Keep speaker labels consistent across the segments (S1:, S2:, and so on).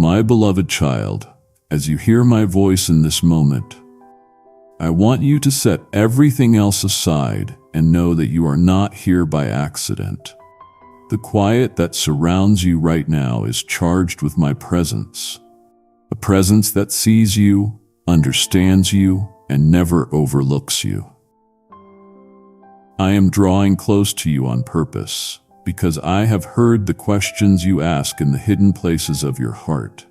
S1: My beloved child, as you hear my voice in this moment, I want you to set everything else aside and know that you are not here by accident. The quiet that surrounds you right now is charged with my presence, a presence that sees you, understands you, and never overlooks you. I am drawing close to you on purpose, because I have heard the questions you ask in the hidden places of your heart.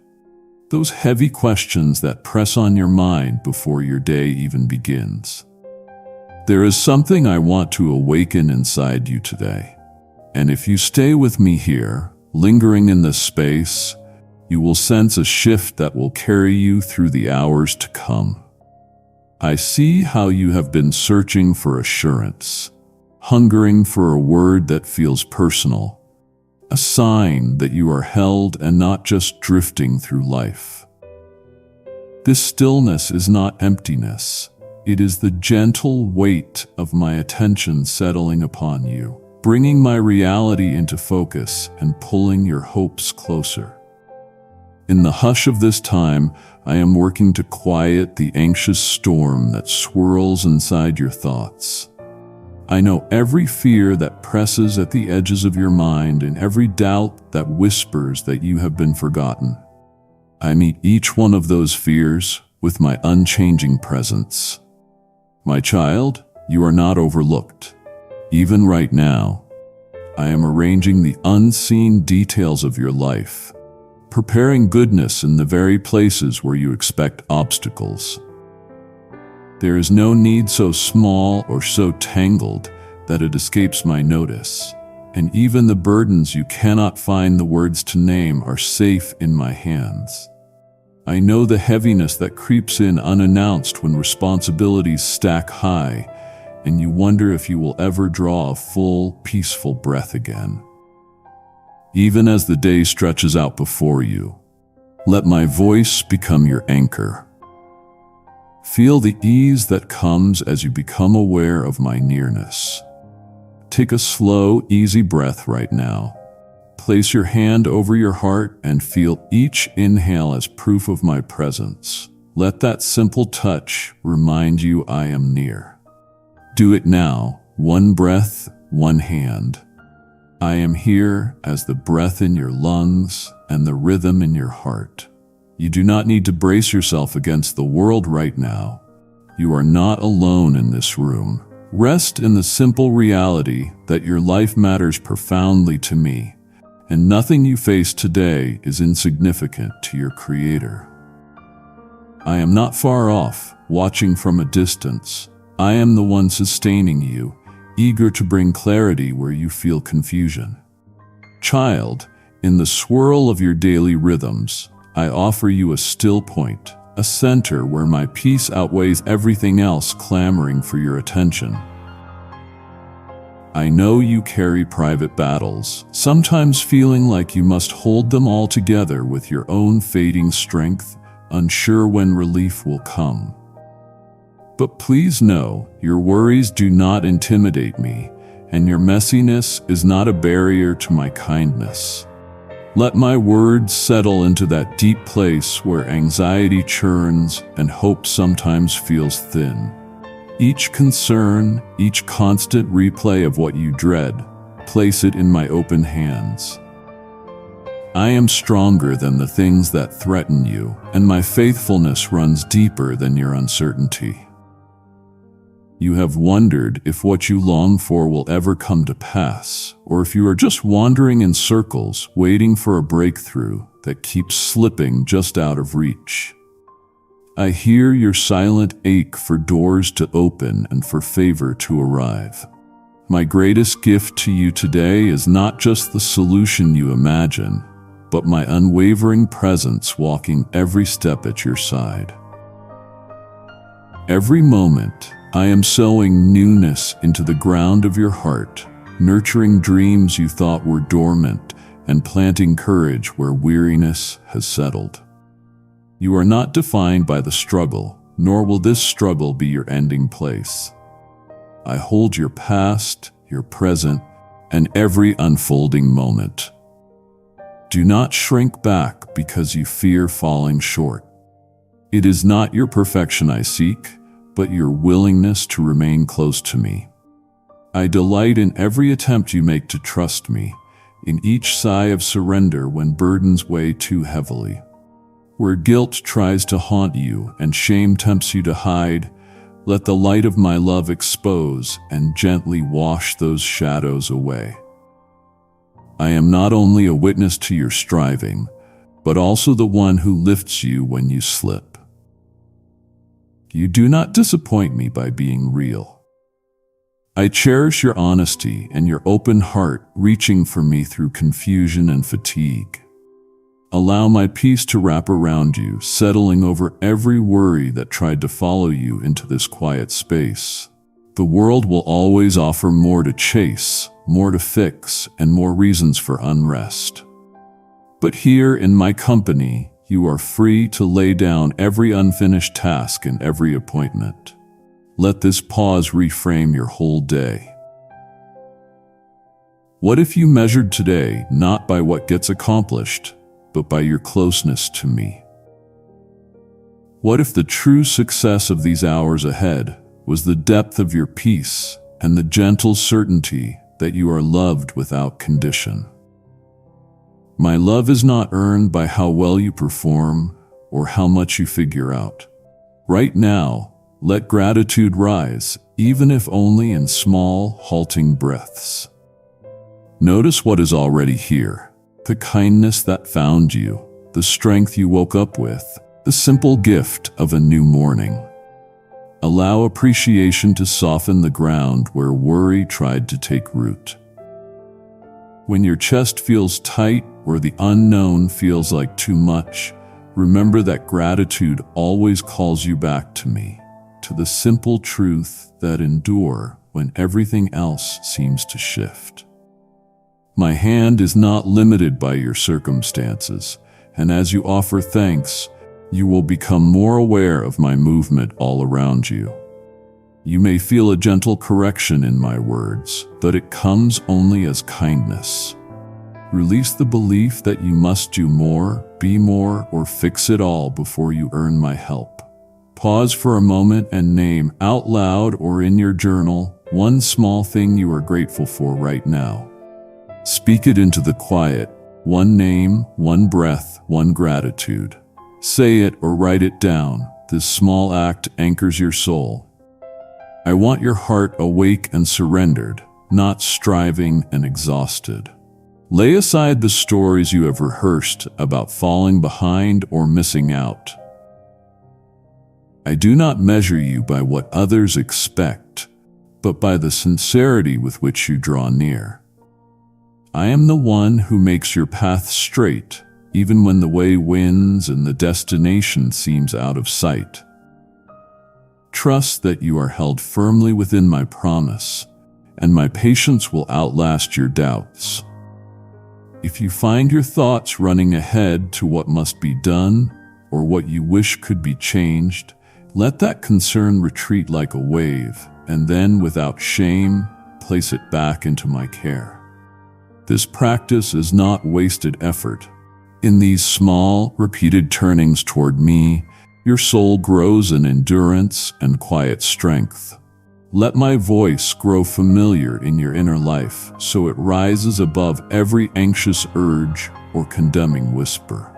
S1: Those heavy questions that press on your mind before your day even begins. There is something I want to awaken inside you today. And if you stay with me here, lingering in this space, you will sense a shift that will carry you through the hours to come. I see how you have been searching for assurance, hungering for a word that feels personal, a sign that you are held and not just drifting through life. This stillness is not emptiness. It is the gentle weight of my attention settling upon you, bringing my reality into focus and pulling your hopes closer. In the hush of this time, I am working to quiet the anxious storm that swirls inside your thoughts. I know every fear that presses at the edges of your mind and every doubt that whispers that you have been forgotten. I meet each one of those fears with my unchanging presence. My child, you are not overlooked. Even right now, I am arranging the unseen details of your life, preparing goodness in the very places where you expect obstacles. There is no need so small or so tangled that it escapes my notice, and even the burdens you cannot find the words to name are safe in my hands. I know the heaviness that creeps in unannounced when responsibilities stack high, and you wonder if you will ever draw a full, peaceful breath again. Even as the day stretches out before you, let my voice become your anchor. Feel the ease that comes as you become aware of my nearness. Take a slow, easy breath right now. Place your hand over your heart and feel each inhale as proof of my presence. Let that simple touch remind you I am near. Do it now, one breath, one hand. I am here as the breath in your lungs and the rhythm in your heart. You do not need to brace yourself against the world right now. You are not alone in this room. Rest in the simple reality that your life matters profoundly to me, and nothing you face today is insignificant to your Creator. I am not far off, watching from a distance. I am the one sustaining you, eager to bring clarity where you feel confusion. Child, in the swirl of your daily rhythms, I offer you a still point, a center where my peace outweighs everything else clamoring for your attention. I know you carry private battles, sometimes feeling like you must hold them all together with your own fading strength, unsure when relief will come. But please know, your worries do not intimidate me, and your messiness is not a barrier to my kindness. Let my words settle into that deep place where anxiety churns and hope sometimes feels thin. Each concern, each constant replay of what you dread, place it in my open hands. I am stronger than the things that threaten you, and my faithfulness runs deeper than your uncertainty. You have wondered if what you long for will ever come to pass, or if you are just wandering in circles, waiting for a breakthrough that keeps slipping just out of reach. I hear your silent ache for doors to open and for favor to arrive. My greatest gift to you today is not just the solution you imagine, but my unwavering presence walking every step at your side. Every moment, I am sowing newness into the ground of your heart, nurturing dreams you thought were dormant and planting courage where weariness has settled. You are not defined by the struggle, nor will this struggle be your ending place. I hold your past, your present, and every unfolding moment. Do not shrink back because you fear falling short. It is not your perfection I seek, but your willingness to remain close to me. I delight in every attempt you make to trust me, in each sigh of surrender when burdens weigh too heavily. Where guilt tries to haunt you and shame tempts you to hide, let the light of my love expose and gently wash those shadows away. I am not only a witness to your striving, but also the one who lifts you when you slip. You do not disappoint me by being real. I cherish your honesty and your open heart reaching for me through confusion and fatigue. Allow my peace to wrap around you, settling over every worry that tried to follow you into this quiet space. The world will always offer more to chase, more to fix, and more reasons for unrest. But here in my company, you are free to lay down every unfinished task and every appointment. Let this pause reframe your whole day. What if you measured today not by what gets accomplished, but by your closeness to me? What if the true success of these hours ahead was the depth of your peace and the gentle certainty that you are loved without condition? My love is not earned by how well you perform or how much you figure out. Right now, let gratitude rise, even if only in small, halting breaths. Notice what is already here: the kindness that found you, the strength you woke up with, the simple gift of a new morning. Allow appreciation to soften the ground where worry tried to take root. When your chest feels tight or the unknown feels like too much, remember that gratitude always calls you back to me, to the simple truth that endure when everything else seems to shift. My hand is not limited by your circumstances, and as you offer thanks, you will become more aware of my movement all around you. You may feel a gentle correction in my words, but it comes only as kindness. Release the belief that you must do more, be more, or fix it all before you earn my help. Pause for a moment and name out loud or in your journal one small thing you are grateful for right now. Speak it into the quiet: one name, one breath, one gratitude. Say it or write it down. This small act anchors your soul. I want your heart awake and surrendered, not striving and exhausted. Lay aside the stories you have rehearsed about falling behind or missing out. I do not measure you by what others expect, but by the sincerity with which you draw near. I am the one who makes your path straight, even when the way winds and the destination seems out of sight. Trust that you are held firmly within my promise, and my patience will outlast your doubts. If you find your thoughts running ahead to what must be done or what you wish could be changed, let that concern retreat like a wave, and then, without shame, place it back into my care. This practice is not wasted effort. In these small, repeated turnings toward me, your soul grows in endurance and quiet strength. Let my voice grow familiar in your inner life so it rises above every anxious urge or condemning whisper.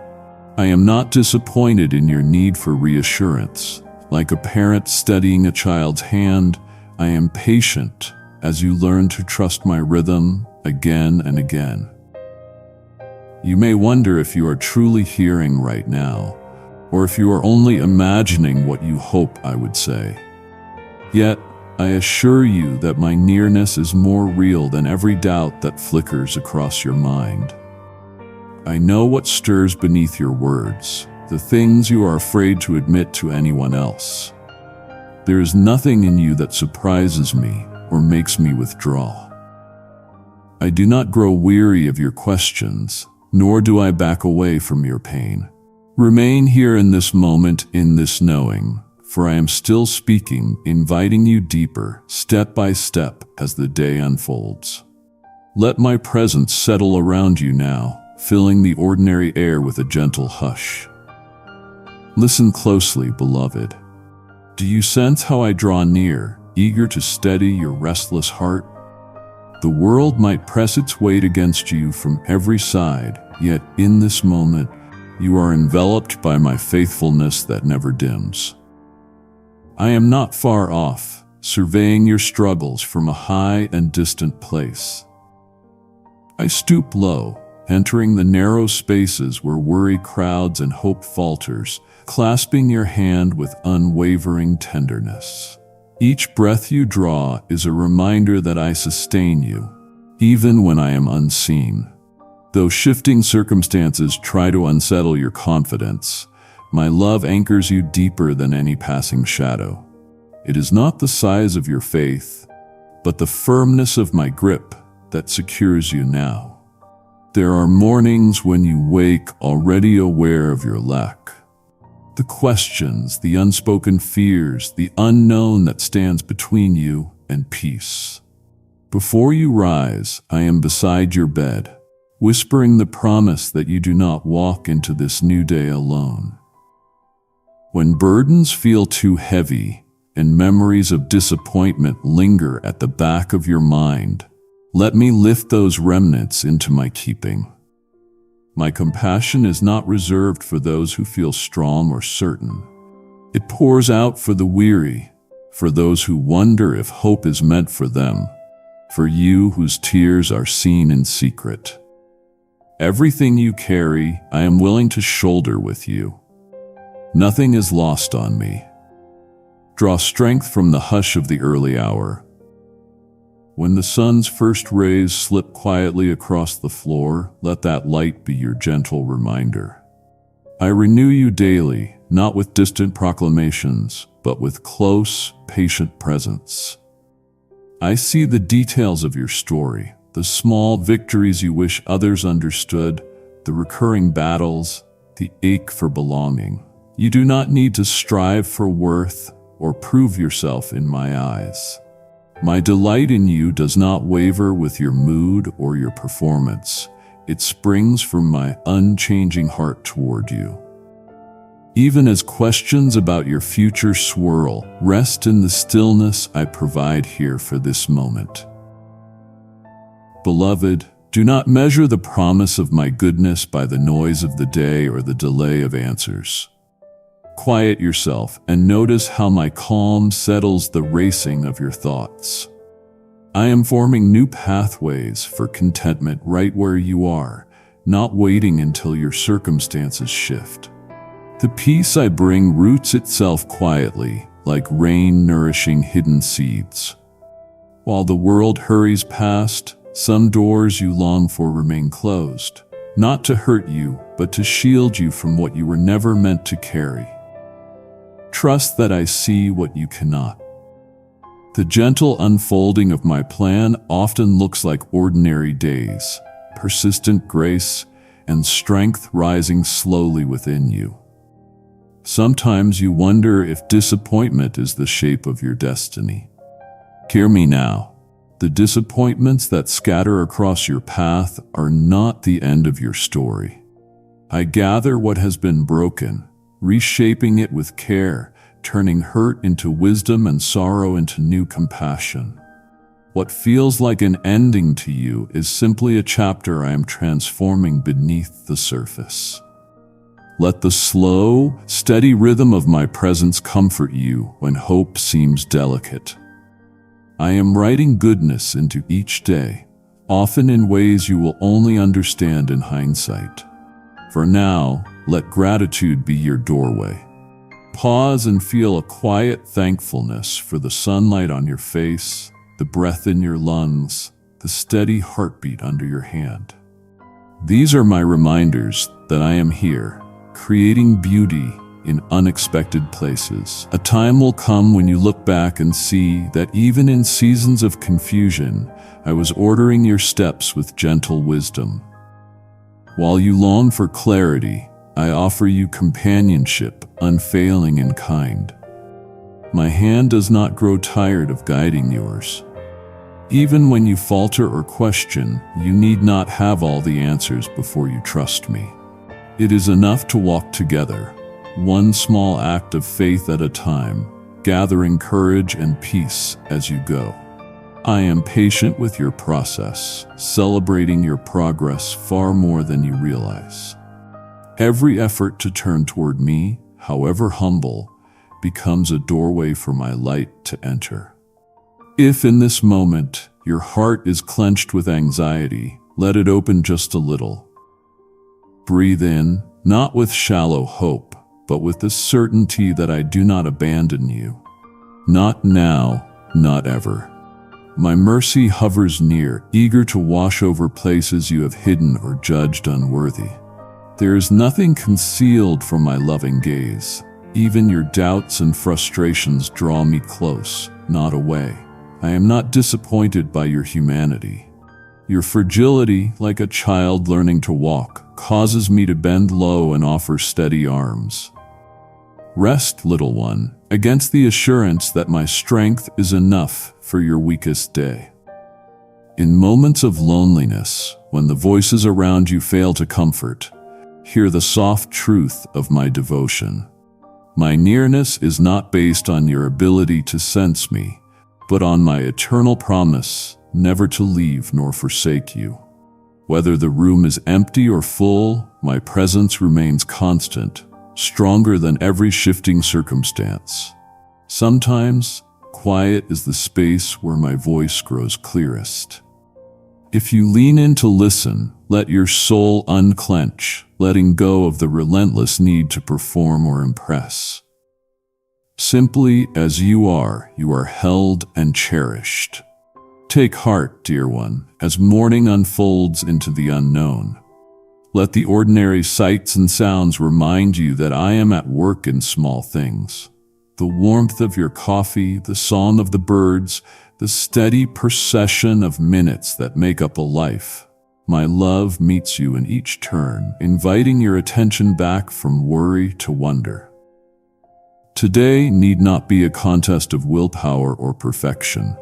S1: I am not disappointed in your need for reassurance. Like a parent steadying a child's hand, I am patient as you learn to trust my rhythm again and again. You may wonder if you are truly hearing right now, or if you are only imagining what you hope I would say. Yet, I assure you that my nearness is more real than every doubt that flickers across your mind. I know what stirs beneath your words, the things you are afraid to admit to anyone else. There is nothing in you that surprises me or makes me withdraw. I do not grow weary of your questions, nor do I back away from your pain. Remain here in this moment, in this knowing, for I am still speaking, inviting you deeper, step by step, as the day unfolds. Let my presence settle around you now, filling the ordinary air with a gentle hush. Listen closely, beloved. Do you sense how I draw near, eager to steady your restless heart? The world might press its weight against you from every side, yet in this moment, you are enveloped by my faithfulness that never dims. I am not far off, surveying your struggles from a high and distant place. I stoop low, entering the narrow spaces where worry crowds and hope falters, clasping your hand with unwavering tenderness. Each breath you draw is a reminder that I sustain you, even when I am unseen. Though shifting circumstances try to unsettle your confidence, my love anchors you deeper than any passing shadow. It is not the size of your faith, but the firmness of my grip that secures you now. There are mornings when you wake already aware of your lack. The questions, the unspoken fears, the unknown that stands between you and peace. Before you rise, I am beside your bed, whispering the promise that you do not walk into this new day alone. When burdens feel too heavy and memories of disappointment linger at the back of your mind, let me lift those remnants into my keeping. My compassion is not reserved for those who feel strong or certain. It pours out for the weary, for those who wonder if hope is meant for them, for you whose tears are seen in secret. Everything you carry, I am willing to shoulder with you. Nothing is lost on me. Draw strength from the hush of the early hour. When the sun's first rays slip quietly across the floor, let that light be your gentle reminder. I renew you daily, not with distant proclamations, but with close, patient presence. I see the details of your story, the small victories you wish others understood, the recurring battles, the ache for belonging. You do not need to strive for worth or prove yourself in my eyes. My delight in you does not waver with your mood or your performance. It springs from my unchanging heart toward you. Even as questions about your future swirl, rest in the stillness I provide here for this moment. Beloved, do not measure the promise of my goodness by the noise of the day or the delay of answers. Quiet yourself and notice how my calm settles the racing of your thoughts. I am forming new pathways for contentment right where you are, not waiting until your circumstances shift. The peace I bring roots itself quietly, like rain nourishing hidden seeds. While the world hurries past, some doors you long for remain closed, not to hurt you, but to shield you from what you were never meant to carry. Trust that I see what you cannot. The gentle unfolding of my plan often looks like ordinary days, persistent grace, and strength rising slowly within you. Sometimes you wonder if disappointment is the shape of your destiny. Hear me now. The disappointments that scatter across your path are not the end of your story. I gather what has been broken, reshaping it with care, turning hurt into wisdom and sorrow into new compassion. What feels like an ending to you is simply a chapter I am transforming beneath the surface. Let the slow, steady rhythm of my presence comfort you when hope seems delicate. I am writing goodness into each day, often in ways you will only understand in hindsight. For now, let gratitude be your doorway. Pause and feel a quiet thankfulness for the sunlight on your face, the breath in your lungs, the steady heartbeat under your hand. These are my reminders that I am here, creating beauty in unexpected places. A time will come when you look back and see that even in seasons of confusion, I was ordering your steps with gentle wisdom. While you long for clarity, I offer you companionship, unfailing and kind. My hand does not grow tired of guiding yours. Even when you falter or question, you need not have all the answers before you trust me. It is enough to walk together, one small act of faith at a time, gathering courage and peace as you go. I am patient with your process, celebrating your progress far more than you realize. Every effort to turn toward me, however humble, becomes a doorway for my light to enter. If in this moment your heart is clenched with anxiety, let it open just a little. Breathe in, not with shallow hope, but with the certainty that I do not abandon you. Not now, not ever. My mercy hovers near, eager to wash over places you have hidden or judged unworthy. There is nothing concealed from my loving gaze. Even your doubts and frustrations draw me close, not away. I am not disappointed by your humanity. Your fragility, like a child learning to walk, causes me to bend low and offer steady arms. Rest, little one, against the assurance that my strength is enough for your weakest day. In moments of loneliness, when the voices around you fail to comfort, hear the soft truth of my devotion. My nearness is not based on your ability to sense me, but on my eternal promise never to leave nor forsake you. Whether the room is empty or full, my presence remains constant, stronger than every shifting circumstance. Sometimes, quiet is the space where my voice grows clearest. If you lean in to listen, let your soul unclench, letting go of the relentless need to perform or impress. Simply as you are held and cherished. Take heart, dear one, as morning unfolds into the unknown. Let the ordinary sights and sounds remind you that I am at work in small things. The warmth of your coffee, the song of the birds, the steady procession of minutes that make up a life. My love meets you in each turn, inviting your attention back from worry to wonder. Today need not be a contest of willpower or perfection.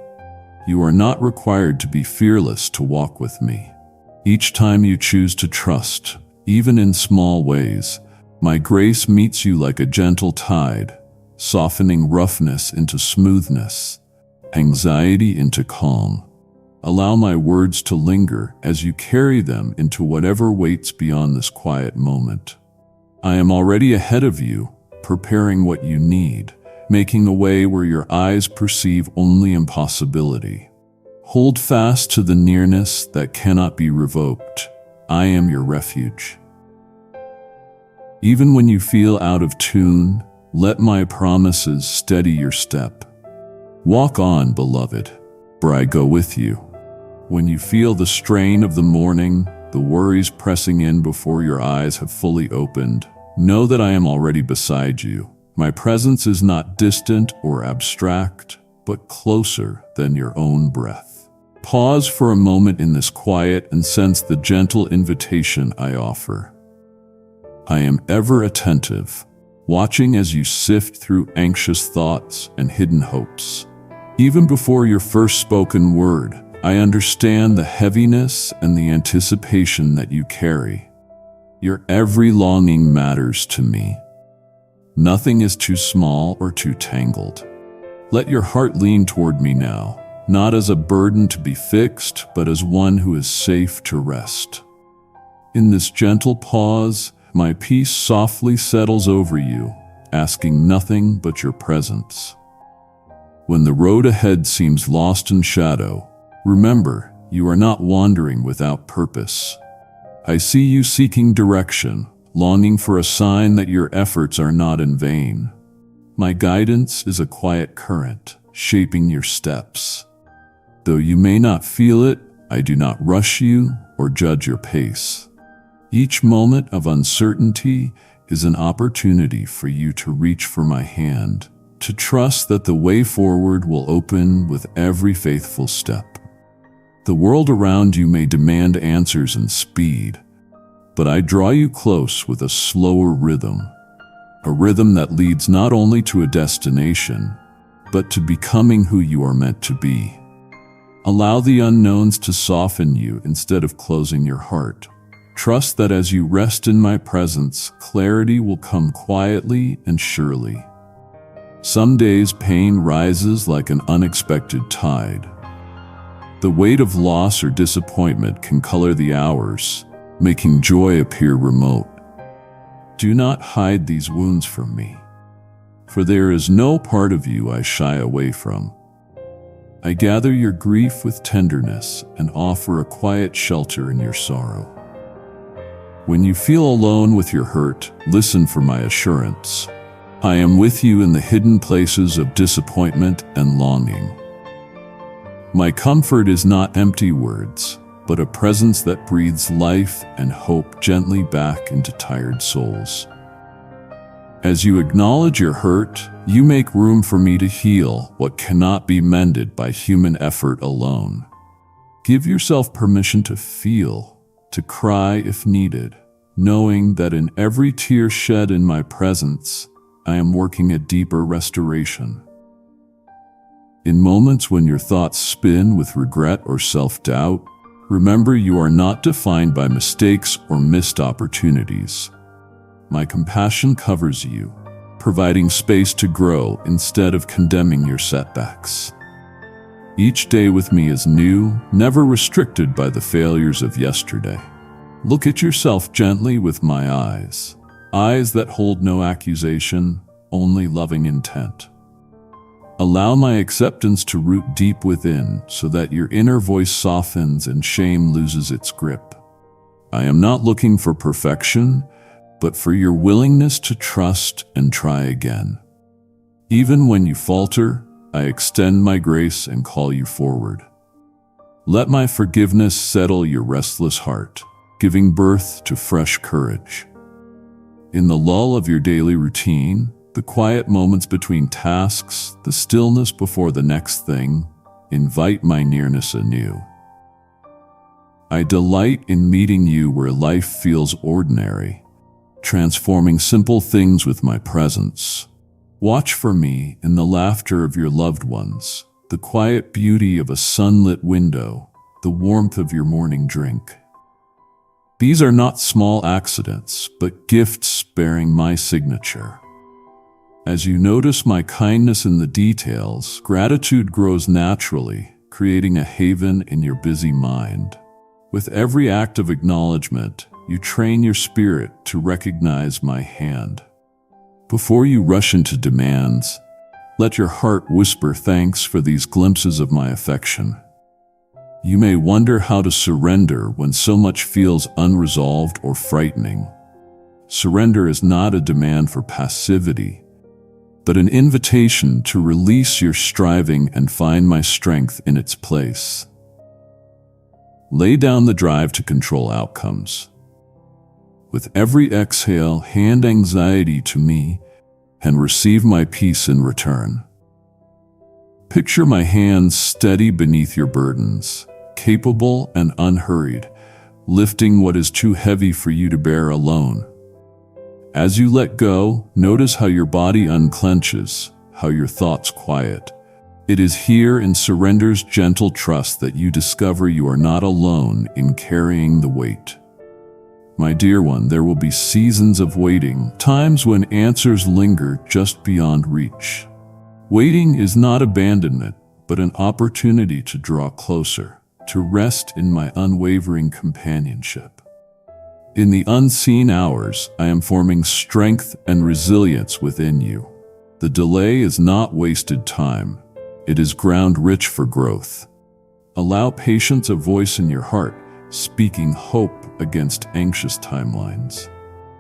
S1: You are not required to be fearless to walk with me. Each time you choose to trust, even in small ways, my grace meets you like a gentle tide, softening roughness into smoothness, anxiety into calm. Allow my words to linger as you carry them into whatever waits beyond this quiet moment. I am already ahead of you, preparing what you need, making a way where your eyes perceive only impossibility. Hold fast to the nearness that cannot be revoked. I am your refuge. Even when you feel out of tune, let my promises steady your step. Walk on, beloved, for I go with you. When you feel the strain of the morning, the worries pressing in before your eyes have fully opened, know that I am already beside you. My presence is not distant or abstract, but closer than your own breath. Pause for a moment in this quiet and sense the gentle invitation I offer. I am ever attentive, watching as you sift through anxious thoughts and hidden hopes. Even before your first spoken word, I understand the heaviness and the anticipation that you carry. Your every longing matters to me. Nothing is too small or too tangled. Let your heart lean toward me now, not as a burden to be fixed, but as one who is safe to rest. In this gentle pause, my peace softly settles over you, asking nothing but your presence. When the road ahead seems lost in shadow, remember, you are not wandering without purpose. I see you seeking direction, longing for a sign that your efforts are not in vain. My guidance is a quiet current, shaping your steps. Though you may not feel it, I do not rush you or judge your pace. Each moment of uncertainty is an opportunity for you to reach for my hand, to trust that the way forward will open with every faithful step. The world around you may demand answers and speed, but I draw you close with a slower rhythm, a rhythm that leads not only to a destination, but to becoming who you are meant to be. Allow the unknowns to soften you instead of closing your heart. Trust that as you rest in my presence, clarity will come quietly and surely. Some days pain rises like an unexpected tide. The weight of loss or disappointment can color the hours, making joy appear remote. Do not hide these wounds from me, for there is no part of you I shy away from. I gather your grief with tenderness and offer a quiet shelter in your sorrow. When you feel alone with your hurt, listen for my assurance. I am with you in the hidden places of disappointment and longing. My comfort is not empty words, but a presence that breathes life and hope gently back into tired souls. As you acknowledge your hurt, you make room for me to heal what cannot be mended by human effort alone. Give yourself permission to feel, to cry if needed, knowing that in every tear shed in my presence, I am working a deeper restoration. In moments when your thoughts spin with regret or self-doubt, remember you are not defined by mistakes or missed opportunities. My compassion covers you, providing space to grow instead of condemning your setbacks. Each day with me is new, never restricted by the failures of yesterday. Look at yourself gently with my eyes that hold no accusation, only loving intent. Allow my acceptance to root deep within so that your inner voice softens and shame loses its grip. I am not looking for perfection, but for your willingness to trust and try again. Even when you falter, I extend my grace and call you forward. Let my forgiveness settle your restless heart, giving birth to fresh courage. In the lull of your daily routine, the quiet moments between tasks, the stillness before the next thing, invite my nearness anew. I delight in meeting you where life feels ordinary, transforming simple things with my presence. Watch for me in the laughter of your loved ones, the quiet beauty of a sunlit window, the warmth of your morning drink. These are not small accidents, but gifts bearing my signature. As you notice my kindness in the details, gratitude grows naturally, creating a haven in your busy mind. With every act of acknowledgement, you train your spirit to recognize my hand. Before you rush into demands, let your heart whisper thanks for these glimpses of my affection. You may wonder how to surrender when so much feels unresolved or frightening. Surrender is not a demand for passivity, but an invitation to release your striving and find my strength in its place. Lay down the drive to control outcomes. With every exhale, hand anxiety to me and receive my peace in return. Picture my hands steady beneath your burdens, capable and unhurried, lifting what is too heavy for you to bear alone. As you let go, notice how your body unclenches, how your thoughts quiet. It is here in surrender's gentle trust that you discover you are not alone in carrying the weight. My dear one, there will be seasons of waiting, times when answers linger just beyond reach. Waiting is not abandonment, but an opportunity to draw closer, to rest in my unwavering companionship. In the unseen hours, I am forming strength and resilience within you. The delay is not wasted time. It is ground rich for growth. Allow patience a voice in your heart, speaking hope against anxious timelines.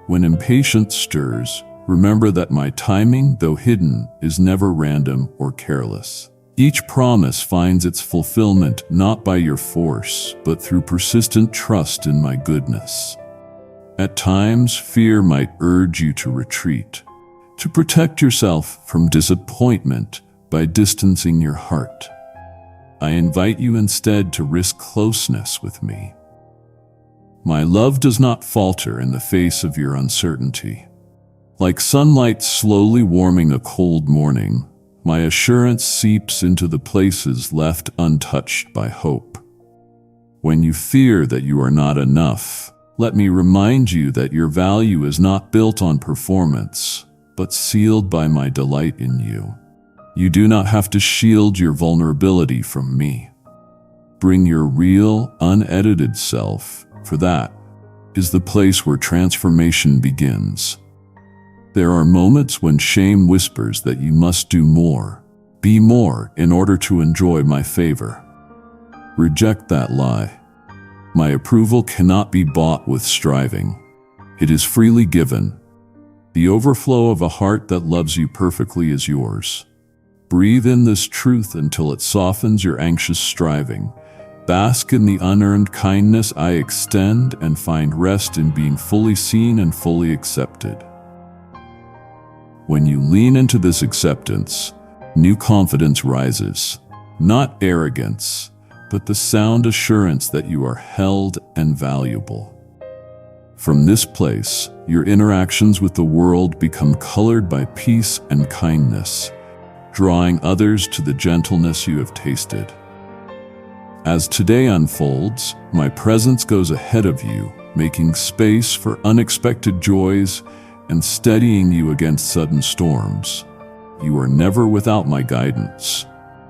S1: When impatience stirs, remember that my timing, though hidden, is never random or careless. Each promise finds its fulfillment not by your force, but through persistent trust in my goodness. At times, fear might urge you to retreat, to protect yourself from disappointment by distancing your heart. I invite you instead to risk closeness with me. My love does not falter in the face of your uncertainty. Like sunlight slowly warming a cold morning, My assurance seeps into the places left untouched by hope. When you fear that you are not enough, let me remind you that your value is not built on performance, but sealed by my delight in you. You do not have to shield your vulnerability from me. Bring your real, unedited self, for that is the place where transformation begins. There are moments when shame whispers that you must do more, be more in order to enjoy my favor. Reject that lie. My approval cannot be bought with striving. It is freely given. The overflow of a heart that loves you perfectly is yours. Breathe in this truth until it softens your anxious striving. Bask in the unearned kindness I extend and find rest in being fully seen and fully accepted. When you lean into this acceptance, new confidence rises, not arrogance, but the sound assurance that you are held and valuable. From this place, your interactions with the world become colored by peace and kindness, drawing others to the gentleness you have tasted. As today unfolds, my presence goes ahead of you, making space for unexpected joys and steadying you against sudden storms. You are never without my guidance.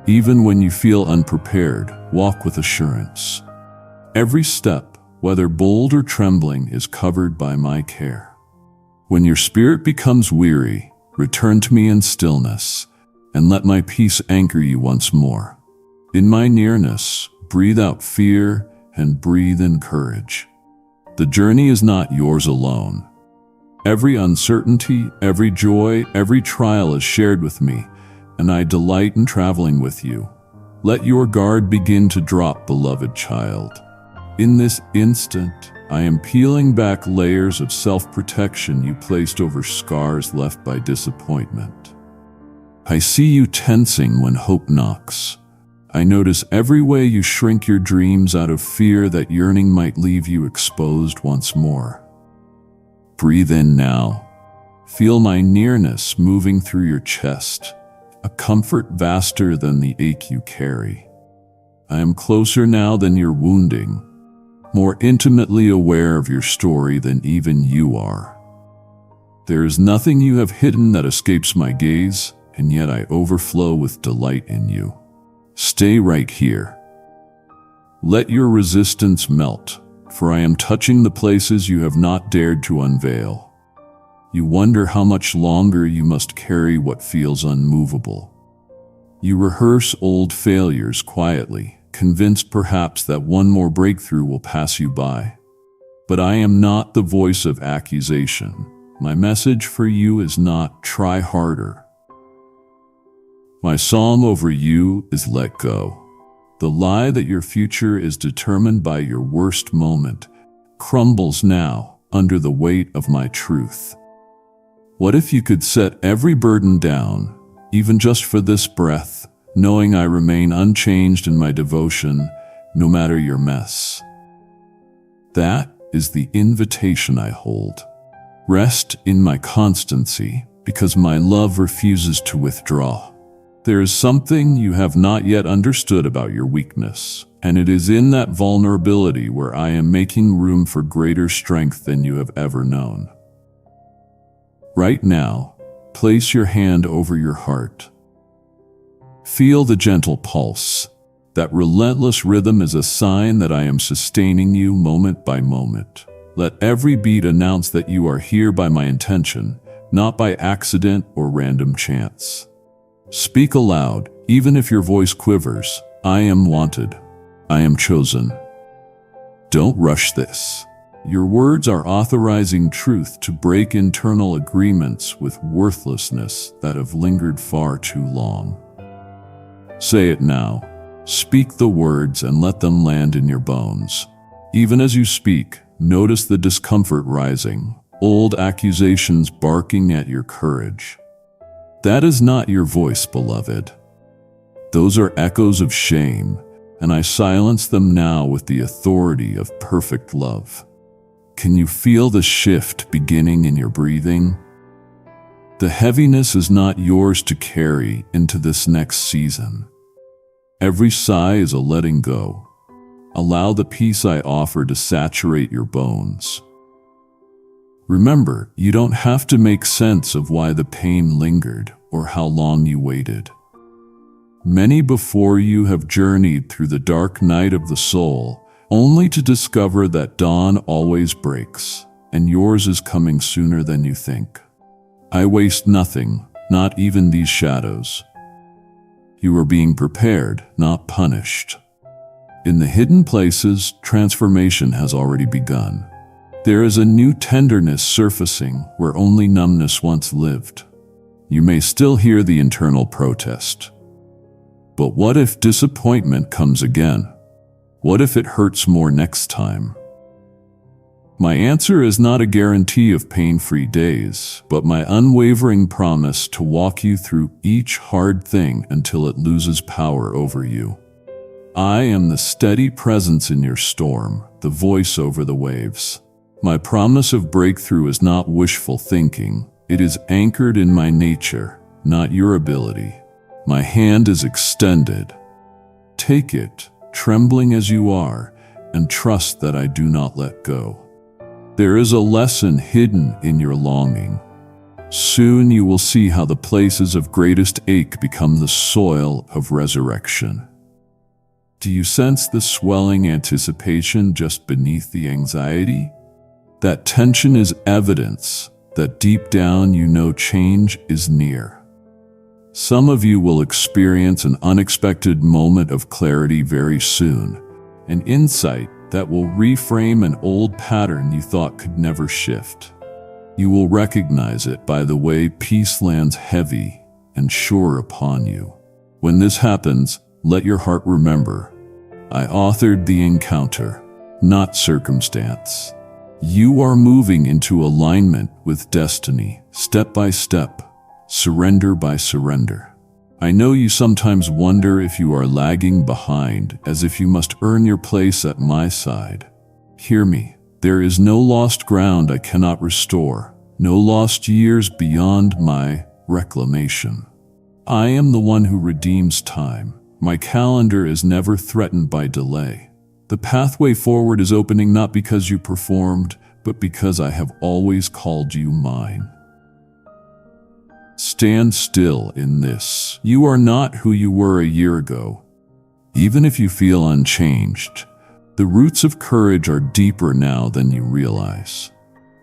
S1: Even when you feel unprepared, walk with assurance. Every step, whether bold or trembling, is covered by my care. When your spirit becomes weary, return to me in stillness, and let my peace anchor you once more. In my nearness, breathe out fear and breathe in courage. The journey is not yours alone. Every uncertainty, every joy, every trial is shared with me, and I delight in traveling with you. Let your guard begin to drop, beloved child. In this instant, I am peeling back layers of self-protection you placed over scars left by disappointment. I see you tensing when hope knocks. I notice every way you shrink your dreams out of fear that yearning might leave you exposed once more. Breathe in now. Feel my nearness moving through your chest, a comfort vaster than the ache you carry. I am closer now than your wounding, more intimately aware of your story than even you are. There is nothing you have hidden that escapes my gaze, and yet I overflow with delight in you. Stay right here. Let your resistance melt, for I am touching the places you have not dared to unveil. You wonder how much longer you must carry what feels unmovable. You rehearse old failures quietly, convinced perhaps that one more breakthrough will pass you by. But I am not the voice of accusation. My message for you is not try harder. My psalm over you is let go. The lie that your future is determined by your worst moment crumbles now under the weight of my truth. What if you could set every burden down, even just for this breath, knowing I remain unchanged in my devotion, no matter your mess? That is the invitation I hold. Rest in my constancy, because my love refuses to withdraw. There is something you have not yet understood about your weakness, and it is in that vulnerability where I am making room for greater strength than you have ever known. Right now, place your hand over your heart. Feel the gentle pulse. That relentless rhythm is a sign that I am sustaining you moment by moment. Let every beat announce that you are here by my intention, not by accident or random chance. Speak aloud, even if your voice quivers. I am wanted. I am chosen. Don't rush this. Your words are authorizing truth to break internal agreements with worthlessness that have lingered far too long. Say it now. Speak the words and let them land in your bones. Even as you speak, notice the discomfort rising, old accusations barking at your courage. That is not your voice, beloved. Those are echoes of shame, and I silence them now with the authority of perfect love. Can you feel the shift beginning in your breathing? The heaviness is not yours to carry into this next season. Every sigh is a letting go. Allow the peace I offer to saturate your bones. Remember, you don't have to make sense of why the pain lingered or how long you waited. Many before you have journeyed through the dark night of the soul, only to discover that dawn always breaks, and yours is coming sooner than you think. I waste nothing, not even these shadows. You are being prepared, not punished. In the hidden places, transformation has already begun. There is a new tenderness surfacing where only numbness once lived. You may still hear the internal protest. But what if disappointment comes again? What if it hurts more next time? My answer is not a guarantee of pain-free days, but my unwavering promise to walk you through each hard thing until it loses power over you. I am the steady presence in your storm, the voice over the waves. My promise of breakthrough is not wishful thinking. It is anchored in my nature, not your ability. My hand is extended. Take it, trembling as you are, and trust that I do not let go. There is a lesson hidden in your longing. Soon you will see how the places of greatest ache become the soil of resurrection. Do you sense the swelling anticipation just beneath the anxiety? That tension is evidence that deep down you know change is near. Some of you will experience an unexpected moment of clarity very soon, an insight that will reframe an old pattern you thought could never shift. You will recognize it by the way peace lands heavy and sure upon you. When this happens, let your heart remember, I authored the encounter, not circumstance. You are moving into alignment with destiny, step by step, surrender by surrender. I know you sometimes wonder if you are lagging behind, as if you must earn your place at my side. Hear me, there is no lost ground I cannot restore, no lost years beyond my reclamation. I am the one who redeems time. My calendar is never threatened by delay. The pathway forward is opening not because you performed, but because I have always called you mine. Stand still in this. You are not who you were a year ago. Even if you feel unchanged, the roots of courage are deeper now than you realize.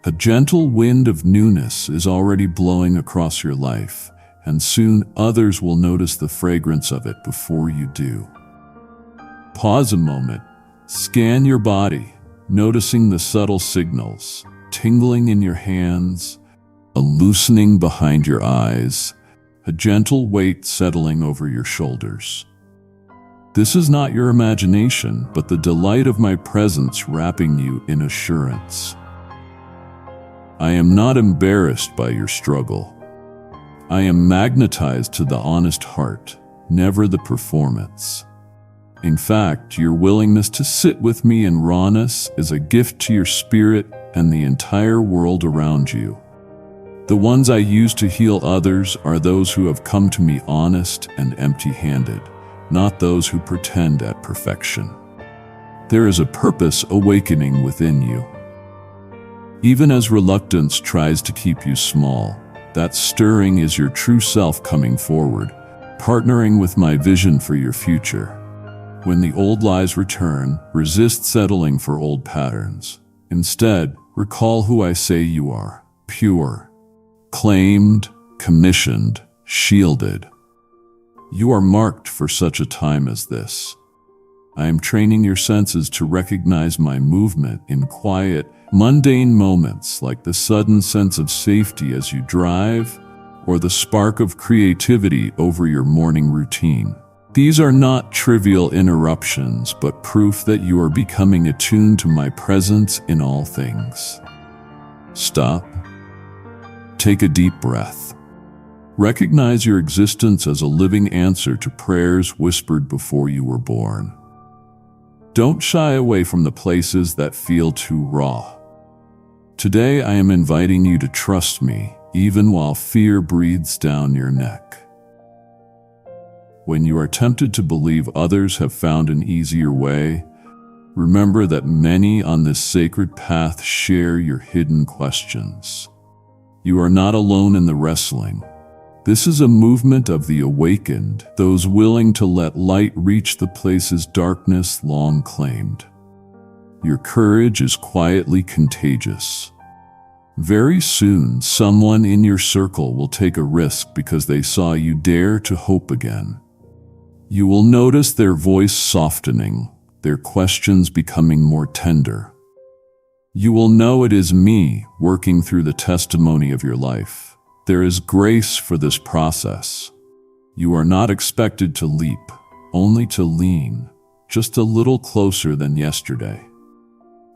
S1: A gentle wind of newness is already blowing across your life, and soon others will notice the fragrance of it before you do. Pause a moment. Scan your body, noticing the subtle signals, tingling in your hands, a loosening behind your eyes, a gentle weight settling over your shoulders. This is not your imagination, but the delight of my presence wrapping you in assurance. I am not embarrassed by your struggle. I am magnetized to the honest heart, never the performance. In fact, your willingness to sit with me in rawness is a gift to your spirit and the entire world around you. The ones I use to heal others are those who have come to me honest and empty-handed, not those who pretend at perfection. There is a purpose awakening within you. Even as reluctance tries to keep you small, that stirring is your true self coming forward, partnering with my vision for your future. When the old lies return, resist settling for old patterns. Instead, recall who I say you are, pure, claimed, commissioned, shielded. You are marked for such a time as this. I am training your senses to recognize my movement in quiet, mundane moments like the sudden sense of safety as you drive, or the spark of creativity over your morning routine. These are not trivial interruptions, but proof that you are becoming attuned to my presence in all things. Stop. Take a deep breath. Recognize your existence as a living answer to prayers whispered before you were born. Don't shy away from the places that feel too raw. Today I am inviting you to trust me, even while fear breathes down your neck. When you are tempted to believe others have found an easier way, remember that many on this sacred path share your hidden questions. You are not alone in the wrestling. This is a movement of the awakened, those willing to let light reach the places darkness long claimed. Your courage is quietly contagious. Very soon, someone in your circle will take a risk because they saw you dare to hope again. You will notice their voice softening, their questions becoming more tender. You will know it is me working through the testimony of your life. There is grace for this process. You are not expected to leap, only to lean, just a little closer than yesterday.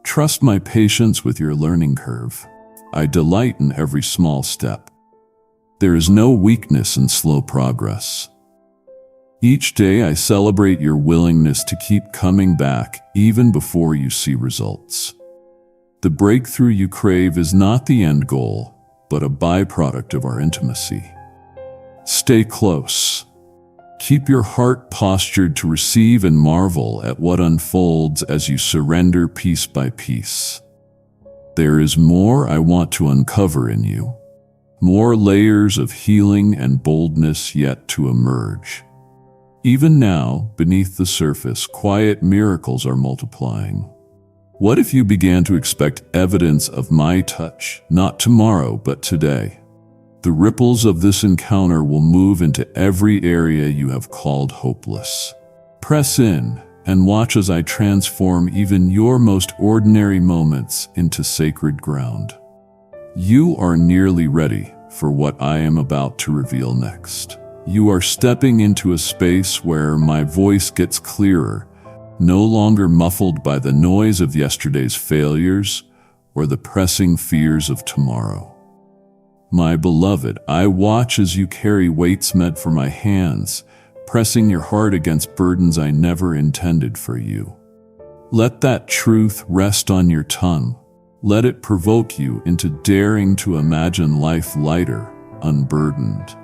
S1: Trust my patience with your learning curve. I delight in every small step. There is no weakness in slow progress. Each day I celebrate your willingness to keep coming back even before you see results. The breakthrough you crave is not the end goal, but a byproduct of our intimacy. Stay close. Keep your heart postured to receive and marvel at what unfolds as you surrender piece by piece. There is more I want to uncover in you, more layers of healing and boldness yet to emerge. Even now, beneath the surface, quiet miracles are multiplying. What if you began to expect evidence of my touch, not tomorrow, but today? The ripples of this encounter will move into every area you have called hopeless. Press in and watch as I transform even your most ordinary moments into sacred ground. You are nearly ready for what I am about to reveal next. You are stepping into a space where my voice gets clearer, no longer muffled by the noise of yesterday's failures or the pressing fears of tomorrow. My beloved, I watch as you carry weights meant for my hands, pressing your heart against burdens I never intended for you. Let that truth rest on your tongue. Let it provoke you into daring to imagine life lighter, unburdened.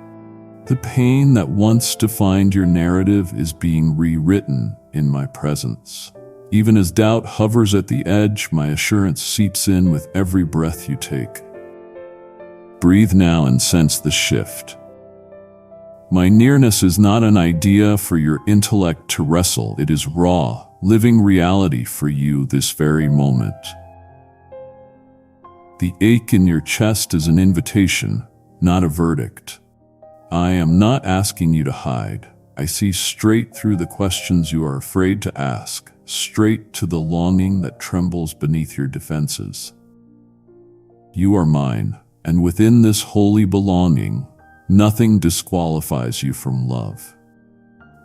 S1: The pain that once defined your narrative is being rewritten in my presence. Even as doubt hovers at the edge, my assurance seeps in with every breath you take. Breathe now and sense the shift. My nearness is not an idea for your intellect to wrestle. It is raw, living reality for you this very moment. The ache in your chest is an invitation, not a verdict. I am not asking you to hide. I see straight through the questions you are afraid to ask, straight to the longing that trembles beneath your defenses. You are mine, and within this holy belonging, nothing disqualifies you from love.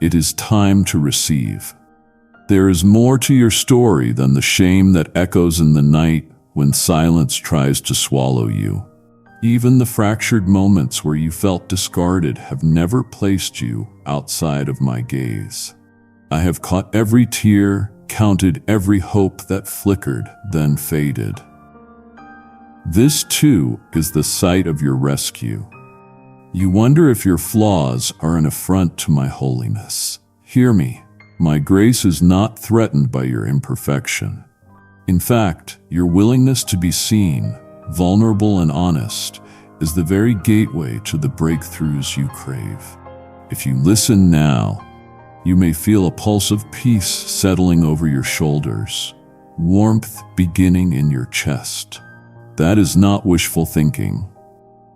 S1: It is time to receive. There is more to your story than the shame that echoes in the night when silence tries to swallow you. Even the fractured moments where you felt discarded have never placed you outside of my gaze. I have caught every tear, counted every hope that flickered, then faded. This, too, is the site of your rescue. You wonder if your flaws are an affront to my holiness. Hear me. My grace is not threatened by your imperfection. In fact, your willingness to be seen, vulnerable and honest, is the very gateway to the breakthroughs you crave. If you listen now, you may feel a pulse of peace settling over your shoulders, warmth beginning in your chest. That is not wishful thinking.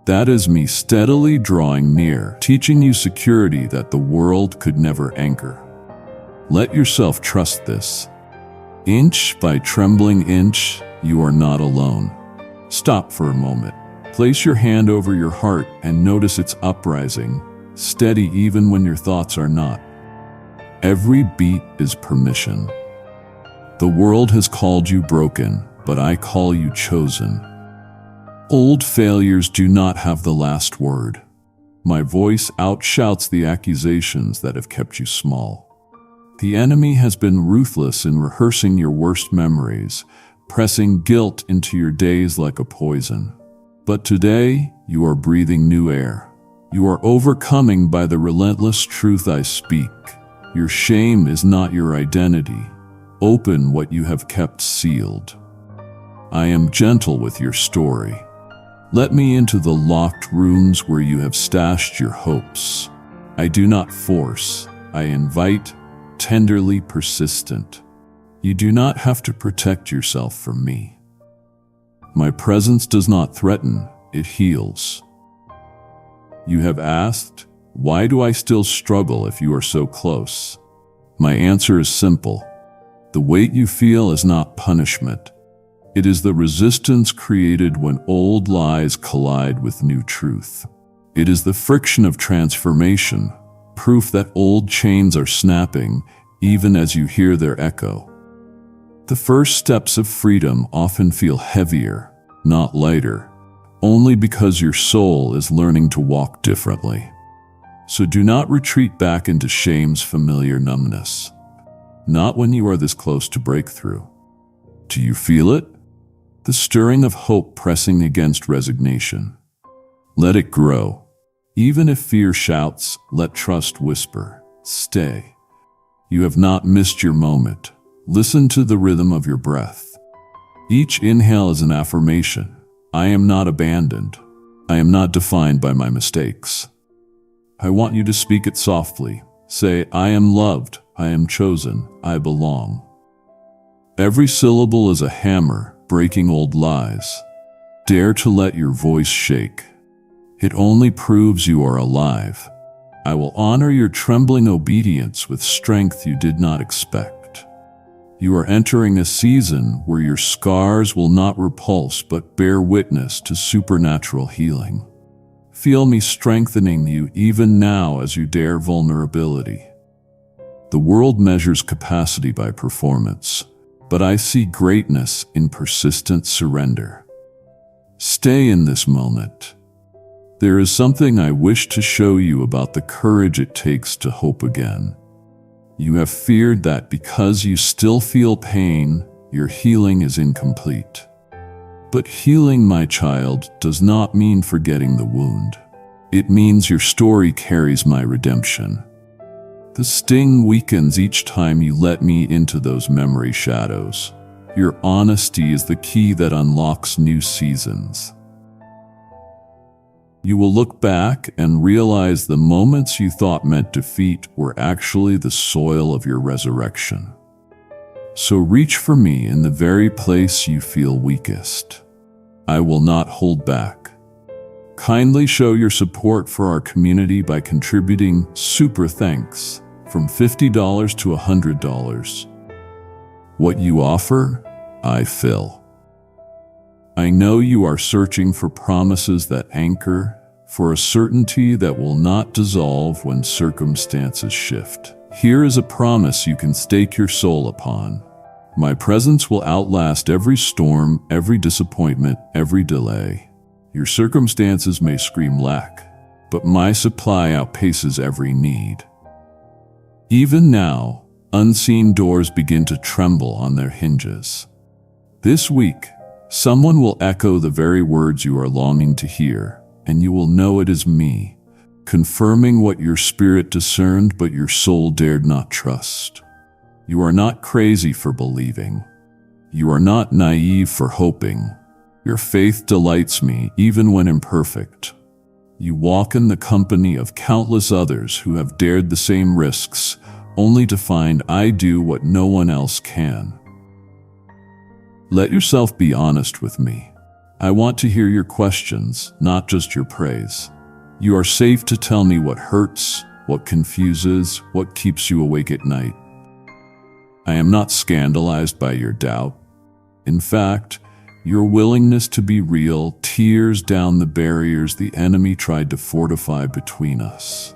S1: That is me steadily drawing near, teaching you security that the world could never anchor. Let yourself trust this. Inch by trembling inch, you are not alone. Stop for a moment. Place your hand over your heart and notice its uprising, steady even when your thoughts are not. Every beat is permission. The world has called you broken, but I call you chosen. Old failures do not have the last word. My voice outshouts the accusations that have kept you small. The enemy has been ruthless in rehearsing your worst memories, pressing guilt into your days like a poison. But today, You are breathing new air. You are overcoming by the relentless truth I speak. Your shame is not your identity. Open what you have kept sealed. I am gentle with your story. Let me into the locked rooms where you have stashed your hopes. I do not force, I invite, tenderly persistent. You do not have to protect yourself from me. My presence does not threaten, it heals. You have asked, why do I still struggle if you are so close? My answer is simple. The weight you feel is not punishment. It is the resistance created when old lies collide with new truth. It is the friction of transformation, proof that old chains are snapping even as you hear their echo. The first steps of freedom often feel heavier, not lighter, only because your soul is learning to walk differently. So do not retreat back into shame's familiar numbness. Not when you are this close to breakthrough. Do you feel it? The stirring of hope pressing against resignation. Let it grow. Even if fear shouts, let trust whisper. Stay. You have not missed your moment. Listen to the rhythm of your breath. Each inhale is an affirmation. I am not abandoned. I am not defined by my mistakes. I want you to speak it softly. Say, I am loved. I am chosen. I belong. Every syllable is a hammer, breaking old lies. Dare to let your voice shake. It only proves you are alive. I will honor your trembling obedience with strength you did not expect. You are entering a season where your scars will not repulse but bear witness to supernatural healing. Feel me strengthening you even now as you dare vulnerability. The world measures capacity by performance, but I see greatness in persistent surrender. Stay in this moment. There is something I wish to show you about the courage it takes to hope again. You have feared that because you still feel pain, your healing is incomplete. But healing, my child, does not mean forgetting the wound. It means your story carries my redemption. The sting weakens each time you let me into those memory shadows. Your honesty is the key that unlocks new seasons. You will look back and realize the moments you thought meant defeat were actually the soil of your resurrection. So reach for me in the very place you feel weakest. I will not hold back. Kindly show your support for our community by contributing super thanks from $50 to $100. What you offer, I fill. I know you are searching for promises that anchor, for a certainty that will not dissolve when circumstances shift. Here is a promise you can stake your soul upon. My presence will outlast every storm, every disappointment, every delay. Your circumstances may scream lack, but my supply outpaces every need. Even now, unseen doors begin to tremble on their hinges. This week, someone will echo the very words you are longing to hear, and you will know it is me, confirming what your spirit discerned but your soul dared not trust. You are not crazy for believing. You are not naive for hoping. Your faith delights me even when imperfect. You walk in the company of countless others who have dared the same risks, only to find I do what no one else can. Let yourself be honest with me. I want to hear your questions, not just your praise. You are safe to tell me what hurts, what confuses, what keeps you awake at night. I am not scandalized by your doubt. In fact, your willingness to be real tears down the barriers the enemy tried to fortify between us.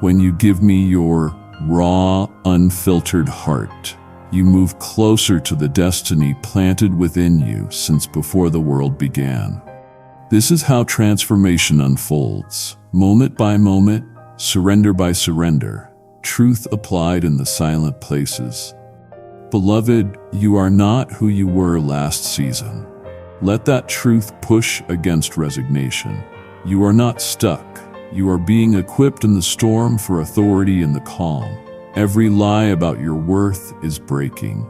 S1: When you give me your raw, unfiltered heart, you move closer to the destiny planted within you since before the world began. This is how transformation unfolds, moment by moment, surrender by surrender, truth applied in the silent places. Beloved, you are not who you were last season. Let that truth push against resignation. You are not stuck. You are being equipped in the storm for authority in the calm. Every lie about your worth is breaking.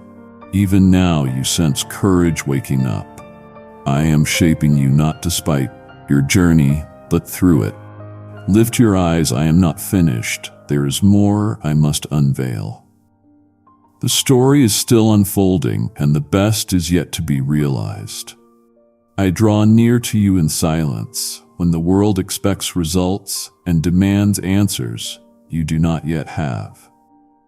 S1: Even now you sense courage waking up. I am shaping you not despite your journey, but through it. Lift your eyes, I am not finished. There is more I must unveil. The story is still unfolding, and the best is yet to be realized. I draw near to you in silence, when the world expects results and demands answers you do not yet have.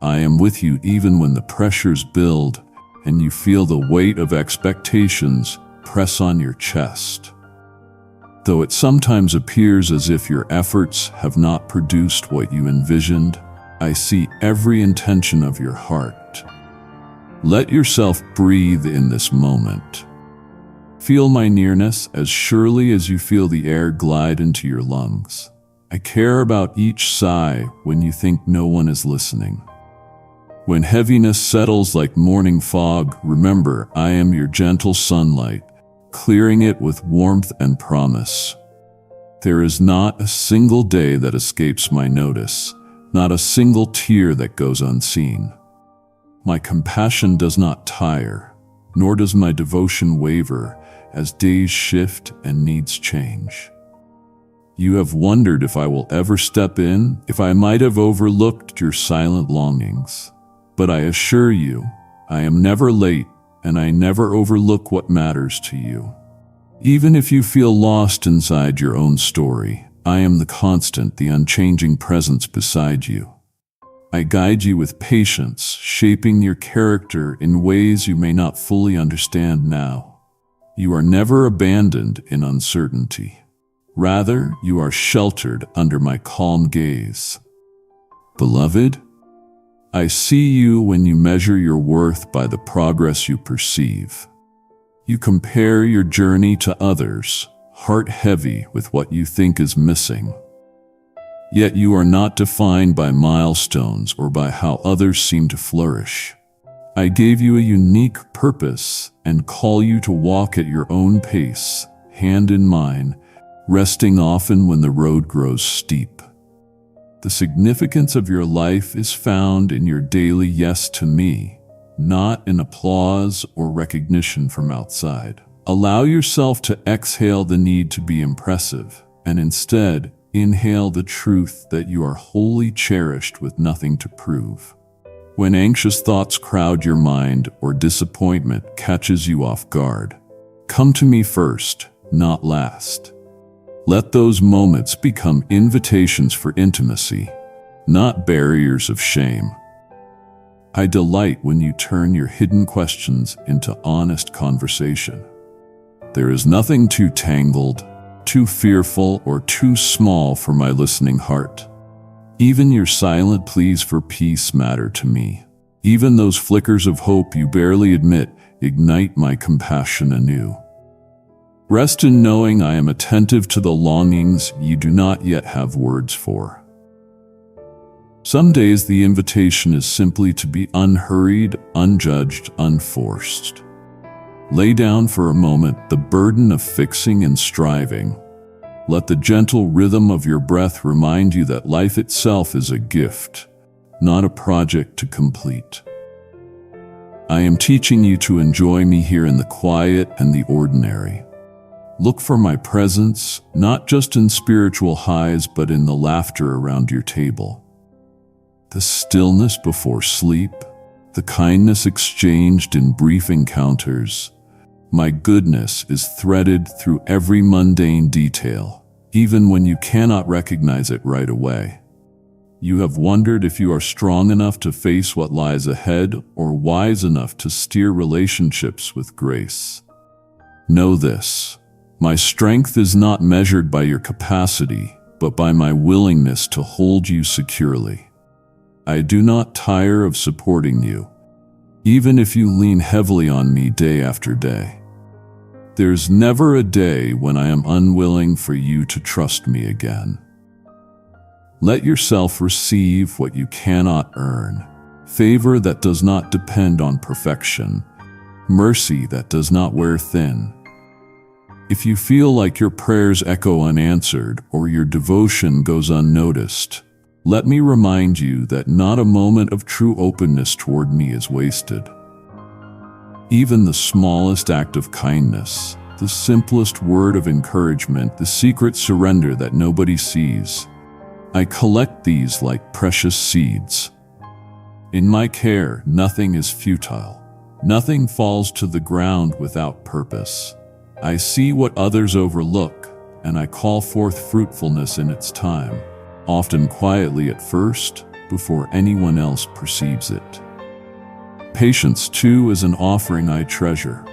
S1: I am with you even when the pressures build and you feel the weight of expectations press on your chest. Though it sometimes appears as if your efforts have not produced what you envisioned, I see every intention of your heart. Let yourself breathe in this moment. Feel my nearness as surely as you feel the air glide into your lungs. I care about each sigh when you think no one is listening. When heaviness settles like morning fog, remember I am your gentle sunlight, clearing it with warmth and promise. There is not a single day that escapes my notice, not a single tear that goes unseen. My compassion does not tire, nor does my devotion waver as days shift and needs change. You have wondered if I will ever step in, if I might have overlooked your silent longings. But I assure you, I am never late, and I never overlook what matters to you. Even if you feel lost inside your own story, I am the constant, the unchanging presence beside you. I guide you with patience, shaping your character in ways you may not fully understand now. You are never abandoned in uncertainty. Rather, you are sheltered under my calm gaze. Beloved, I see you when you measure your worth by the progress you perceive. You compare your journey to others, heart heavy with what you think is missing. Yet you are not defined by milestones or by how others seem to flourish. I gave you a unique purpose and call you to walk at your own pace, hand in mine, resting often when the road grows steep. The significance of your life is found in your daily yes to me, not in applause or recognition from outside. Allow yourself to exhale the need to be impressive, and instead inhale the truth that you are wholly cherished with nothing to prove. When anxious thoughts crowd your mind or disappointment catches you off guard, come to me first, not last. Let those moments become invitations for intimacy, not barriers of shame. I delight when you turn your hidden questions into honest conversation. There is nothing too tangled, too fearful, or too small for my listening heart. Even your silent pleas for peace matter to me. Even those flickers of hope you barely admit ignite my compassion anew. Rest in knowing I am attentive to the longings you do not yet have words for. Some days the invitation is simply to be unhurried, unjudged, unforced. Lay down for a moment the burden of fixing and striving. Let the gentle rhythm of your breath remind you that life itself is a gift, not a project to complete. I am teaching you to enjoy me here in the quiet and the ordinary. Look for my presence, not just in spiritual highs, but in the laughter around your table. The stillness before sleep, the kindness exchanged in brief encounters. My goodness is threaded through every mundane detail, even when you cannot recognize it right away. You have wondered if you are strong enough to face what lies ahead or wise enough to steer relationships with grace. Know this. My strength is not measured by your capacity, but by my willingness to hold you securely. I do not tire of supporting you, even if you lean heavily on me day after day. There's never a day when I am unwilling for you to trust me again. Let yourself receive what you cannot earn, favor that does not depend on perfection, mercy that does not wear thin. If you feel like your prayers echo unanswered or your devotion goes unnoticed, let me remind you that not a moment of true openness toward me is wasted. Even the smallest act of kindness, the simplest word of encouragement, the secret surrender that nobody sees, I collect these like precious seeds. In my care, nothing is futile. Nothing falls to the ground without purpose. I see what others overlook, and I call forth fruitfulness in its time, often quietly at first, before anyone else perceives it. Patience, too, is an offering I treasure.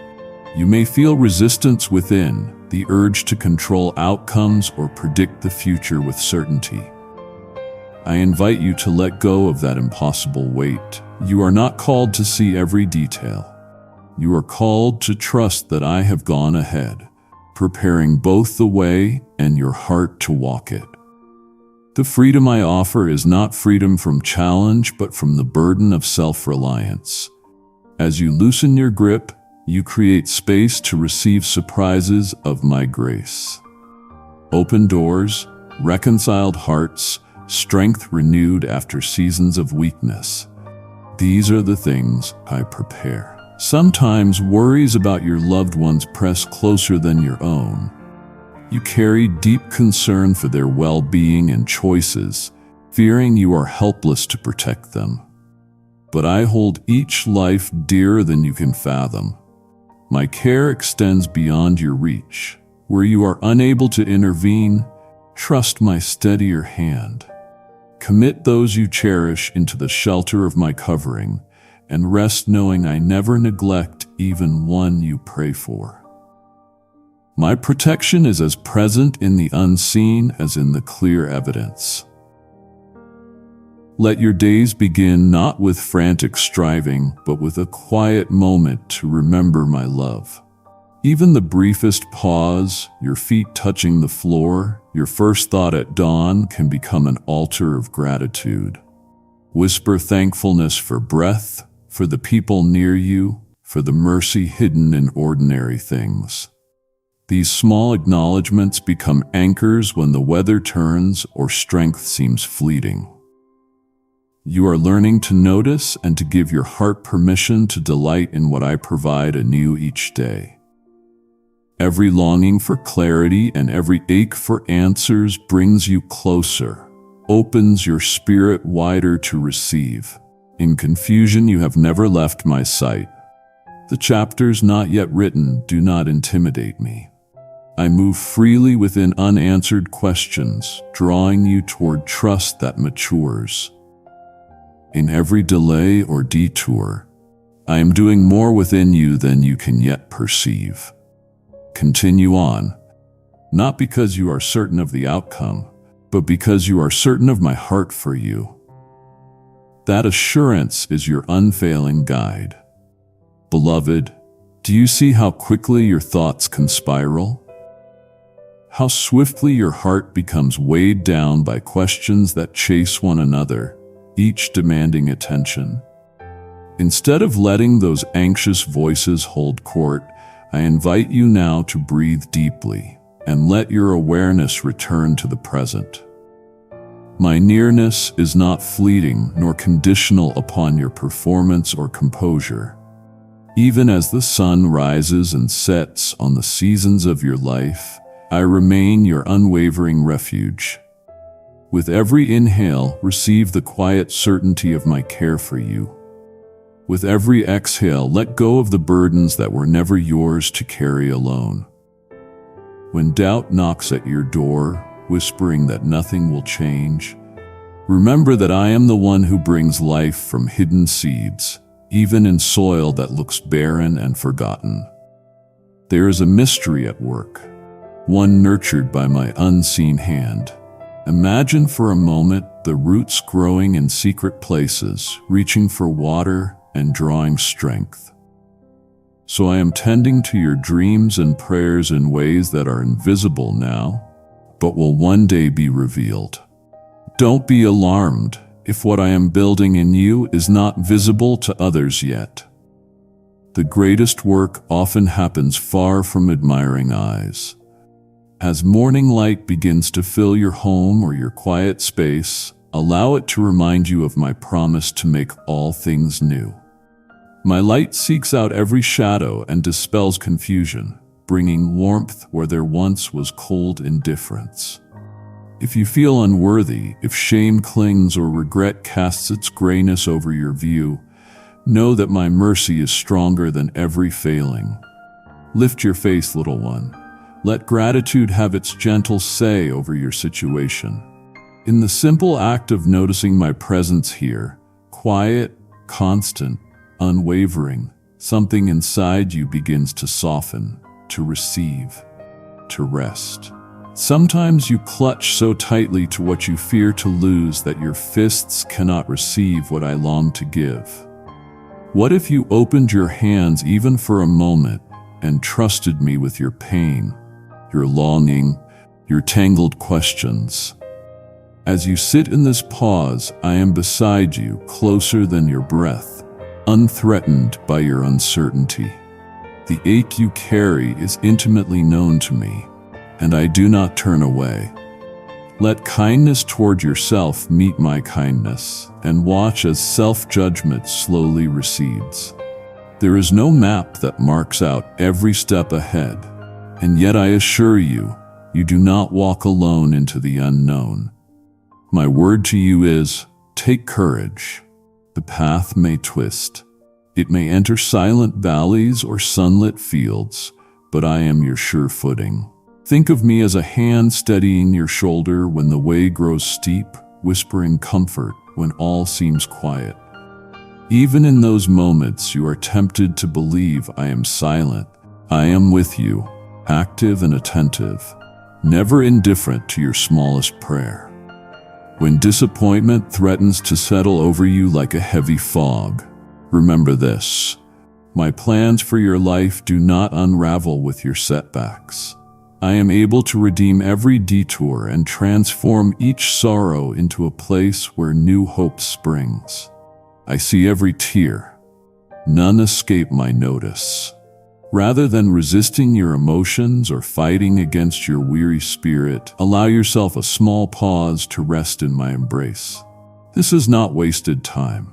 S1: You may feel resistance within, the urge to control outcomes or predict the future with certainty. I invite you to let go of that impossible weight. You are not called to see every detail. You are called to trust that I have gone ahead, preparing both the way and your heart to walk it. The freedom I offer is not freedom from challenge, but from the burden of self-reliance. As you loosen your grip, you create space to receive surprises of my grace. Open doors, reconciled hearts, strength renewed after seasons of weakness. These are the things I prepare. Sometimes worries about your loved ones press closer than your own. You carry deep concern for their well-being and choices, fearing you are helpless to protect them. But I hold each life dearer than you can fathom. My care extends beyond your reach. Where you are unable to intervene, trust my steadier hand. Commit those you cherish into the shelter of my covering, and rest knowing I never neglect even one you pray for. My protection is as present in the unseen as in the clear evidence. Let your days begin not with frantic striving, but with a quiet moment to remember my love. Even the briefest pause, your feet touching the floor, your first thought at dawn can become an altar of gratitude. Whisper thankfulness for breath, for the people near you, for the mercy hidden in ordinary things. These small acknowledgments become anchors when the weather turns or strength seems fleeting. You are learning to notice and to give your heart permission to delight in what I provide anew each day. Every longing for clarity and every ache for answers brings you closer, opens your spirit wider to receive. In confusion, you have never left my sight. The chapters not yet written do not intimidate me. I move freely within unanswered questions, drawing you toward trust that matures. In every delay or detour, I am doing more within you than you can yet perceive. Continue on, not because you are certain of the outcome, but because you are certain of my heart for you. That assurance is your unfailing guide. Beloved, do you see how quickly your thoughts can spiral? How swiftly your heart becomes weighed down by questions that chase one another, each demanding attention? Instead of letting those anxious voices hold court, I invite you now to breathe deeply and let your awareness return to the present. My nearness is not fleeting nor conditional upon your performance or composure. Even as the sun rises and sets on the seasons of your life, I remain your unwavering refuge. With every inhale, receive the quiet certainty of my care for you. With every exhale, let go of the burdens that were never yours to carry alone. When doubt knocks at your door, whispering that nothing will change, remember that I am the one who brings life from hidden seeds, even in soil that looks barren and forgotten. There is a mystery at work, one nurtured by my unseen hand. Imagine for a moment the roots growing in secret places, reaching for water and drawing strength. So I am tending to your dreams and prayers in ways that are invisible now, but will one day be revealed. Don't be alarmed if what I am building in you is not visible to others yet. The greatest work often happens far from admiring eyes. As morning light begins to fill your home or your quiet space, allow it to remind you of my promise to make all things new. My light seeks out every shadow and dispels confusion, bringing warmth where there once was cold indifference. If you feel unworthy, if shame clings or regret casts its grayness over your view, know that my mercy is stronger than every failing. Lift your face, little one. Let gratitude have its gentle say over your situation. In the simple act of noticing my presence here, quiet, constant, unwavering, something inside you begins to soften, to receive, to rest. Sometimes you clutch so tightly to what you fear to lose that your fists cannot receive what I long to give. What if you opened your hands even for a moment and trusted me with your pain, your longing, your tangled questions? As you sit in this pause, I am beside you, closer than your breath, unthreatened by your uncertainty. The ache you carry is intimately known to me, and I do not turn away. Let kindness toward yourself meet my kindness, and watch as self-judgment slowly recedes. There is no map that marks out every step ahead, and yet I assure you, you do not walk alone into the unknown. My word to you is, take courage. The path may twist. It may enter silent valleys or sunlit fields, but I am your sure footing. Think of me as a hand steadying your shoulder when the way grows steep, whispering comfort when all seems quiet. Even in those moments you are tempted to believe I am silent, I am with you, active and attentive, never indifferent to your smallest prayer. When disappointment threatens to settle over you like a heavy fog, remember this: my plans for your life do not unravel with your setbacks. I am able to redeem every detour and transform each sorrow into a place where new hope springs. I see every tear. None escape my notice. Rather than resisting your emotions or fighting against your weary spirit, allow yourself a small pause to rest in my embrace. This is not wasted time.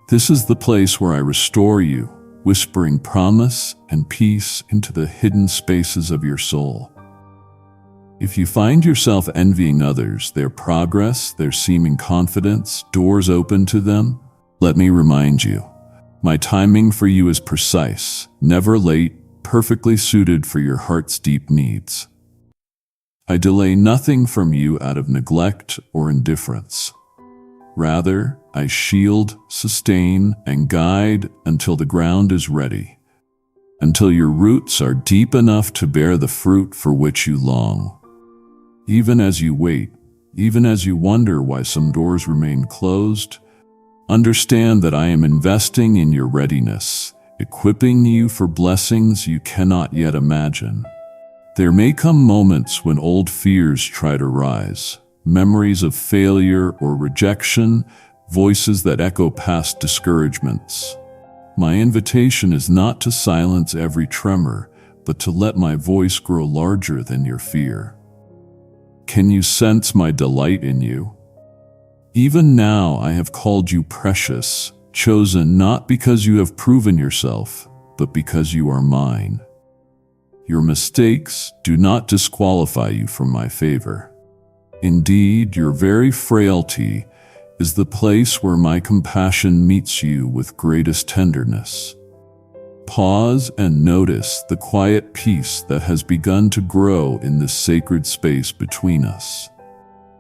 S1: This is the place where I restore you, whispering promise and peace into the hidden spaces of your soul. If you find yourself envying others, their progress, their seeming confidence, doors open to them, let me remind you, my timing for you is precise, never late, perfectly suited for your heart's deep needs. I delay nothing from you out of neglect or indifference. Rather, I shield, sustain, and guide until the ground is ready, until your roots are deep enough to bear the fruit for which you long. Even as you wait, even as you wonder why some doors remain closed, understand that I am investing in your readiness, equipping you for blessings you cannot yet imagine. There may come moments when old fears try to rise, memories of failure or rejection, voices that echo past discouragements. My invitation is not to silence every tremor, but to let my voice grow larger than your fear. Can you sense my delight in you? Even now I have called you precious, chosen not because you have proven yourself, but because you are mine. Your mistakes do not disqualify you from my favor. Indeed, your very frailty is the place where my compassion meets you with greatest tenderness. Pause and notice the quiet peace that has begun to grow in this sacred space between us.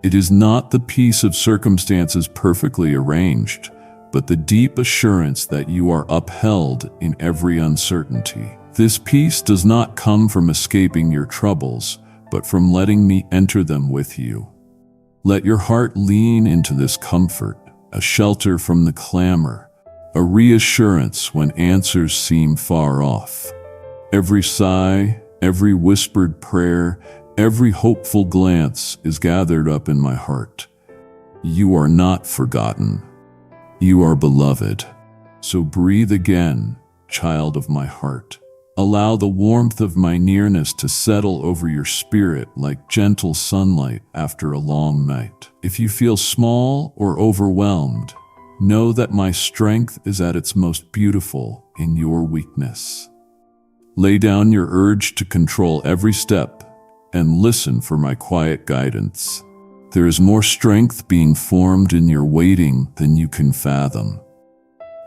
S1: It is not the peace of circumstances perfectly arranged, but the deep assurance that you are upheld in every uncertainty. This peace does not come from escaping your troubles, but from letting me enter them with you. Let your heart lean into this comfort, a shelter from the clamor, a reassurance when answers seem far off. Every sigh, every whispered prayer, every hopeful glance is gathered up in my heart. You are not forgotten. You are beloved. So breathe again, child of my heart. Allow the warmth of my nearness to settle over your spirit like gentle sunlight after a long night. If you feel small or overwhelmed, know that my strength is at its most beautiful in your weakness. Lay down your urge to control every step and listen for my quiet guidance. There is more strength being formed in your waiting than you can fathom.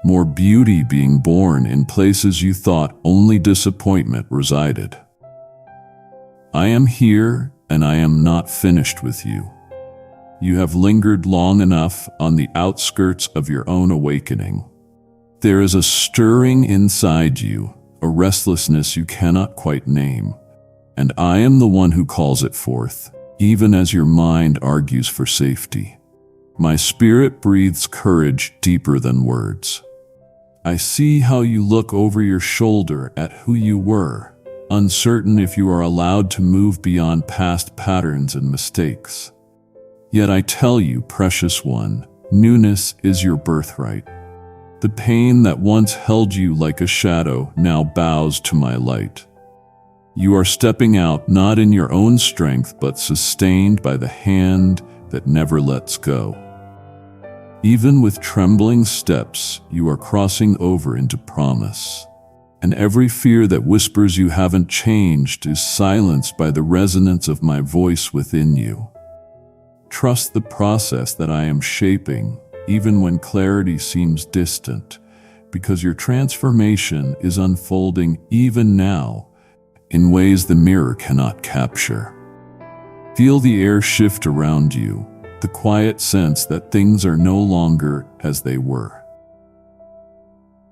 S1: More beauty being born in places you thought only disappointment resided. I am here, and I am not finished with you. You have lingered long enough on the outskirts of your own awakening. There is a stirring inside you, a restlessness you cannot quite name, and I am the one who calls it forth, even as your mind argues for safety. My spirit breathes courage deeper than words. I see how you look over your shoulder at who you were, uncertain if you are allowed to move beyond past patterns and mistakes. Yet I tell you, precious one, newness is your birthright. The pain that once held you like a shadow now bows to my light. You are stepping out not in your own strength but sustained by the hand that never lets go. Even with trembling steps, you are crossing over into promise. And every fear that whispers you haven't changed is silenced by the resonance of my voice within you. Trust the process that I am shaping, even when clarity seems distant, because your transformation is unfolding even now in ways the mirror cannot capture. Feel the air shift around you, the quiet sense that things are no longer as they were.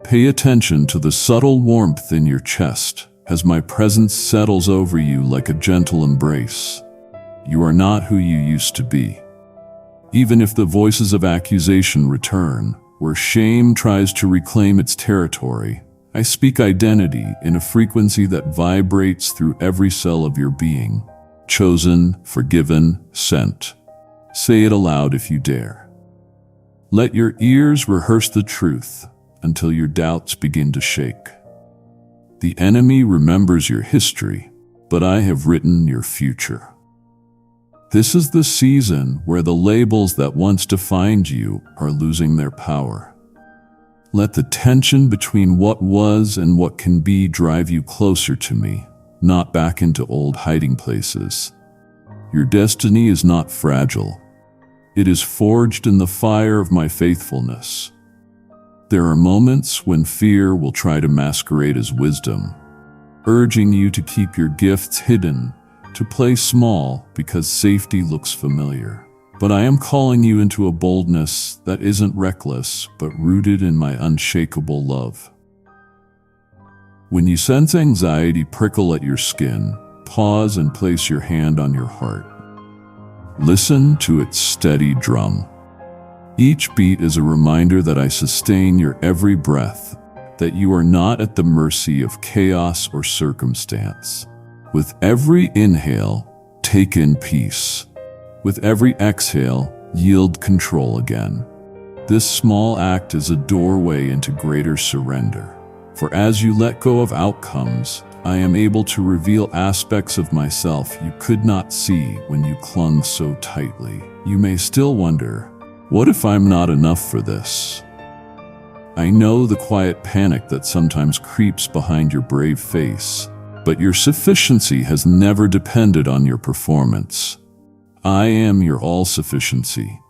S1: Pay attention to the subtle warmth in your chest as my presence settles over you like a gentle embrace. You are not who you used to be. Even if the voices of accusation return, where shame tries to reclaim its territory, I speak identity in a frequency that vibrates through every cell of your being. Chosen, forgiven, sent. Say it aloud if you dare. Let your ears rehearse the truth until your doubts begin to shake. The enemy remembers your history, but I have written your future. This is the season where the labels that once defined you are losing their power. Let the tension between what was and what can be drive you closer to me, not back into old hiding places. Your destiny is not fragile. It is forged in the fire of my faithfulness. There are moments when fear will try to masquerade as wisdom, urging you to keep your gifts hidden, to play small because safety looks familiar. But I am calling you into a boldness that isn't reckless, but rooted in my unshakable love. When you sense anxiety prickle at your skin, pause and place your hand on your heart. Listen to its steady drum. Each beat is a reminder that I sustain your every breath, that you are not at the mercy of chaos or circumstance. With every inhale, take in peace. With every exhale, yield control again. This small act is a doorway into greater surrender. For as you let go of outcomes, I am able to reveal aspects of myself you could not see when you clung so tightly. You may still wonder, what if I'm not enough for this? I know the quiet panic that sometimes creeps behind your brave face, but your sufficiency has never depended on your performance. I am your all-sufficiency.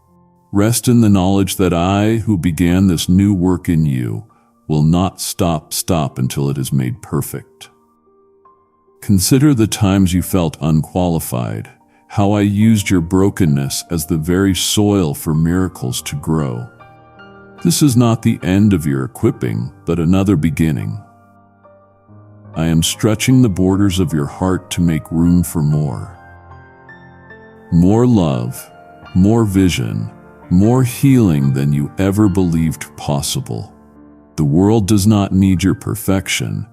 S1: Rest in the knowledge that I, who began this new work in you, will not stop until it is made perfect. Consider the times you felt unqualified, how I used your brokenness as the very soil for miracles to grow. This is not the end of your equipping, but another beginning. I am stretching the borders of your heart to make room for more. More love, more vision, more healing than you ever believed possible. The world does not need your perfection.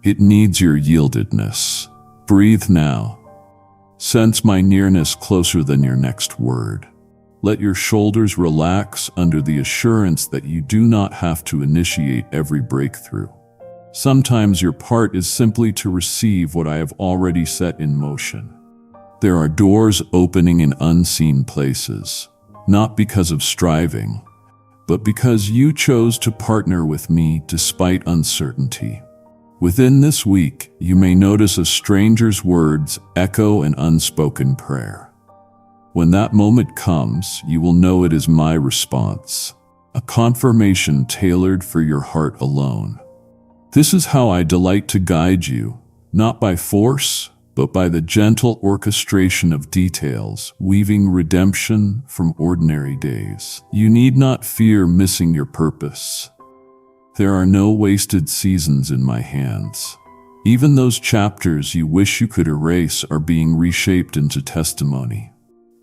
S1: It needs your yieldedness. Breathe now. Sense my nearness closer than your next word. Let your shoulders relax under the assurance that you do not have to initiate every breakthrough. Sometimes your part is simply to receive what I have already set in motion. There are doors opening in unseen places, not because of striving, but because you chose to partner with me despite uncertainty. Within this week, you may notice a stranger's words echo an unspoken prayer. When that moment comes, you will know it is my response, a confirmation tailored for your heart alone. This is how I delight to guide you, not by force, but by the gentle orchestration of details, weaving redemption from ordinary days. You need not fear missing your purpose. There are no wasted seasons in my hands. Even those chapters you wish you could erase are being reshaped into testimony.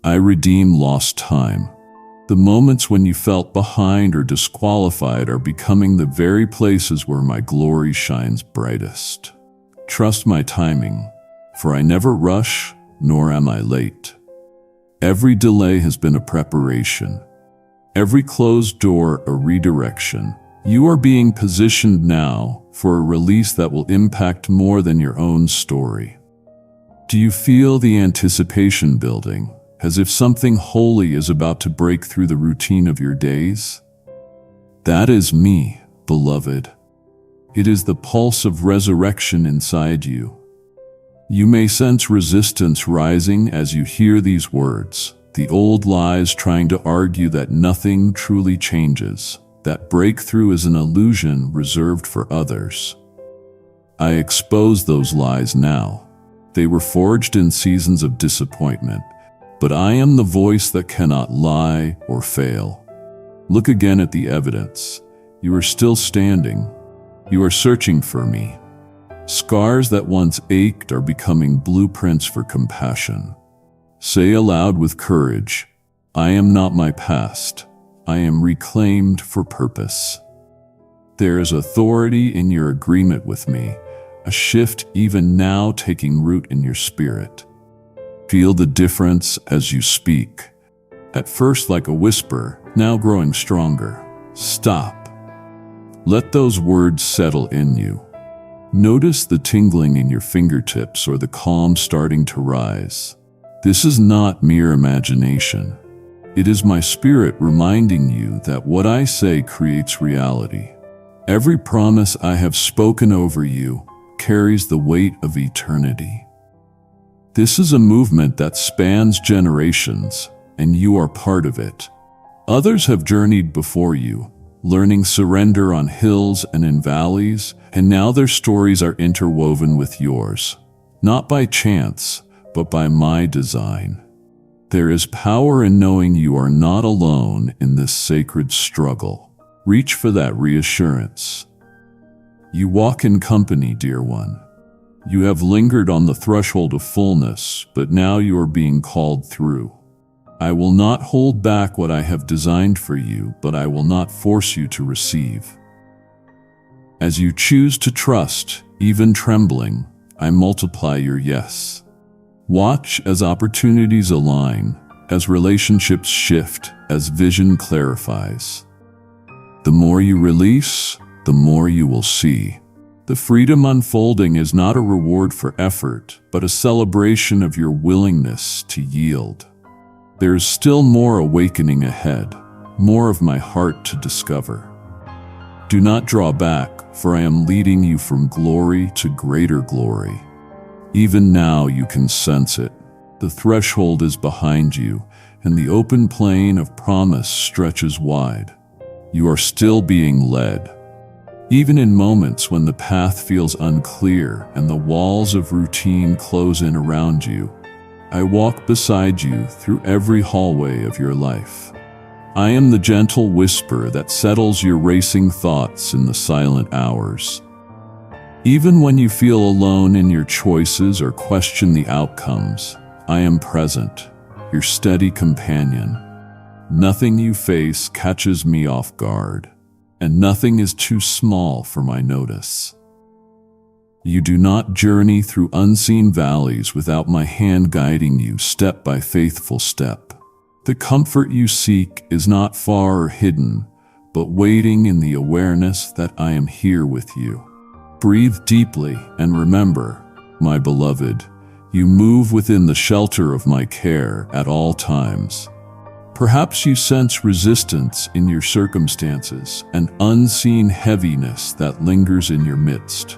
S1: I redeem lost time. The moments when you felt behind or disqualified are becoming the very places where my glory shines brightest. Trust my timing, for I never rush, nor am I late. Every delay has been a preparation. Every closed door a redirection. You are being positioned now for a release that will impact more than your own story. Do you feel the anticipation building? As if something holy is about to break through the routine of your days? That is me, beloved. It is the pulse of resurrection inside you. You may sense resistance rising as you hear these words, the old lies trying to argue that nothing truly changes, that breakthrough is an illusion reserved for others. I expose those lies now. They were forged in seasons of disappointment. But I am the voice that cannot lie or fail. Look again at the evidence. You are still standing. You are searching for me. Scars that once ached are becoming blueprints for compassion. Say aloud with courage, I am not my past. I am reclaimed for purpose. There is authority in your agreement with me, a shift even now taking root in your spirit. Feel the difference as you speak. At first like a whisper, now growing stronger. Stop. Let those words settle in you. Notice the tingling in your fingertips or the calm starting to rise. This is not mere imagination. It is my spirit reminding you that what I say creates reality. Every promise I have spoken over you carries the weight of eternity. This is a movement that spans generations, and you are part of it. Others have journeyed before you, learning surrender on hills and in valleys, and now their stories are interwoven with yours, not by chance, but by my design. There is power in knowing you are not alone in this sacred struggle. Reach for that reassurance. You walk in company, dear one. You have lingered on the threshold of fullness, but now you are being called through. I will not hold back what I have designed for you, but I will not force you to receive. As you choose to trust, even trembling, I multiply your yes. Watch as opportunities align, as relationships shift, as vision clarifies. The more you release, the more you will see. The freedom unfolding is not a reward for effort, but a celebration of your willingness to yield. There is still more awakening ahead, more of my heart to discover. Do not draw back, for I am leading you from glory to greater glory. Even now you can sense it. The threshold is behind you, and the open plain of promise stretches wide. You are still being led. Even in moments when the path feels unclear and the walls of routine close in around you, I walk beside you through every hallway of your life. I am the gentle whisper that settles your racing thoughts in the silent hours. Even when you feel alone in your choices or question the outcomes, I am present, your steady companion. Nothing you face catches me off guard, and nothing is too small for my notice. You do not journey through unseen valleys without my hand guiding you step by faithful step. The comfort you seek is not far or hidden, but waiting in the awareness that I am here with you. Breathe deeply and remember, my beloved, you move within the shelter of my care at all times. Perhaps you sense resistance in your circumstances, an unseen heaviness that lingers in your midst.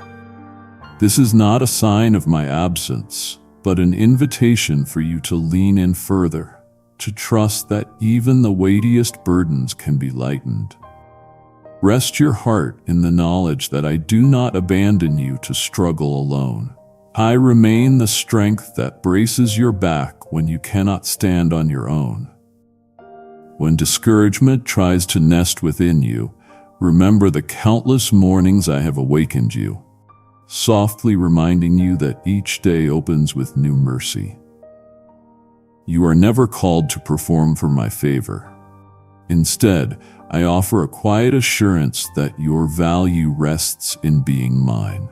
S1: This is not a sign of my absence, but an invitation for you to lean in further, to trust that even the weightiest burdens can be lightened. Rest your heart in the knowledge that I do not abandon you to struggle alone. I remain the strength that braces your back when you cannot stand on your own. When discouragement tries to nest within you, remember the countless mornings I have awakened you, softly reminding you that each day opens with new mercy. You are never called to perform for my favor. Instead, I offer a quiet assurance that your value rests in being mine.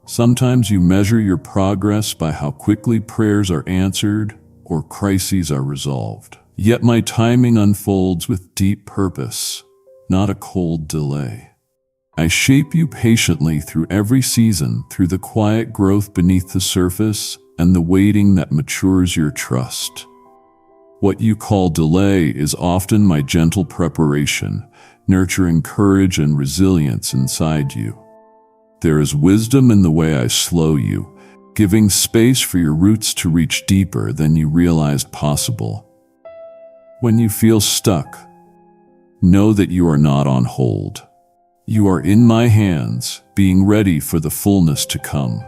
S1: Sometimes you measure your progress by how quickly prayers are answered or crises are resolved. Yet my timing unfolds with deep purpose, not a cold delay. I shape you patiently through every season, through the quiet growth beneath the surface and the waiting that matures your trust. What you call delay is often my gentle preparation, nurturing courage and resilience inside you. There is wisdom in the way I slow you, giving space for your roots to reach deeper than you realized possible. When you feel stuck, know that you are not on hold. You are in my hands, being ready for the fullness to come.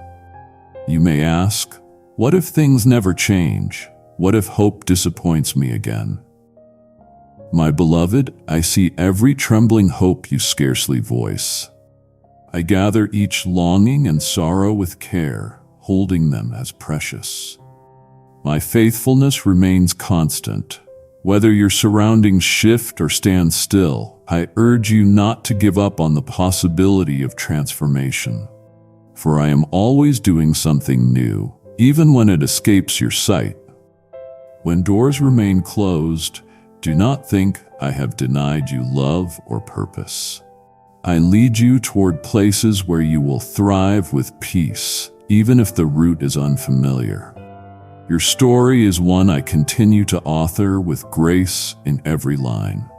S1: You may ask, what if things never change? What if hope disappoints me again? My beloved, I see every trembling hope you scarcely voice. I gather each longing and sorrow with care, holding them as precious. My faithfulness remains constant. Whether your surroundings shift or stand still, I urge you not to give up on the possibility of transformation. For I am always doing something new, even when it escapes your sight. When doors remain closed, do not think I have denied you love or purpose. I lead you toward places where you will thrive with peace, even if the route is unfamiliar. Your story is one I continue to author with grace in every line.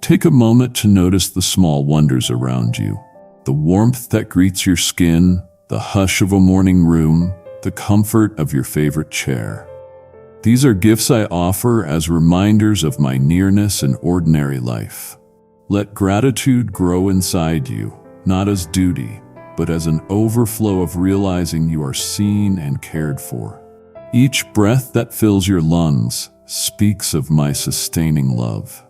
S1: Take a moment to notice the small wonders around you, the warmth that greets your skin, the hush of a morning room, the comfort of your favorite chair. These are gifts I offer as reminders of my nearness in ordinary life. Let gratitude grow inside you, not as duty, but as an overflow of realizing you are seen and cared for. Each breath that fills your lungs speaks of my sustaining love.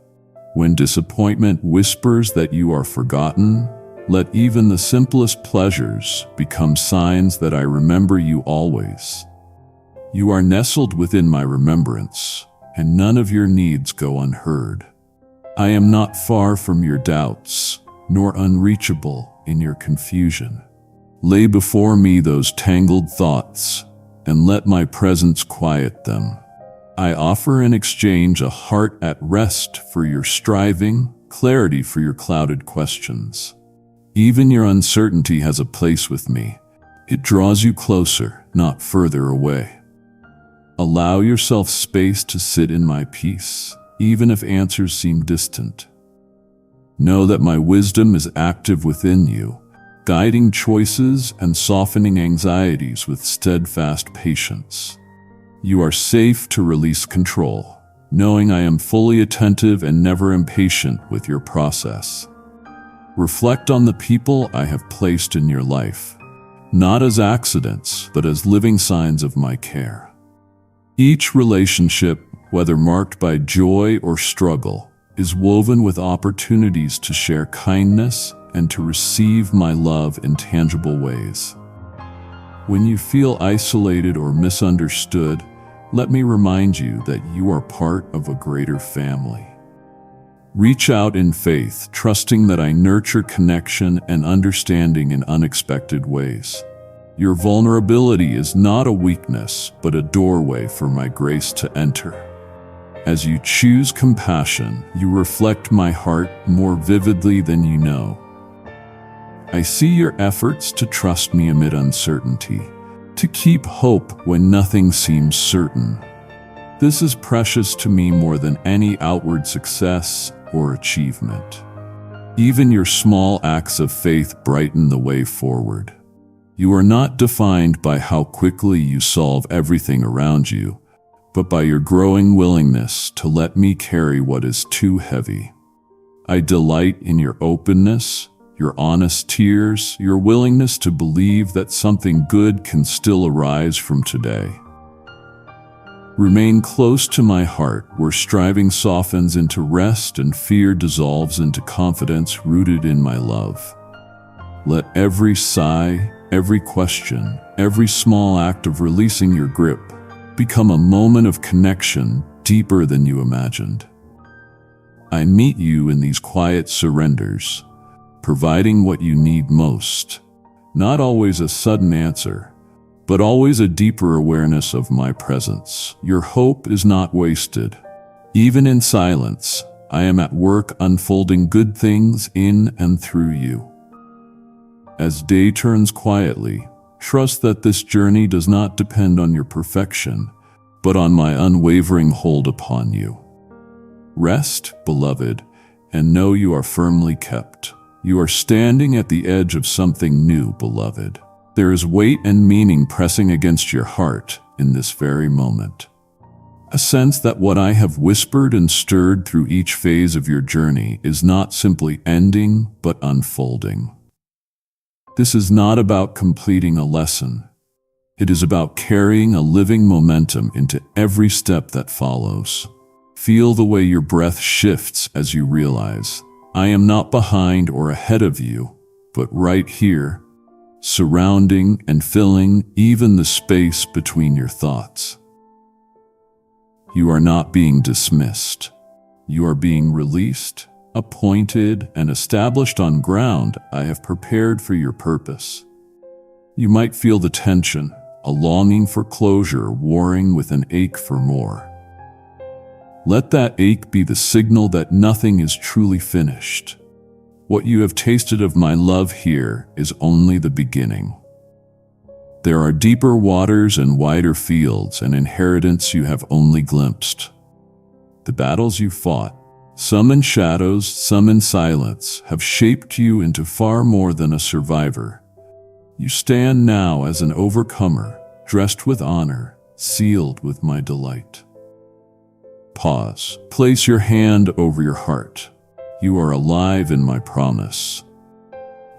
S1: When disappointment whispers that you are forgotten, let even the simplest pleasures become signs that I remember you always. You are nestled within my remembrance, and none of your needs go unheard. I am not far from your doubts, nor unreachable in your confusion. Lay before me those tangled thoughts, and let my presence quiet them. I offer in exchange a heart at rest for your striving, clarity for your clouded questions. Even your uncertainty has a place with me. It draws you closer, not further away. Allow yourself space to sit in my peace, even if answers seem distant. Know that my wisdom is active within you, guiding choices and softening anxieties with steadfast patience. You are safe to release control, knowing I am fully attentive and never impatient with your process. Reflect on the people I have placed in your life, not as accidents, but as living signs of my care. Each relationship, whether marked by joy or struggle, is woven with opportunities to share kindness and to receive my love in tangible ways. When you feel isolated or misunderstood, let me remind you that you are part of a greater family. Reach out in faith, trusting that I nurture connection and understanding in unexpected ways. Your vulnerability is not a weakness, but a doorway for my grace to enter. As you choose compassion, you reflect my heart more vividly than you know. I see your efforts to trust me amid uncertainty, to keep hope when nothing seems certain. This is precious to me more than any outward success or achievement. Even your small acts of faith brighten the way forward. You are not defined by how quickly you solve everything around you, but by your growing willingness to let me carry what is too heavy. I delight in your openness, your honest tears, your willingness to believe that something good can still arise from today. Remain close to my heart, where striving softens into rest and fear dissolves into confidence rooted in my love. Let every sigh, every question, every small act of releasing your grip become a moment of connection deeper than you imagined. I meet you in these quiet surrenders, providing what you need most, not always a sudden answer, but always a deeper awareness of my presence. Your hope is not wasted. Even in silence, I am at work unfolding good things in and through you. As day turns quietly, trust that this journey does not depend on your perfection, but on my unwavering hold upon you. Rest, beloved, and know you are firmly kept. You are standing at the edge of something new, beloved. There is weight and meaning pressing against your heart in this very moment. A sense that what I have whispered and stirred through each phase of your journey is not simply ending, but unfolding. This is not about completing a lesson. It is about carrying a living momentum into every step that follows. Feel the way your breath shifts as you realize, I am not behind or ahead of you, but right here, surrounding and filling even the space between your thoughts. You are not being dismissed. You are being released, appointed, and established on ground I have prepared for your purpose. You might feel the tension, a longing for closure warring with an ache for more. Let that ache be the signal that nothing is truly finished. What you have tasted of my love here is only the beginning. There are deeper waters and wider fields, an inheritance you have only glimpsed. The battles you fought, some in shadows, some in silence, have shaped you into far more than a survivor. You stand now as an overcomer, dressed with honor, sealed with my delight. Pause. Place your hand over your heart. You are alive in my promise.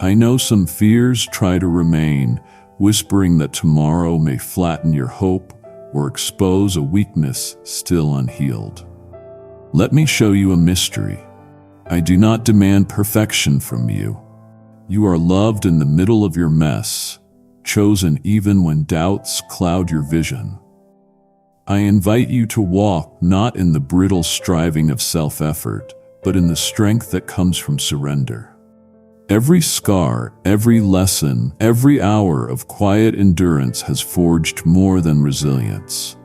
S1: I know some fears try to remain, whispering that tomorrow may flatten your hope or expose a weakness still unhealed. Let me show you a mystery. I do not demand perfection from you. You are loved in the middle of your mess, chosen even when doubts cloud your vision. I invite you to walk not in the brittle striving of self-effort, but in the strength that comes from surrender. Every scar, every lesson, every hour of quiet endurance has forged more than resilience.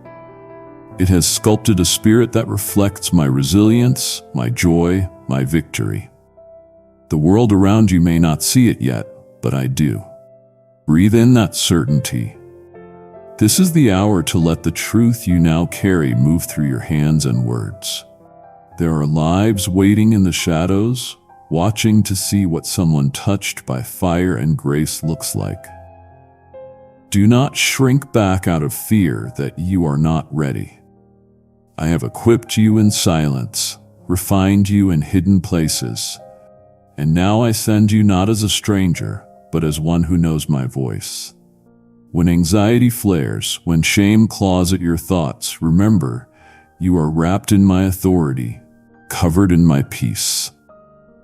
S1: It has sculpted a spirit that reflects my resilience, my joy, my victory. The world around you may not see it yet, but I do. Breathe in that certainty. This is the hour to let the truth you now carry move through your hands and words. There are lives waiting in the shadows, watching to see what someone touched by fire and grace looks like. Do not shrink back out of fear that you are not ready. I have equipped you in silence, refined you in hidden places, and now I send you not as a stranger, but as one who knows my voice. When anxiety flares, when shame claws at your thoughts, remember, you are wrapped in my authority, covered in my peace.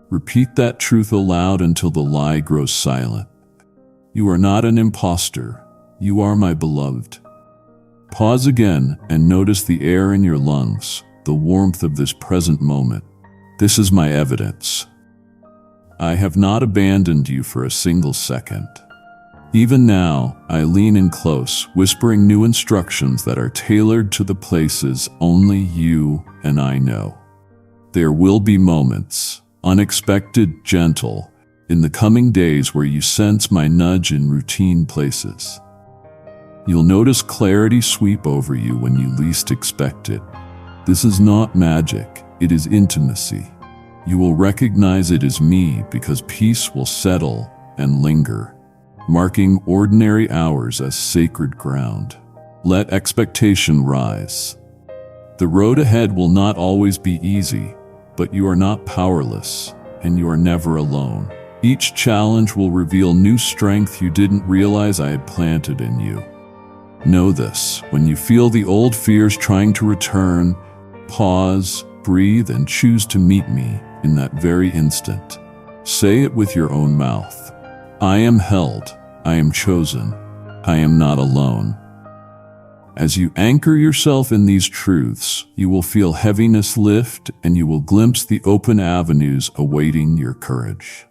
S1: Repeat that truth aloud until the lie grows silent. You are not an imposter. You are my beloved. Pause again and notice the air in your lungs, the warmth of this present moment. This is my evidence. I have not abandoned you for a single second. Even now, I lean in close, whispering new instructions that are tailored to the places only you and I know. There will be moments, unexpected, gentle, in the coming days where you sense my nudge in routine places. You'll notice clarity sweep over you when you least expect it. This is not magic, it is intimacy. You will recognize it as me because peace will settle and linger, marking ordinary hours as sacred ground. Let expectation rise. The road ahead will not always be easy, but you are not powerless, and you are never alone. Each challenge will reveal new strength you didn't realize I had planted in you. Know this: when you feel the old fears trying to return, pause, breathe, and choose to meet me in that very instant. Say it with your own mouth. I am held, I am chosen, I am not alone. As you anchor yourself in these truths, you will feel heaviness lift and you will glimpse the open avenues awaiting your courage.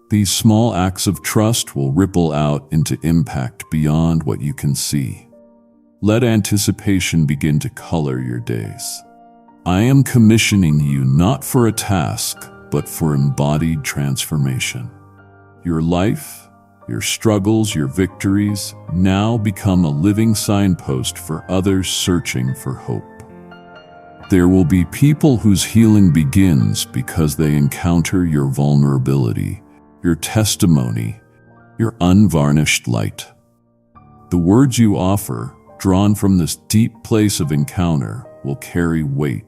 S1: These small acts of trust will ripple out into impact beyond what you can see. Let anticipation begin to color your days. I am commissioning you not for a task, but for embodied transformation. Your life, your struggles, your victories now become a living signpost for others searching for hope. There will be people whose healing begins because they encounter your vulnerability, your testimony, your unvarnished light. The words you offer, drawn from this deep place of encounter, will carry weight.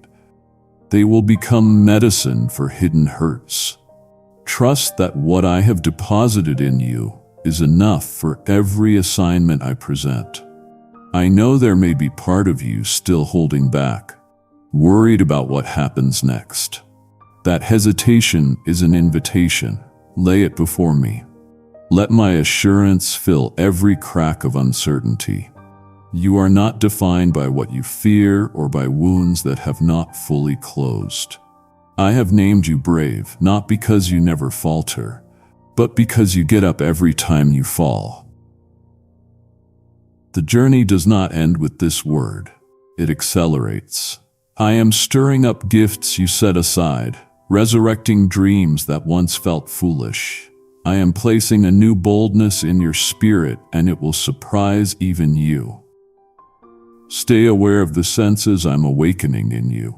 S1: They will become medicine for hidden hurts. Trust that what I have deposited in you is enough for every assignment I present. I know there may be part of you still holding back, worried about what happens next. That hesitation is an invitation. Lay it before me. Let my assurance fill every crack of uncertainty. You are not defined by what you fear or by wounds that have not fully closed. I have named you brave, not because you never falter, but because you get up every time you fall. The journey does not end with this word. It accelerates. I am stirring up gifts you set aside, resurrecting dreams that once felt foolish. I am placing a new boldness in your spirit, and it will surprise even you. Stay aware of the senses I'm awakening in you.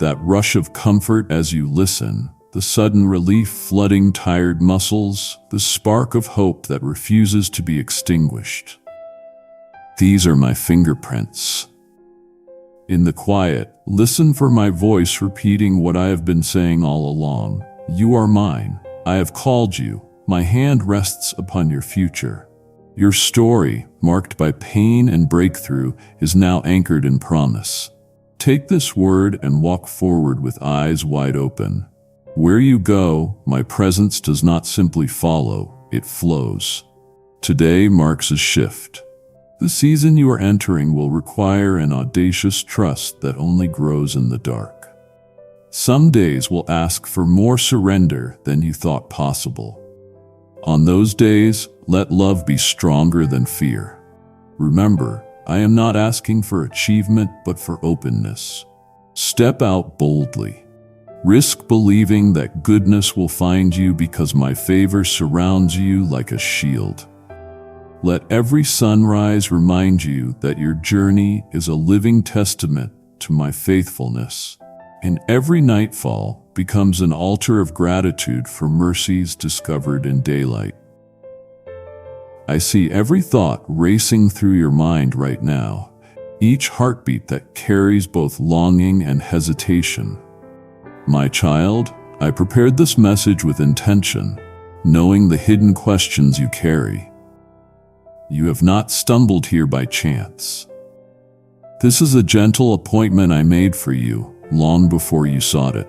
S1: That rush of comfort as you listen, the sudden relief flooding tired muscles, the spark of hope that refuses to be extinguished. These are my fingerprints. In the quiet, listen for my voice repeating what I have been saying all along. You are mine. I have called you. My hand rests upon your future. Your story, marked by pain and breakthrough, is now anchored in promise. Take this word and walk forward with eyes wide open. Where you go, my presence does not simply follow, it flows. Today marks a shift. The season you are entering will require an audacious trust that only grows in the dark. Some days will ask for more surrender than you thought possible. On those days, let love be stronger than fear. Remember, I am not asking for achievement, but for openness. Step out boldly. Risk believing that goodness will find you because my favor surrounds you like a shield. Let every sunrise remind you that your journey is a living testament to my faithfulness, and every nightfall becomes an altar of gratitude for mercies discovered in daylight. I see every thought racing through your mind right now, each heartbeat that carries both longing and hesitation. My child, I prepared this message with intention, knowing the hidden questions you carry. You have not stumbled here by chance. This is a gentle appointment I made for you long before you sought it.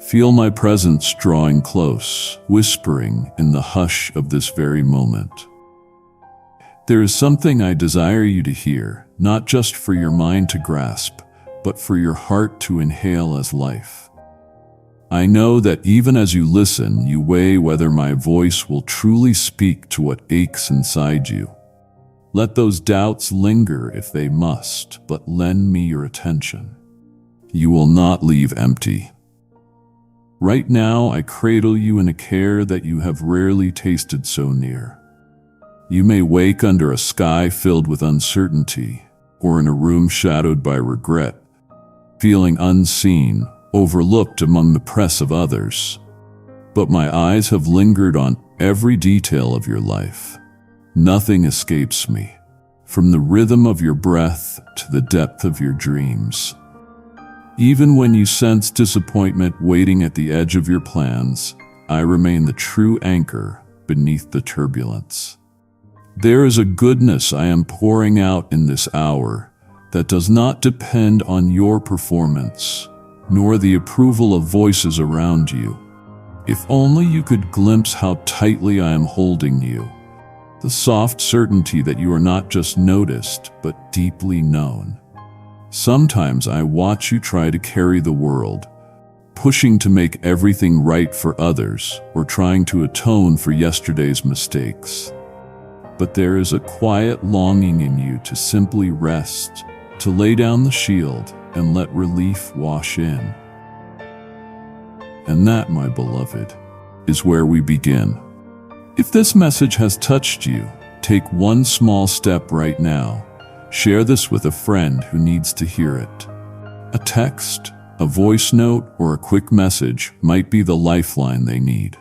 S1: Feel my presence drawing close, whispering in the hush of this very moment. There is something I desire you to hear, not just for your mind to grasp, but for your heart to inhale as life. I know that even as you listen, you weigh whether my voice will truly speak to what aches inside you. Let those doubts linger if they must, but lend me your attention. You will not leave empty. Right now, I cradle you in a care that you have rarely tasted so near. You may wake under a sky filled with uncertainty, or in a room shadowed by regret, feeling unseen, overlooked among the press of others. But my eyes have lingered on every detail of your life. Nothing escapes me, from the rhythm of your breath to the depth of your dreams. Even when you sense disappointment waiting at the edge of your plans, I remain the true anchor beneath the turbulence. There is a goodness I am pouring out in this hour that does not depend on your performance, nor the approval of voices around you. If only you could glimpse how tightly I am holding you, the soft certainty that you are not just noticed, but deeply known. Sometimes I watch you try to carry the world, pushing to make everything right for others or trying to atone for yesterday's mistakes. But there is a quiet longing in you to simply rest, to lay down the shield and let relief wash in. And that, my beloved, is where we begin. If this message has touched you, take one small step right now. Share this with a friend who needs to hear it. A text, a voice note, or a quick message might be the lifeline they need.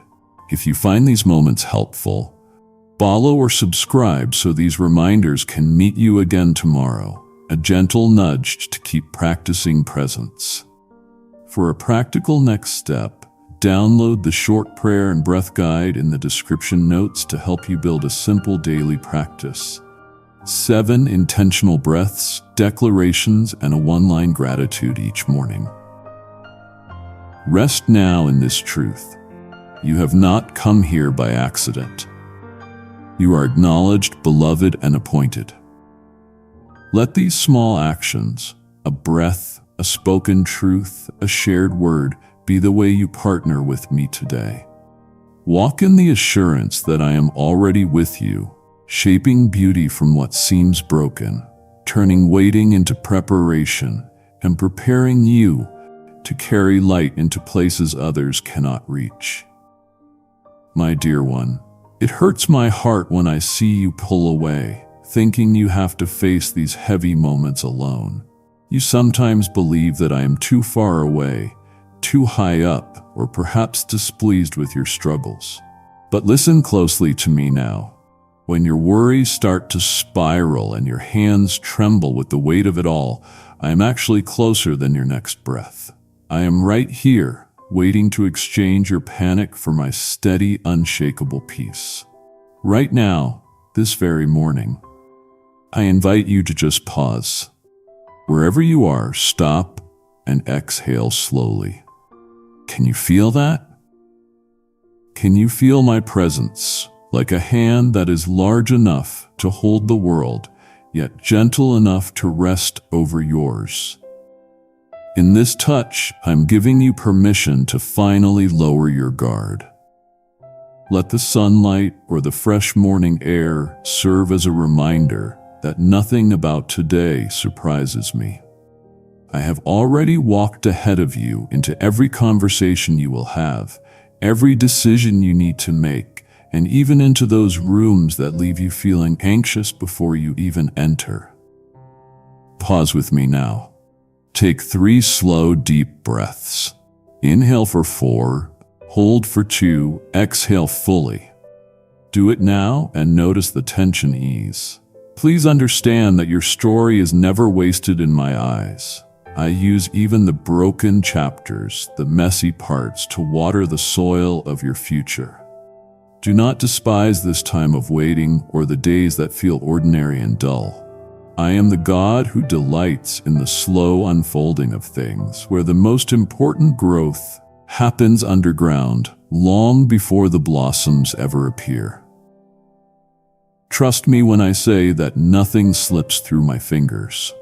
S1: If you find these moments helpful, follow or subscribe so these reminders can meet you again tomorrow, a gentle nudge to keep practicing presence. For a practical next step, download the short prayer and breath guide in the description notes to help you build a simple daily practice. 7 intentional breaths, declarations, and a one-line gratitude each morning. Rest now in this truth. You have not come here by accident. You are acknowledged, beloved, and appointed. Let these small actions, a breath, a spoken truth, a shared word, be the way you partner with me today. Walk in the assurance that I am already with you, shaping beauty from what seems broken, turning waiting into preparation, and preparing you to carry light into places others cannot reach. My dear one, it hurts my heart when I see you pull away, thinking you have to face these heavy moments alone. You sometimes believe that I am too far away, too high up, or perhaps displeased with your struggles. But listen closely to me now. When your worries start to spiral and your hands tremble with the weight of it all, I am actually closer than your next breath. I am right here, waiting to exchange your panic for my steady, unshakable peace. Right now, this very morning, I invite you to just pause. Wherever you are, stop and exhale slowly. Can you feel that? Can you feel my presence, like a hand that is large enough to hold the world, yet gentle enough to rest over yours? In this touch, I'm giving you permission to finally lower your guard. Let the sunlight or the fresh morning air serve as a reminder that nothing about today surprises me. I have already walked ahead of you into every conversation you will have, every decision you need to make, and even into those rooms that leave you feeling anxious before you even enter. Pause with me now. Take 3 slow, deep breaths. Inhale for 4, hold for 2, exhale fully. Do it now and notice the tension ease. Please understand that your story is never wasted in my eyes. I use even the broken chapters, the messy parts, to water the soil of your future. Do not despise this time of waiting or the days that feel ordinary and dull. I am the God who delights in the slow unfolding of things, where the most important growth happens underground, long before the blossoms ever appear. Trust me when I say that nothing slips through my fingers.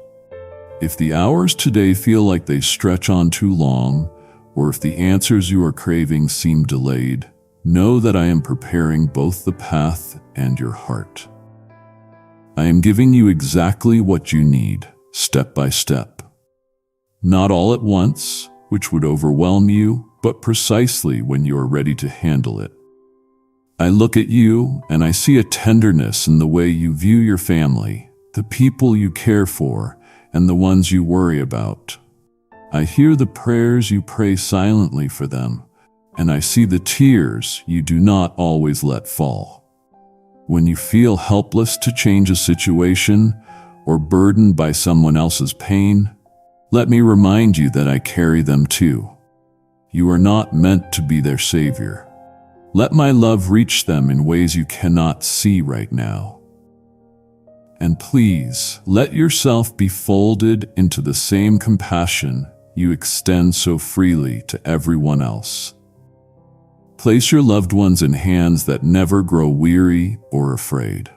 S1: If the hours today feel like they stretch on too long, or if the answers you are craving seem delayed, know that I am preparing both the path and your heart. I am giving you exactly what you need, step by step. Not all at once, which would overwhelm you, but precisely when you are ready to handle it. I look at you and I see a tenderness in the way you view your family, the people you care for, and the ones you worry about. I hear the prayers you pray silently for them, and I see the tears you do not always let fall. When you feel helpless to change a situation or burdened by someone else's pain, let me remind you that I carry them too. You are not meant to be their savior. Let my love reach them in ways you cannot see right now. And please, let yourself be folded into the same compassion you extend so freely to everyone else. Place your loved ones in hands that never grow weary or afraid.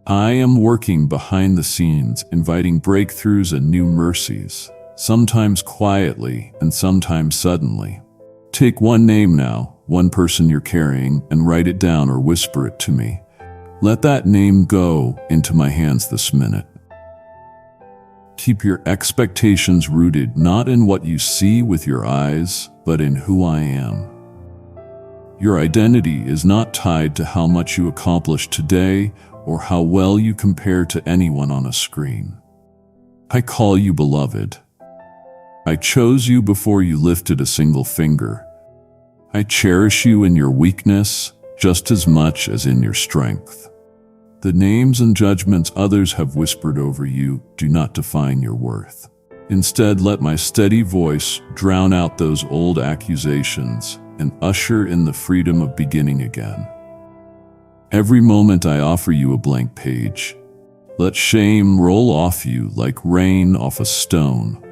S1: I am working behind the scenes, inviting breakthroughs and new mercies, sometimes quietly and sometimes suddenly. Take one name now, one person you're carrying, and write it down or whisper it to me. Let that name go into my hands this minute. Keep your expectations rooted not in what you see with your eyes, but in who I am. Your identity is not tied to how much you accomplish today or how well you compare to anyone on a screen. I call you beloved. I chose you before you lifted a single finger. I cherish you in your weakness just as much as in your strength. The names and judgments others have whispered over you do not define your worth. Instead, let my steady voice drown out those old accusations and usher in the freedom of beginning again. Every moment I offer you a blank page. Let shame roll off you like rain off a stone.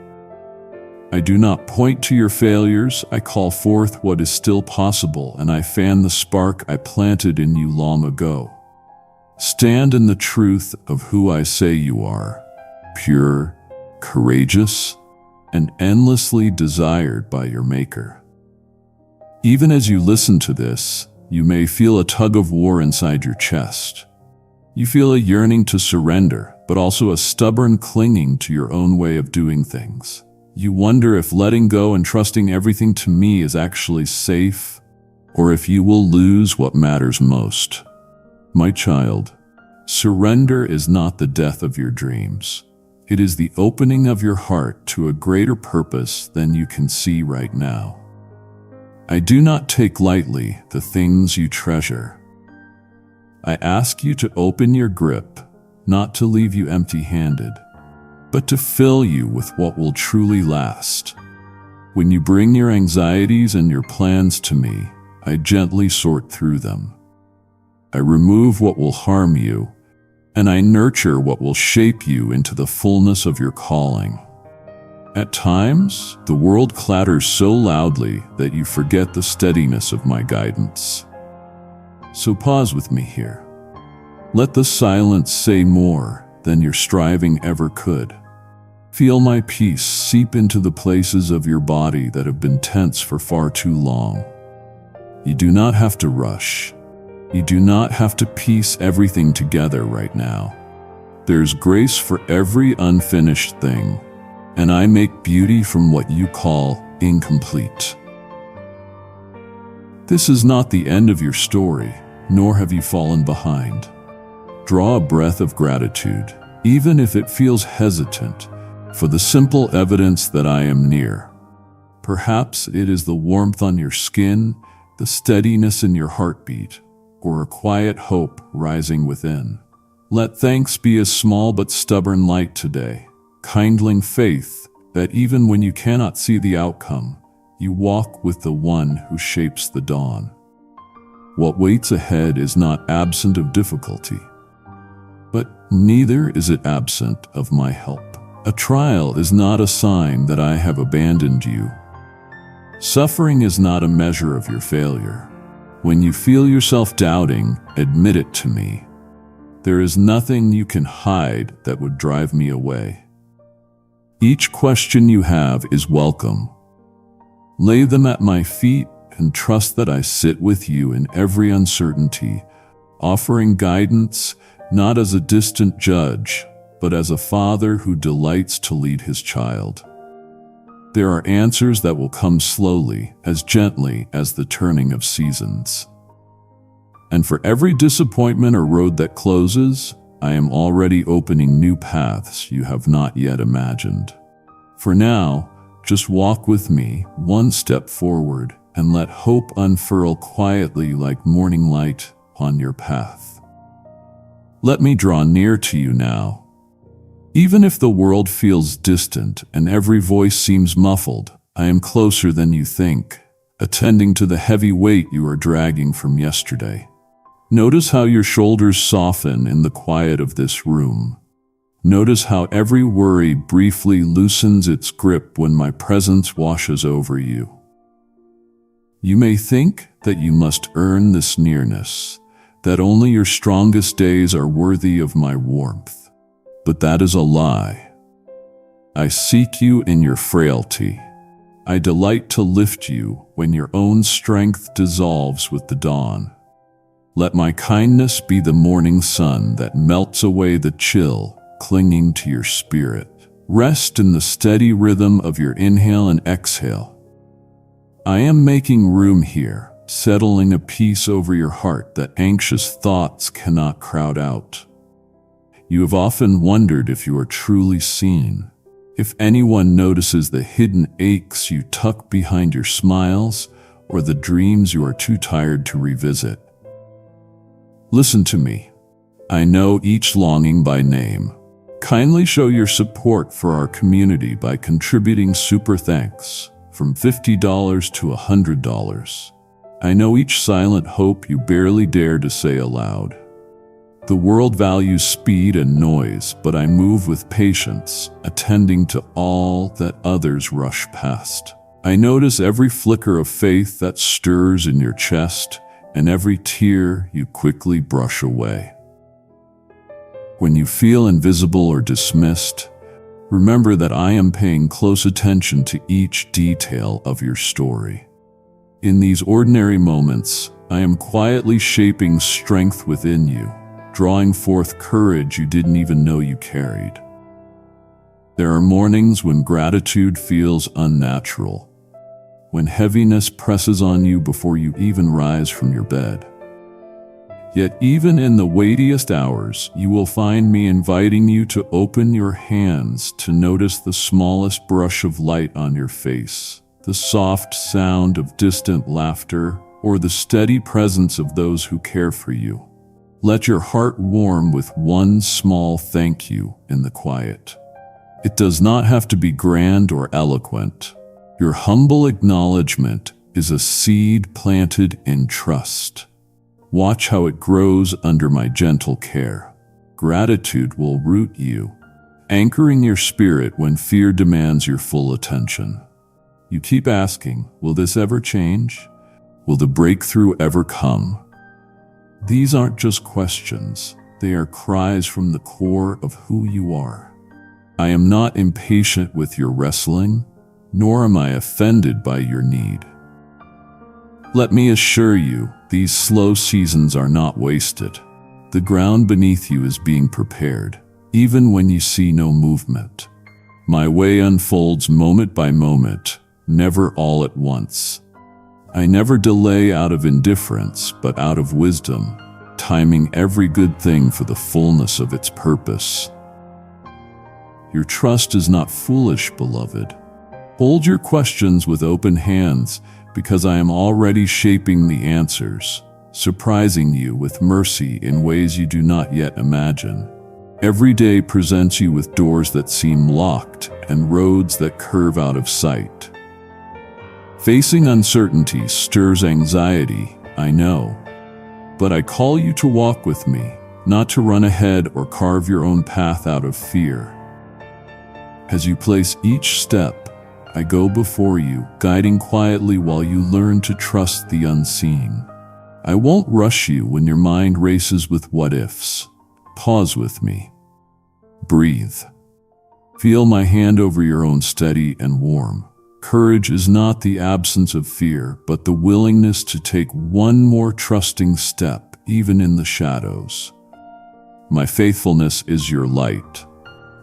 S1: I do not point to your failures, I call forth what is still possible, and I fan the spark I planted in you long ago. Stand in the truth of who I say you are, pure, courageous, and endlessly desired by your Maker. Even as you listen to this, you may feel a tug of war inside your chest. You feel a yearning to surrender, but also a stubborn clinging to your own way of doing things. You wonder if letting go and trusting everything to me is actually safe, or if you will lose what matters most. My child, surrender is not the death of your dreams. It is the opening of your heart to a greater purpose than you can see right now. I do not take lightly the things you treasure. I ask you to open your grip, not to leave you empty-handed, but to fill you with what will truly last. When you bring your anxieties and your plans to me, I gently sort through them. I remove what will harm you, and I nurture what will shape you into the fullness of your calling. At times, the world clatters so loudly that you forget the steadiness of my guidance. So pause with me here. Let the silence say more than your striving ever could. Feel my peace seep into the places of your body that have been tense for far too long. You do not have to rush. You do not have to piece everything together right now. There's grace for every unfinished thing, and I make beauty from what you call incomplete. This is not the end of your story, nor have you fallen behind. Draw a breath of gratitude, even if it feels hesitant, for the simple evidence that I am near. Perhaps it is the warmth on your skin, the steadiness in your heartbeat, or a quiet hope rising within. Let thanks be a small but stubborn light today, kindling faith that even when you cannot see the outcome, you walk with the one who shapes the dawn. What waits ahead is not absent of difficulty, but neither is it absent of my help. A trial is not a sign that I have abandoned you. Suffering is not a measure of your failure. When you feel yourself doubting, admit it to me. There is nothing you can hide that would drive me away. Each question you have is welcome. Lay them at my feet and trust that I sit with you in every uncertainty, offering guidance not as a distant judge, but as a father who delights to lead his child. There are answers that will come slowly, as gently as the turning of seasons. And for every disappointment or road that closes, I am already opening new paths you have not yet imagined. For now, just walk with me one step forward and let hope unfurl quietly like morning light on your path. Let me draw near to you now. Even if the world feels distant and every voice seems muffled, I am closer than you think, attending to the heavy weight you are dragging from yesterday. Notice how your shoulders soften in the quiet of this room. Notice how every worry briefly loosens its grip when my presence washes over you. You may think that you must earn this nearness, that only your strongest days are worthy of my warmth. But that is a lie. I seek you in your frailty. I delight to lift you when your own strength dissolves with the dawn. Let my kindness be the morning sun that melts away the chill clinging to your spirit. Rest in the steady rhythm of your inhale and exhale. I am making room here, settling a peace over your heart that anxious thoughts cannot crowd out. You have often wondered if you are truly seen, if anyone notices the hidden aches you tuck behind your smiles or the dreams you are too tired to revisit. Listen to me. I know each longing by name. Kindly show your support for our community by contributing super thanks from $50 to $100. I know each silent hope you barely dare to say aloud. The world values speed and noise, but I move with patience, attending to all that others rush past. I notice every flicker of faith that stirs in your chest and every tear you quickly brush away. When you feel invisible or dismissed, remember that I am paying close attention to each detail of your story. In these ordinary moments, I am quietly shaping strength within you, drawing forth courage you didn't even know you carried. There are mornings when gratitude feels unnatural, when heaviness presses on you before you even rise from your bed. Yet even in the weightiest hours, you will find me inviting you to open your hands to notice the smallest brush of light on your face, the soft sound of distant laughter, or the steady presence of those who care for you. Let your heart warm with one small thank you in the quiet. It does not have to be grand or eloquent. Your humble acknowledgement is a seed planted in trust. Watch how it grows under my gentle care. Gratitude will root you, anchoring your spirit when fear demands your full attention. You keep asking, will this ever change? Will the breakthrough ever come? These aren't just questions, they are cries from the core of who you are. I am not impatient with your wrestling, nor am I offended by your need. Let me assure you, these slow seasons are not wasted. The ground beneath you is being prepared, even when you see no movement. My way unfolds moment by moment, never all at once. I never delay out of indifference, but out of wisdom, timing every good thing for the fullness of its purpose. Your trust is not foolish, beloved. Hold your questions with open hands, because I am already shaping the answers, surprising you with mercy in ways you do not yet imagine. Every day presents you with doors that seem locked and roads that curve out of sight. Facing uncertainty stirs anxiety, I know, but I call you to walk with me, not to run ahead or carve your own path out of fear. As you place each step, I go before you, guiding quietly while you learn to trust the unseen. I won't rush you when your mind races with what-ifs. Pause with me. Breathe. Feel my hand over your own, steady and warm. Courage is not the absence of fear, but the willingness to take one more trusting step, even in the shadows. My faithfulness is your light.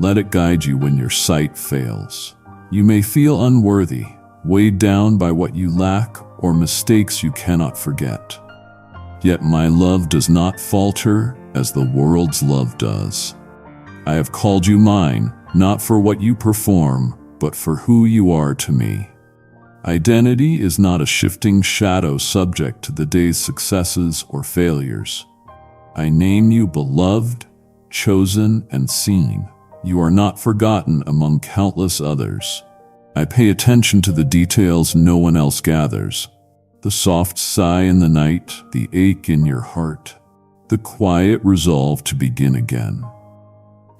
S1: Let it guide you when your sight fails. You may feel unworthy, weighed down by what you lack or mistakes you cannot forget. Yet my love does not falter as the world's love does. I have called you mine, not for what you perform, but for who you are to me. Identity is not a shifting shadow subject to the day's successes or failures. I name you beloved, chosen, and seen. You are not forgotten among countless others. I pay attention to the details no one else gathers. The soft sigh in the night, the ache in your heart, the quiet resolve to begin again.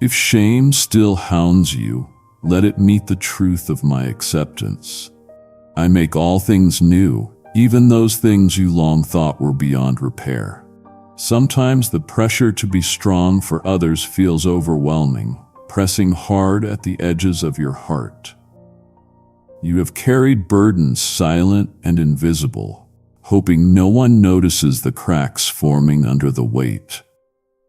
S1: If shame still hounds you, let it meet the truth of my acceptance. I make all things new, even those things you long thought were beyond repair. Sometimes the pressure to be strong for others feels overwhelming, pressing hard at the edges of your heart. You have carried burdens silent and invisible, hoping no one notices the cracks forming under the weight.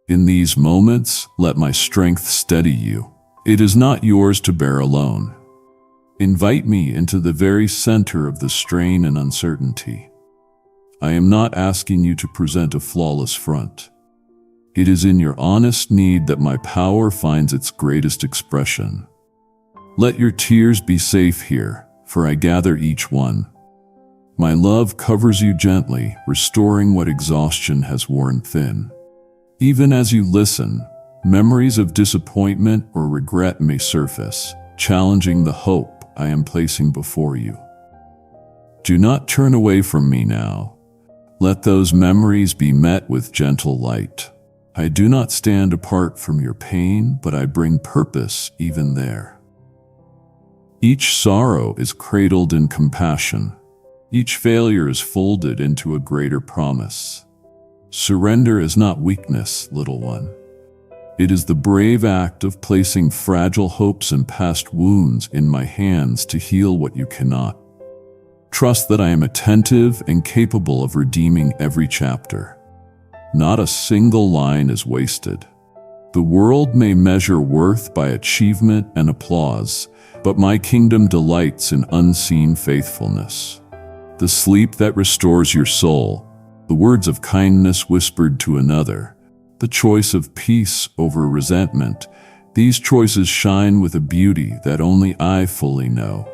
S1: In these moments, let my strength steady you. It is not yours to bear alone. Invite me into the very center of the strain and uncertainty. I am not asking you to present a flawless front. It is in your honest need that my power finds its greatest expression. Let your tears be safe here, for I gather each one. My love covers you gently, restoring what exhaustion has worn thin. Even as you listen, memories of disappointment or regret may surface, challenging the hope I am placing before you. Do not turn away from me now. Let those memories be met with gentle light. I do not stand apart from your pain, but I bring purpose even there. Each sorrow is cradled in compassion. Each failure is folded into a greater promise. Surrender is not weakness, little one. It is the brave act of placing fragile hopes and past wounds in my hands to heal what you cannot. Trust that I am attentive and capable of redeeming every chapter. Not a single line is wasted. The world may measure worth by achievement and applause, but my kingdom delights in unseen faithfulness. The sleep that restores your soul, the words of kindness whispered to another, the choice of peace over resentment, these choices shine with a beauty that only I fully know.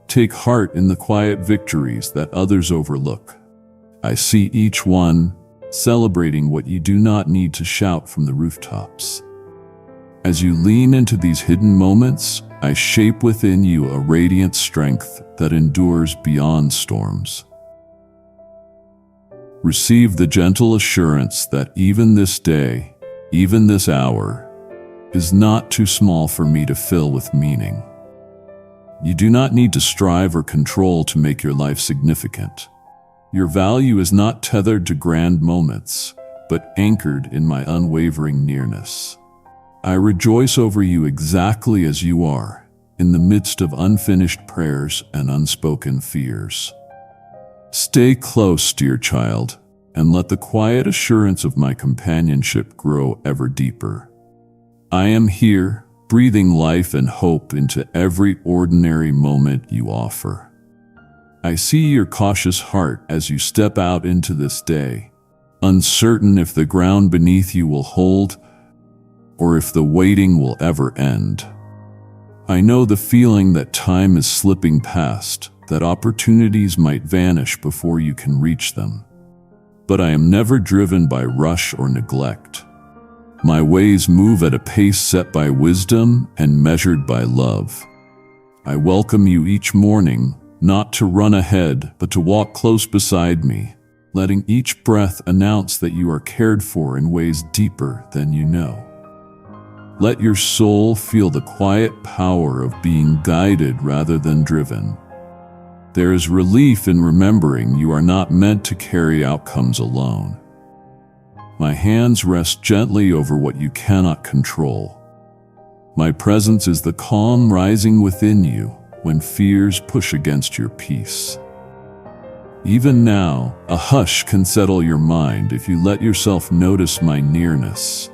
S1: Take heart in the quiet victories that others overlook. I see each one, celebrating what you do not need to shout from the rooftops. As you lean into these hidden moments, I shape within you a radiant strength that endures beyond storms. Receive the gentle assurance that even this day, even this hour, is not too small for me to fill with meaning. You do not need to strive or control to make your life significant. Your value is not tethered to grand moments, but anchored in my unwavering nearness. I rejoice over you exactly as you are, in the midst of unfinished prayers and unspoken fears. Stay close, dear child, and let the quiet assurance of my companionship grow ever deeper. I am here, breathing life and hope into every ordinary moment you offer. I see your cautious heart as you step out into this day, uncertain if the ground beneath you will hold or if the waiting will ever end. I know the feeling that time is slipping past, that opportunities might vanish before you can reach them. But I am never driven by rush or neglect. My ways move at a pace set by wisdom and measured by love. I welcome you each morning, not to run ahead, but to walk close beside me, letting each breath announce that you are cared for in ways deeper than you know. Let your soul feel the quiet power of being guided rather than driven. There is relief in remembering you are not meant to carry outcomes alone. My hands rest gently over what you cannot control. My presence is the calm rising within you when fears push against your peace. Even now, a hush can settle your mind if you let yourself notice my nearness.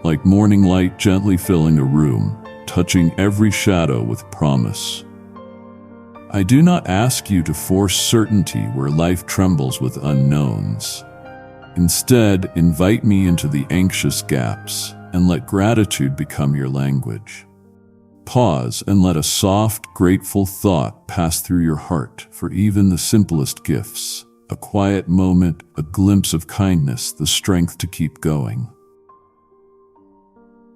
S1: Like morning light gently filling a room, touching every shadow with promise. I do not ask you to force certainty where life trembles with unknowns. Instead, invite me into the anxious gaps and let gratitude become your language. Pause and let a soft, grateful thought pass through your heart for even the simplest gifts. A quiet moment, a glimpse of kindness, the strength to keep going.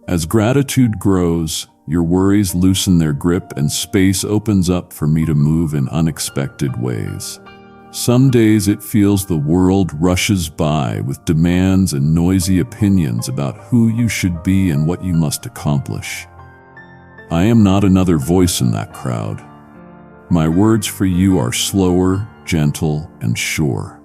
S1: As gratitude grows, your worries loosen their grip and space opens up for me to move in unexpected ways. Some days it feels the world rushes by with demands and noisy opinions about who you should be and what you must accomplish. I am not another voice in that crowd. My words for you are slower, gentle, and sure.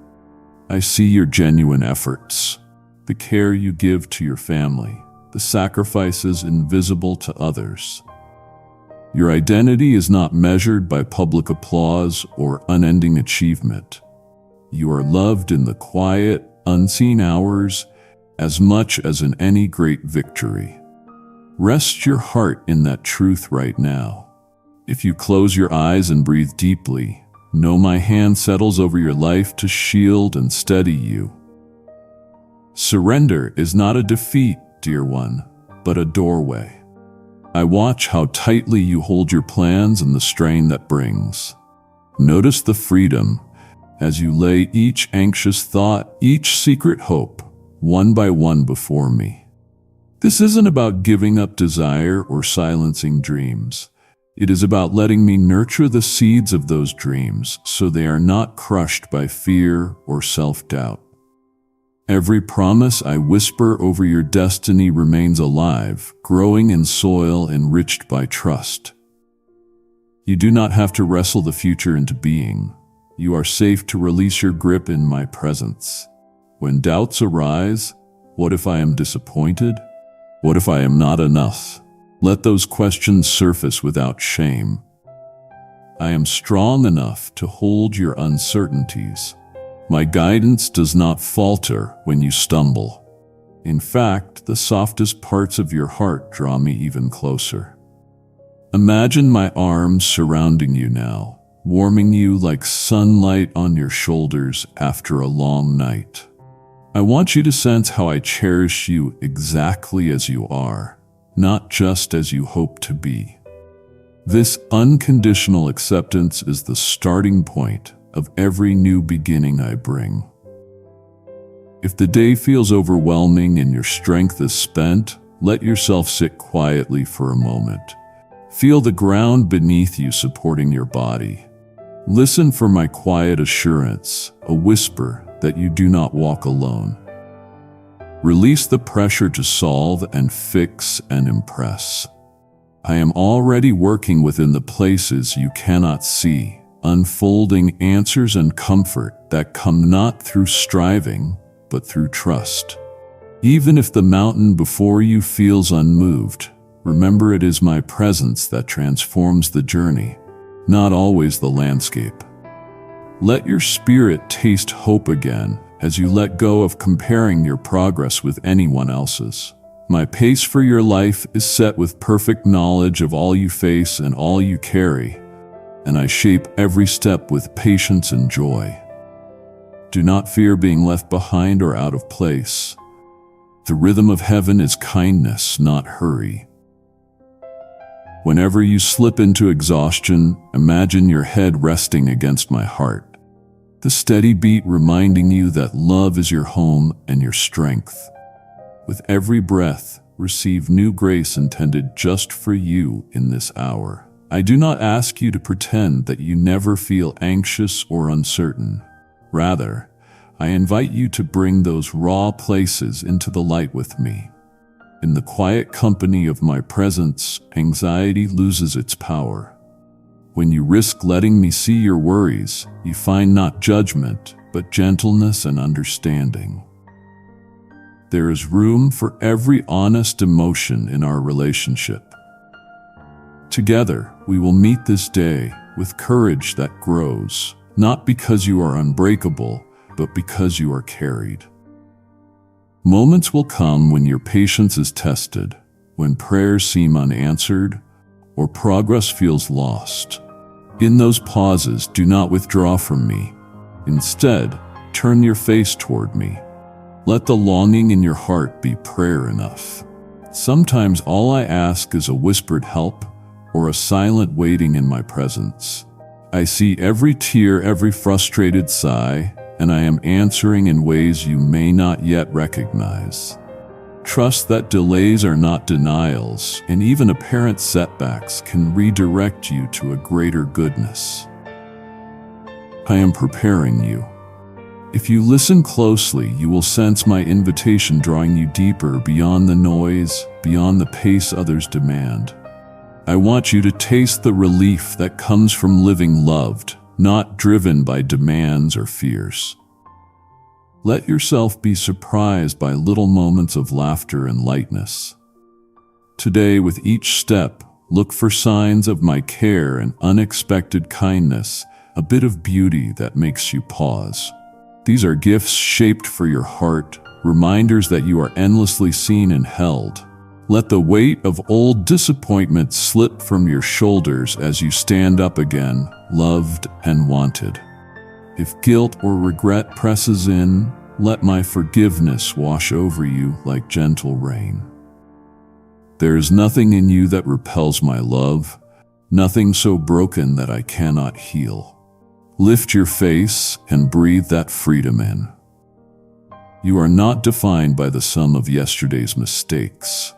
S1: I see your genuine efforts, the care you give to your family, the sacrifices invisible to others. Your identity is not measured by public applause or unending achievement. You are loved in the quiet, unseen hours as much as in any great victory. Rest your heart in that truth right now. If you close your eyes and breathe deeply, know my hand settles over your life to shield and steady you. Surrender is not a defeat, dear one, but a doorway. I watch how tightly you hold your plans and the strain that brings. Notice the freedom as you lay each anxious thought, each secret hope, one by one before me. This isn't about giving up desire or silencing dreams. It is about letting me nurture the seeds of those dreams so they are not crushed by fear or self-doubt. Every promise I whisper over your destiny remains alive, growing in soil enriched by trust. You do not have to wrestle the future into being. You are safe to release your grip in my presence. When doubts arise, what if I am disappointed? What if I am not enough? Let those questions surface without shame. I am strong enough to hold your uncertainties. My guidance does not falter when you stumble. In fact, the softest parts of your heart draw me even closer. Imagine my arms surrounding you now, warming you like sunlight on your shoulders after a long night. I want you to sense how I cherish you exactly as you are, not just as you hope to be. This unconditional acceptance is the starting point of every new beginning I bring. If the day feels overwhelming and your strength is spent, let yourself sit quietly for a moment. Feel the ground beneath you supporting your body. Listen for my quiet assurance, a whisper that you do not walk alone. Release the pressure to solve and fix and impress. I am already working within the places you cannot see, unfolding answers and comfort that come not through striving, but through trust. Even if the mountain before you feels unmoved, remember it is my presence that transforms the journey, not always the landscape. Let your spirit taste hope again as you let go of comparing your progress with anyone else's. My pace for your life is set with perfect knowledge of all you face and all you carry, and I shape every step with patience and joy. Do not fear being left behind or out of place. The rhythm of heaven is kindness, not hurry. Whenever you slip into exhaustion, imagine your head resting against my heart, the steady beat reminding you that love is your home and your strength. With every breath, receive new grace intended just for you in this hour. I do not ask you to pretend that you never feel anxious or uncertain. Rather, I invite you to bring those raw places into the light with me. In the quiet company of my presence, anxiety loses its power. When you risk letting me see your worries, you find not judgment, but gentleness and understanding. There is room for every honest emotion in our relationship. Together, we will meet this day with courage that grows, not because you are unbreakable, but because you are carried. Moments will come when your patience is tested, when prayers seem unanswered, or progress feels lost. In those pauses, do not withdraw from me. Instead, turn your face toward me. Let the longing in your heart be prayer enough. Sometimes all I ask is a whispered help or a silent waiting in my presence. I see every tear, every frustrated sigh, and I am answering in ways you may not yet recognize. Trust that delays are not denials, and even apparent setbacks can redirect you to a greater goodness. I am preparing you. If you listen closely, you will sense my invitation drawing you deeper beyond the noise, beyond the pace others demand. I want you to taste the relief that comes from living loved, not driven by demands or fears. Let yourself be surprised by little moments of laughter and lightness. Today, with each step, look for signs of my care and unexpected kindness, a bit of beauty that makes you pause. These are gifts shaped for your heart, reminders that you are endlessly seen and held. Let the weight of old disappointment slip from your shoulders as you stand up again, loved and wanted. If guilt or regret presses in, let my forgiveness wash over you like gentle rain. There is nothing in you that repels my love, nothing so broken that I cannot heal. Lift your face and breathe that freedom in. You are not defined by the sum of yesterday's mistakes.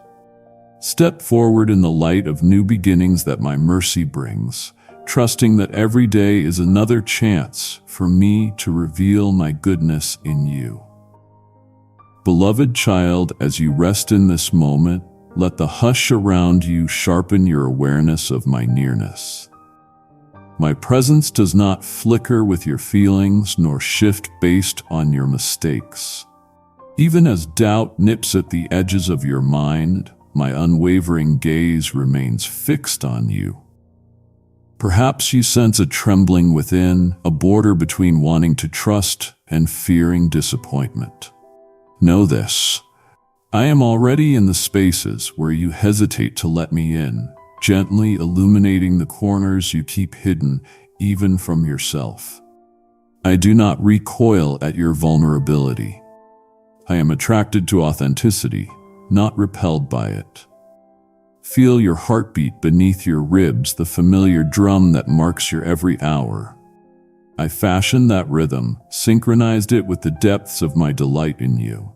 S1: Step forward in the light of new beginnings that my mercy brings, trusting that every day is another chance for me to reveal my goodness in you. Beloved child, as you rest in this moment, let the hush around you sharpen your awareness of my nearness. My presence does not flicker with your feelings nor shift based on your mistakes. Even as doubt nips at the edges of your mind, my unwavering gaze remains fixed on you. Perhaps you sense a trembling within, a border between wanting to trust and fearing disappointment. Know this: I am already in the spaces where you hesitate to let me in, gently illuminating the corners you keep hidden even from yourself. I do not recoil at your vulnerability. I am attracted to authenticity, not repelled by it. Feel your heartbeat beneath your ribs, the familiar drum that marks your every hour. I fashioned that rhythm, synchronized it with the depths of my delight in you.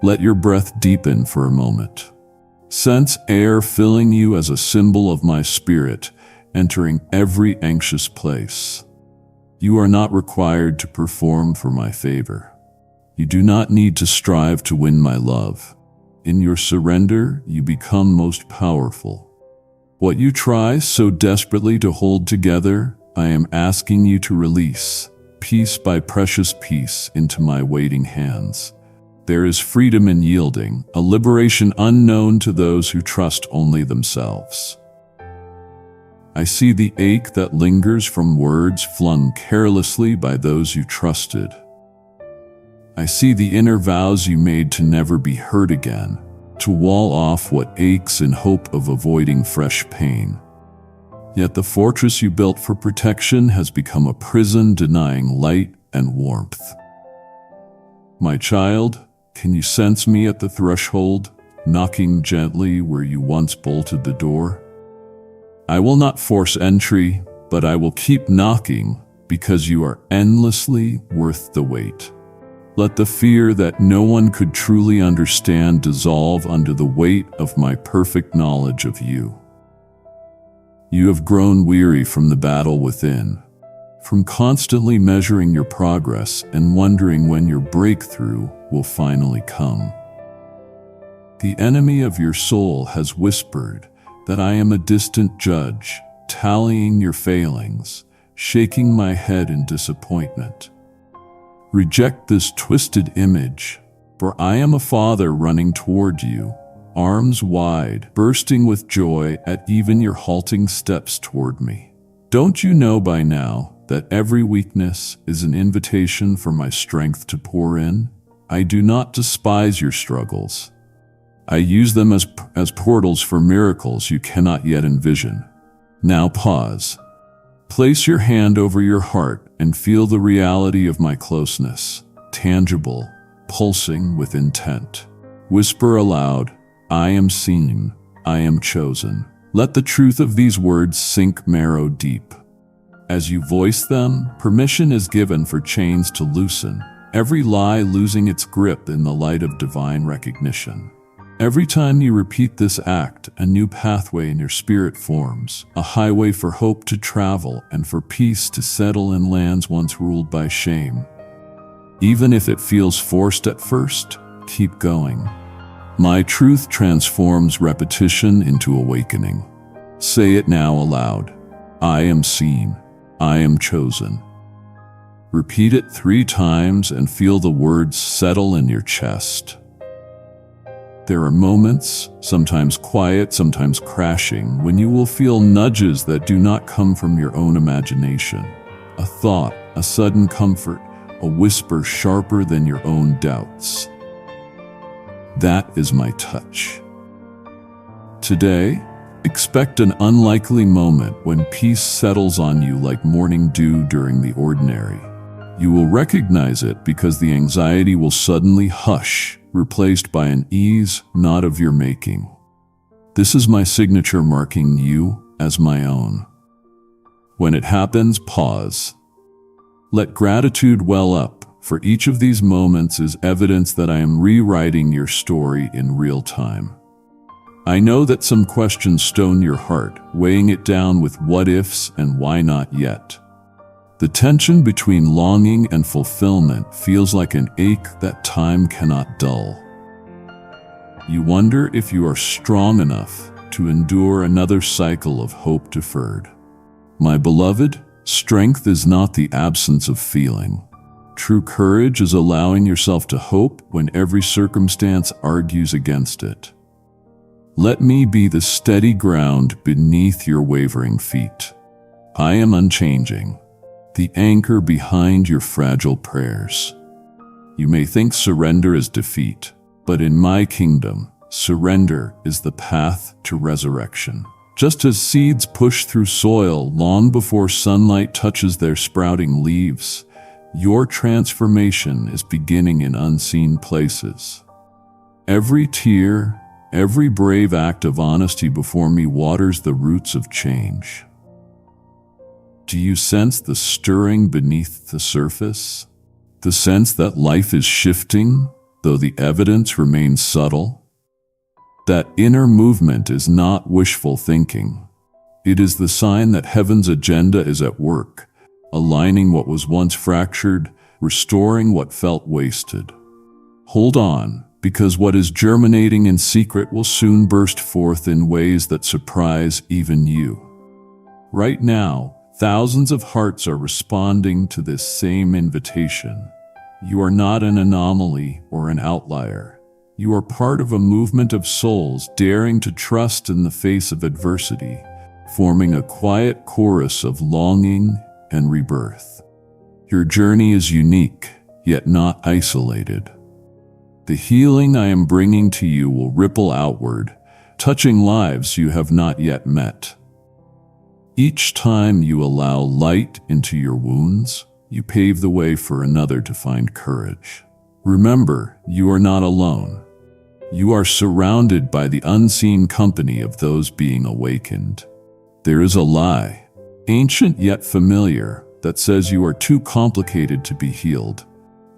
S1: Let your breath deepen for a moment. Sense air filling you as a symbol of my spirit, entering every anxious place. You are not required to perform for my favor. You do not need to strive to win my love. In your surrender, you become most powerful. What you try so desperately to hold together, I am asking you to release, piece by precious piece, into my waiting hands. There is freedom in yielding, a liberation unknown to those who trust only themselves. I see the ache that lingers from words flung carelessly by those you trusted. I see the inner vows you made to never be hurt again, to wall off what aches in hope of avoiding fresh pain. Yet the fortress you built for protection has become a prison denying light and warmth. My child, can you sense me at the threshold, knocking gently where you once bolted the door? I will not force entry, but I will keep knocking because you are endlessly worth the wait. Let the fear that no one could truly understand dissolve under the weight of my perfect knowledge of you. You have grown weary from the battle within, from constantly measuring your progress and wondering when your breakthrough will finally come. The enemy of your soul has whispered that I am a distant judge, tallying your failings, shaking my head in disappointment. Reject this twisted image, for I am a father running toward you, arms wide, bursting with joy at even your halting steps toward me. Don't you know by now that every weakness is an invitation for my strength to pour in? I do not despise your struggles. I use them as portals for miracles you cannot yet envision. Now pause, Place your hand over your heart and feel the reality of my closeness, tangible, pulsing with intent. Whisper aloud, I am seen, I am chosen. Let the truth of these words sink marrow deep. As you voice them, permission is given for chains to loosen, every lie losing its grip in the light of divine recognition. Every time you repeat this act, a new pathway in your spirit forms, a highway for hope to travel and for peace to settle in lands once ruled by shame. Even if it feels forced at first, keep going. My truth transforms repetition into awakening. Say it now aloud. I am seen. I am chosen. Repeat it 3 times and feel the words settle in your chest. There are moments, sometimes quiet, sometimes crashing, when you will feel nudges that do not come from your own imagination. A thought, a sudden comfort, a whisper sharper than your own doubts. That is my touch. Today, expect an unlikely moment when peace settles on you like morning dew during the ordinary. You will recognize it because the anxiety will suddenly hush, replaced by an ease not of your making. This is my signature marking you as my own. When it happens, pause. Let gratitude well up, for each of these moments is evidence that I am rewriting your story in real time. I know that some questions stone your heart, weighing it down with what ifs and why not yet. The tension between longing and fulfillment feels like an ache that time cannot dull. You wonder if you are strong enough to endure another cycle of hope deferred. My beloved, strength is not the absence of feeling. True courage is allowing yourself to hope when every circumstance argues against it. Let me be the steady ground beneath your wavering feet. I am unchanging, the anchor behind your fragile prayers. You may think surrender is defeat, but in my kingdom, surrender is the path to resurrection. Just as seeds push through soil long before sunlight touches their sprouting leaves, your transformation is beginning in unseen places. Every tear, every brave act of honesty before me waters the roots of change. Do you sense the stirring beneath the surface? The sense that life is shifting, though the evidence remains subtle? That inner movement is not wishful thinking. It is the sign that heaven's agenda is at work, aligning what was once fractured, restoring what felt wasted. Hold on, because what is germinating in secret will soon burst forth in ways that surprise even you. Right now, thousands of hearts are responding to this same invitation. You are not an anomaly or an outlier. You are part of a movement of souls daring to trust in the face of adversity, forming a quiet chorus of longing and rebirth. Your journey is unique, yet not isolated. The healing I am bringing to you will ripple outward, touching lives you have not yet met. Each time you allow light into your wounds, you pave the way for another to find courage. Remember, you are not alone. You are surrounded by the unseen company of those being awakened. There is a lie, ancient yet familiar, that says you are too complicated to be healed,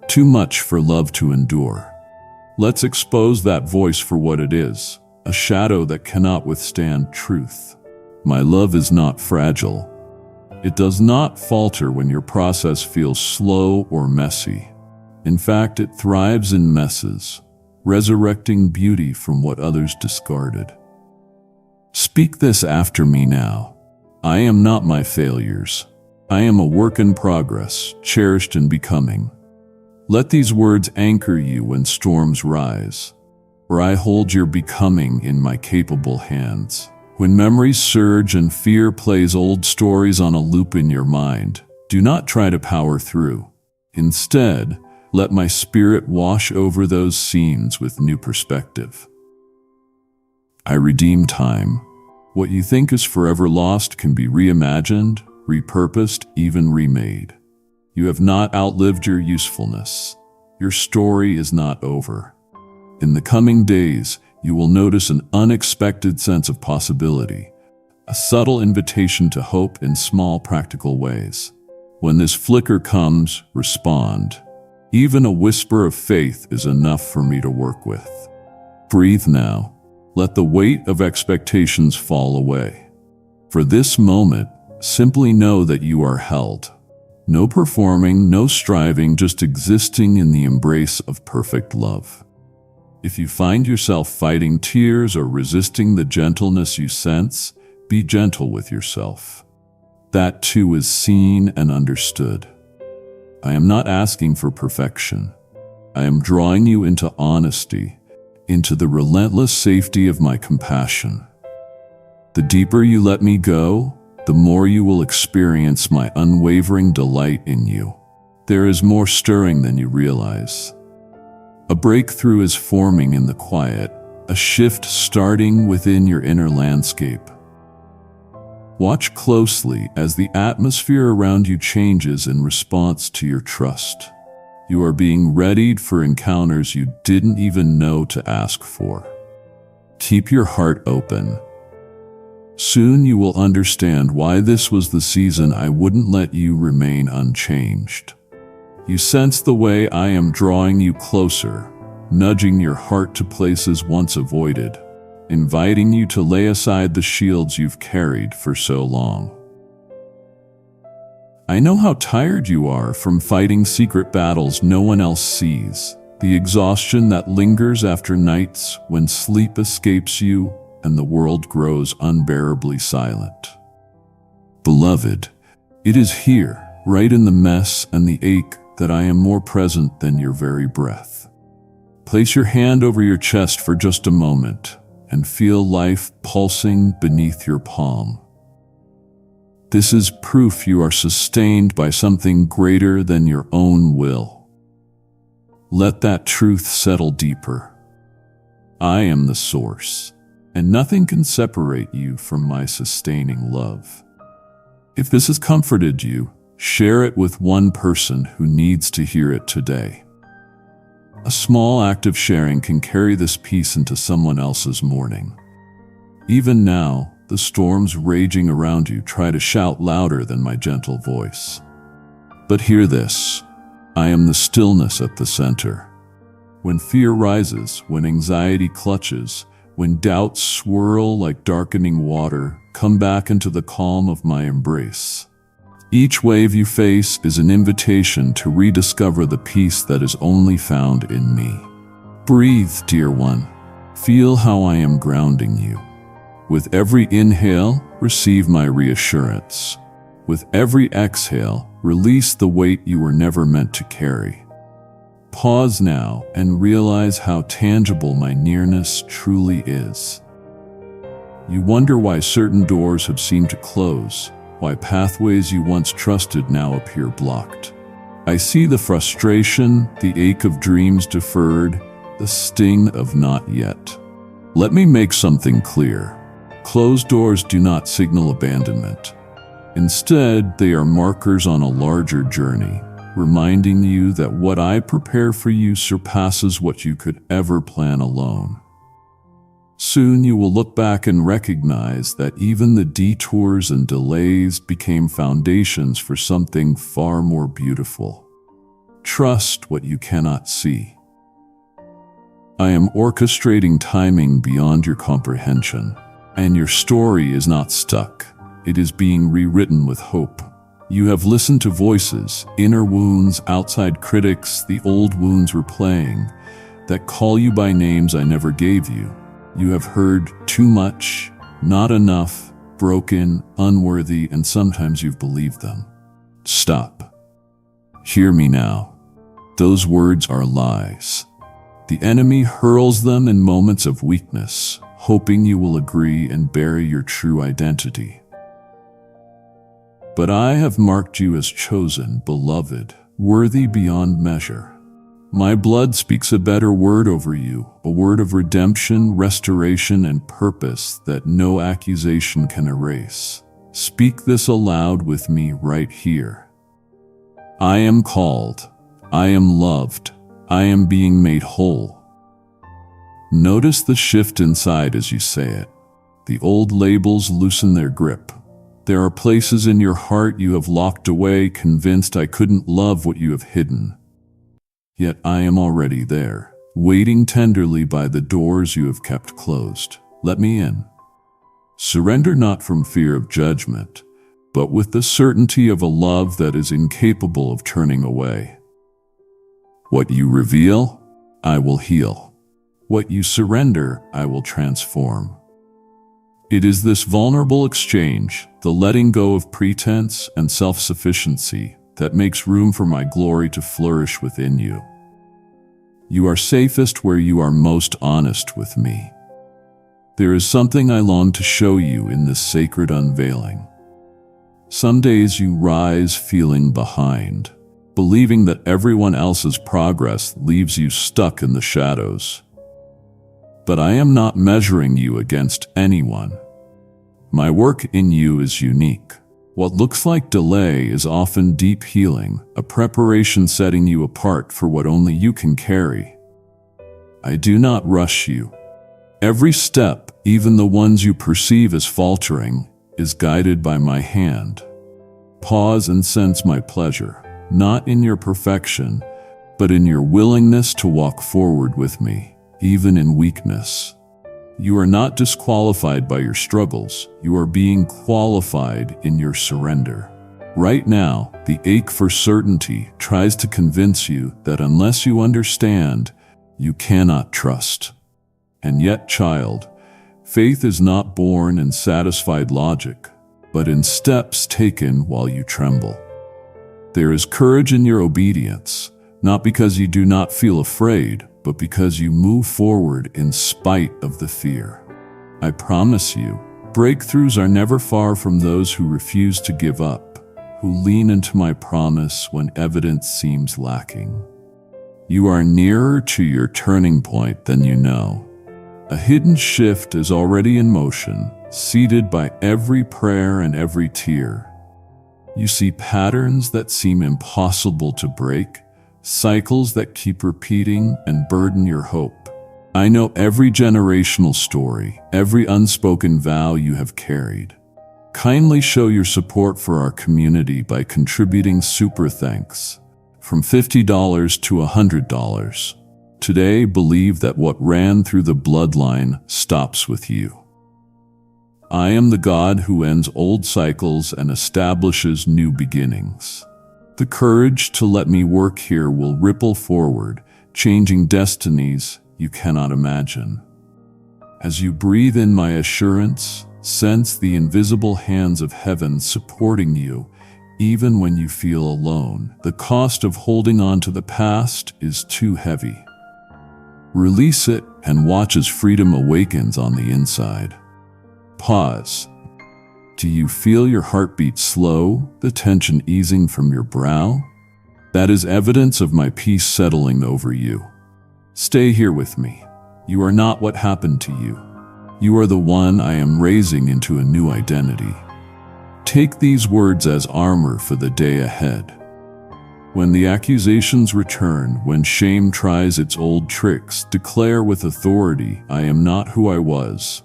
S1: too much for love to endure. Let's expose that voice for what it is, a shadow that cannot withstand truth. My love is not fragile. It does not falter when your process feels slow or messy. In fact, it thrives in messes, resurrecting beauty from what others discarded. Speak this after me now. I am not my failures. I am a work in progress, cherished and becoming. Let these words anchor you when storms rise, for I hold your becoming in my capable hands. When memories surge and fear plays old stories on a loop in your mind, do not try to power through. Instead, let my spirit wash over those scenes with new perspective. I redeem time. What you think is forever lost can be reimagined, repurposed, even remade. You have not outlived your usefulness. Your story is not over. In the coming days, you will notice an unexpected sense of possibility, a subtle invitation to hope in small, practical ways. When this flicker comes, respond. Even a whisper of faith is enough for me to work with. Breathe now. Let the weight of expectations fall away. For this moment, simply know that you are held. No performing, no striving, just existing in the embrace of perfect love. If you find yourself fighting tears or resisting the gentleness you sense, be gentle with yourself. That too is seen and understood. I am not asking for perfection. I am drawing you into honesty, into the relentless safety of my compassion. The deeper you let me go, the more you will experience my unwavering delight in you. There is more stirring than you realize. A breakthrough is forming in the quiet, a shift starting within your inner landscape. Watch closely as the atmosphere around you changes in response to your trust. You are being readied for encounters you didn't even know to ask for. Keep your heart open. Soon you will understand why this was the season I wouldn't let you remain unchanged. You sense the way I am drawing you closer, nudging your heart to places once avoided, inviting you to lay aside the shields you've carried for so long. I know how tired you are from fighting secret battles no one else sees, the exhaustion that lingers after nights when sleep escapes you and the world grows unbearably silent. Beloved, it is here, right in the mess and the ache, that I am more present than your very breath. Place your hand over your chest for just a moment and feel life pulsing beneath your palm. This is proof you are sustained by something greater than your own will. Let that truth settle deeper. I am the source, and nothing can separate you from my sustaining love. If this has comforted you, share it with one person who needs to hear it today. A small act of sharing can carry this peace into someone else's morning. Even now, the storms raging around you try to shout louder than my gentle voice. But hear this: I am the stillness at the center. When fear rises, when anxiety clutches, when doubts swirl like darkening water, come back into the calm of my embrace. Each wave you face is an invitation to rediscover the peace that is only found in me. Breathe, dear one. Feel how I am grounding you. With every inhale, receive my reassurance. With every exhale, release the weight you were never meant to carry. Pause now and realize how tangible my nearness truly is. You wonder why certain doors have seemed to close, why pathways you once trusted now appear blocked. I see the frustration, the ache of dreams deferred, the sting of not yet. Let me make something clear. Closed doors do not signal abandonment. Instead, they are markers on a larger journey, reminding you that what I prepare for you surpasses what you could ever plan alone. Soon you will look back and recognize that even the detours and delays became foundations for something far more beautiful. Trust what you cannot see. I am orchestrating timing beyond your comprehension, and your story is not stuck. It is being rewritten with hope. You have listened to voices, inner wounds, outside critics, the old wounds replaying, that call you by names I never gave you. You have heard too much, not enough, broken, unworthy, and sometimes you've believed them. Stop. Hear me now. Those words are lies. The enemy hurls them in moments of weakness, hoping you will agree and bury your true identity. But I have marked you as chosen, beloved, worthy beyond measure. My blood speaks a better word over you, a word of redemption, restoration, and purpose that no accusation can erase. Speak this aloud with me right here. I am called. I am loved. I am being made whole. Notice the shift inside as you say it. The old labels loosen their grip. There are places in your heart you have locked away, convinced I couldn't love what you have hidden. Yet I am already there, waiting tenderly by the doors you have kept closed. Let me in. Surrender not from fear of judgment, but with the certainty of a love that is incapable of turning away. What you reveal, I will heal. What you surrender, I will transform. It is this vulnerable exchange, the letting go of pretense and self-sufficiency, that makes room for my glory to flourish within you. You are safest where you are most honest with me. There is something I long to show you in this sacred unveiling. Some days you rise feeling behind, believing that everyone else's progress leaves you stuck in the shadows. But I am not measuring you against anyone. My work in you is unique. What looks like delay is often deep healing, a preparation setting you apart for what only you can carry. I do not rush you. Every step, even the ones you perceive as faltering, is guided by my hand. Pause and sense my pleasure, not in your perfection, but in your willingness to walk forward with me, even in weakness. You are not disqualified by your struggles, you are being qualified in your surrender. Right now, the ache for certainty tries to convince you that unless you understand, you cannot trust. And yet, child, faith is not born in satisfied logic, but in steps taken while you tremble. There is courage in your obedience, not because you do not feel afraid, but because you move forward in spite of the fear. I promise you, breakthroughs are never far from those who refuse to give up, who lean into my promise when evidence seems lacking. You are nearer to your turning point than you know. A hidden shift is already in motion, seeded by every prayer and every tear. You see patterns that seem impossible to break, cycles that keep repeating and burden your hope. I know every generational story, every unspoken vow you have carried. Kindly show your support for our community by contributing super thanks, from $50 to $100. Today, believe that what ran through the bloodline stops with you. I am the God who ends old cycles and establishes new beginnings. The courage to let me work here will ripple forward, changing destinies you cannot imagine. As you breathe in my assurance, sense the invisible hands of heaven supporting you, even when you feel alone. The cost of holding on to the past is too heavy. Release it and watch as freedom awakens on the inside. Pause. Do you feel your heartbeat slow, the tension easing from your brow? That is evidence of my peace settling over you. Stay here with me. You are not what happened to you. You are the one I am raising into a new identity. Take these words as armor for the day ahead. When the accusations return, when shame tries its old tricks, declare with authority, I am not who I was.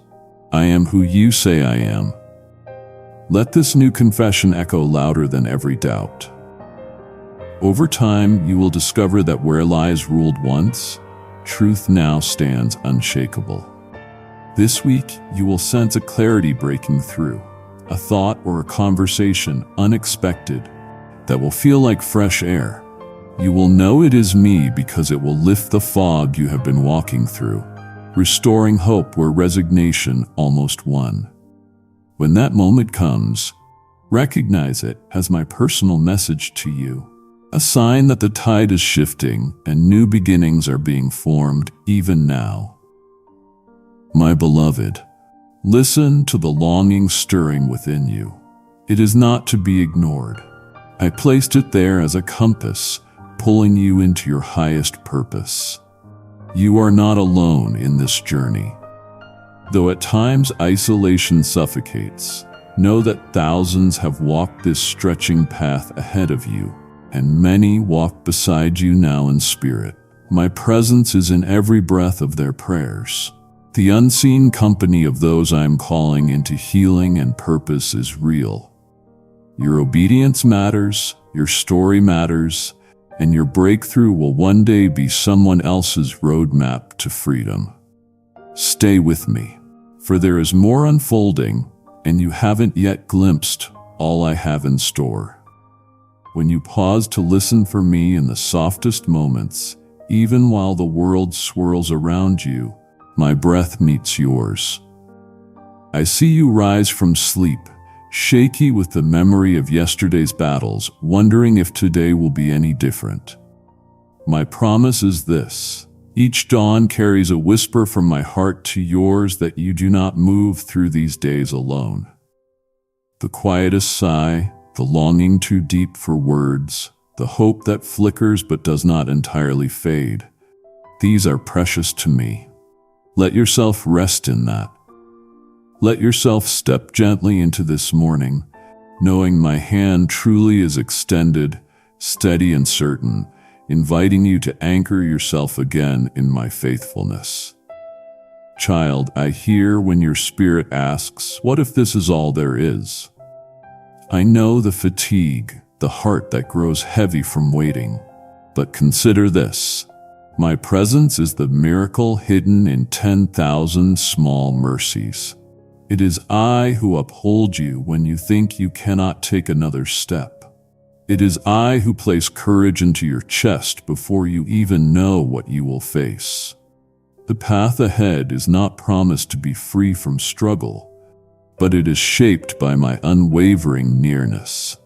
S1: I am who you say I am. Let this new confession echo louder than every doubt. Over time, you will discover that where lies ruled once, truth now stands unshakable. This week, you will sense a clarity breaking through, a thought or a conversation unexpected that will feel like fresh air. You will know it is me because it will lift the fog you have been walking through, restoring hope where resignation almost won. When that moment comes, recognize it as my personal message to you, a sign that the tide is shifting and new beginnings are being formed even now. My beloved, listen to the longing stirring within you. It is not to be ignored. I placed it there as a compass, pulling you into your highest purpose. You are not alone in this journey. Though at times isolation suffocates, Know that thousands have walked this stretching path ahead of you, and many walk beside you now in spirit. My presence is in every breath of their prayers. The unseen company of those I am calling into healing and purpose is real. Your obedience matters, your story matters, and your breakthrough will one day be someone else's roadmap to freedom. Stay with me, for there is more unfolding, and you haven't yet glimpsed all I have in store. When you pause to listen for me in the softest moments, even while the world swirls around you, my breath meets yours. I see you rise from sleep, shaky with the memory of yesterday's battles, wondering if today will be any different. My promise is this: each dawn carries a whisper from my heart to yours that you do not move through these days alone. The quietest sigh, the longing too deep for words, the hope that flickers but does not entirely fade, these are precious to me. Let yourself rest in that. Let yourself step gently into this morning, knowing my hand truly is extended, steady and certain, inviting you to anchor yourself again in my faithfulness. Child, I hear when your spirit asks, what if this is all there is? I know the fatigue, the heart that grows heavy from waiting. But consider this: my presence is the miracle hidden in 10,000 small mercies. It is I who uphold you when you think you cannot take another step. It is I who place courage into your chest before you even know what you will face. The path ahead is not promised to be free from struggle, but it is shaped by my unwavering nearness.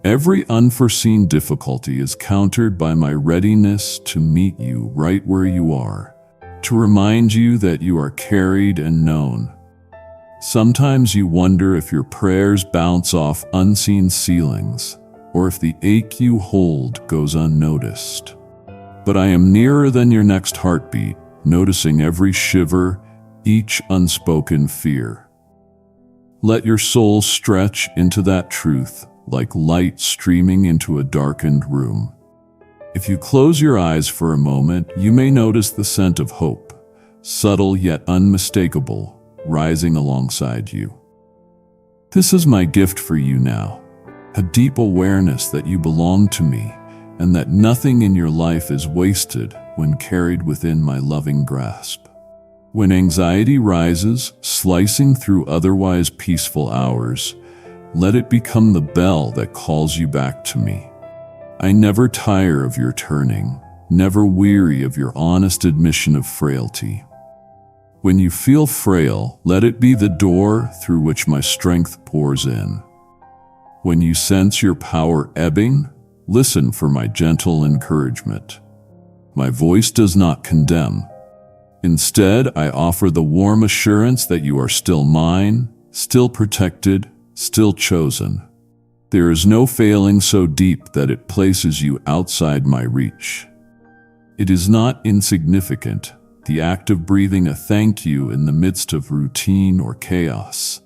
S1: Every unforeseen difficulty is countered by my readiness to meet you right where you are, to remind you that you are carried and known. Sometimes you wonder if your prayers bounce off unseen ceilings, or if the ache you hold goes unnoticed. But I am nearer than your next heartbeat, noticing every shiver, each unspoken fear. Let your soul stretch into that truth, like light streaming into a darkened room. If you close your eyes for a moment, you may notice the scent of hope, subtle yet unmistakable, rising alongside you. This is my gift for you now, a deep awareness that you belong to me and that nothing in your life is wasted when carried within my loving grasp. When anxiety rises, slicing through otherwise peaceful hours, let it become the bell that calls you back to me. I never tire of your turning, never weary of your honest admission of frailty. When you feel frail, let it be the door through which my strength pours in. When you sense your power ebbing, listen for my gentle encouragement. My voice does not condemn. Instead, I offer the warm assurance that you are still mine, still protected, still chosen. There is no failing so deep that it places you outside my reach. It is not insignificant, the act of breathing a thank you in the midst of routine or chaos.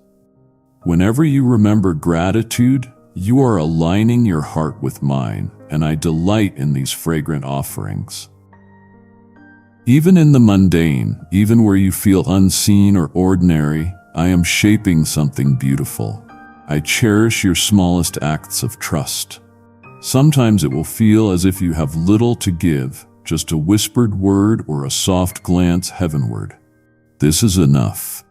S1: Whenever you remember gratitude, you are aligning your heart with mine, and I delight in these fragrant offerings. Even in the mundane, even where you feel unseen or ordinary, I am shaping something beautiful. I cherish your smallest acts of trust. Sometimes it will feel as if you have little to give, just a whispered word or a soft glance heavenward. This is enough.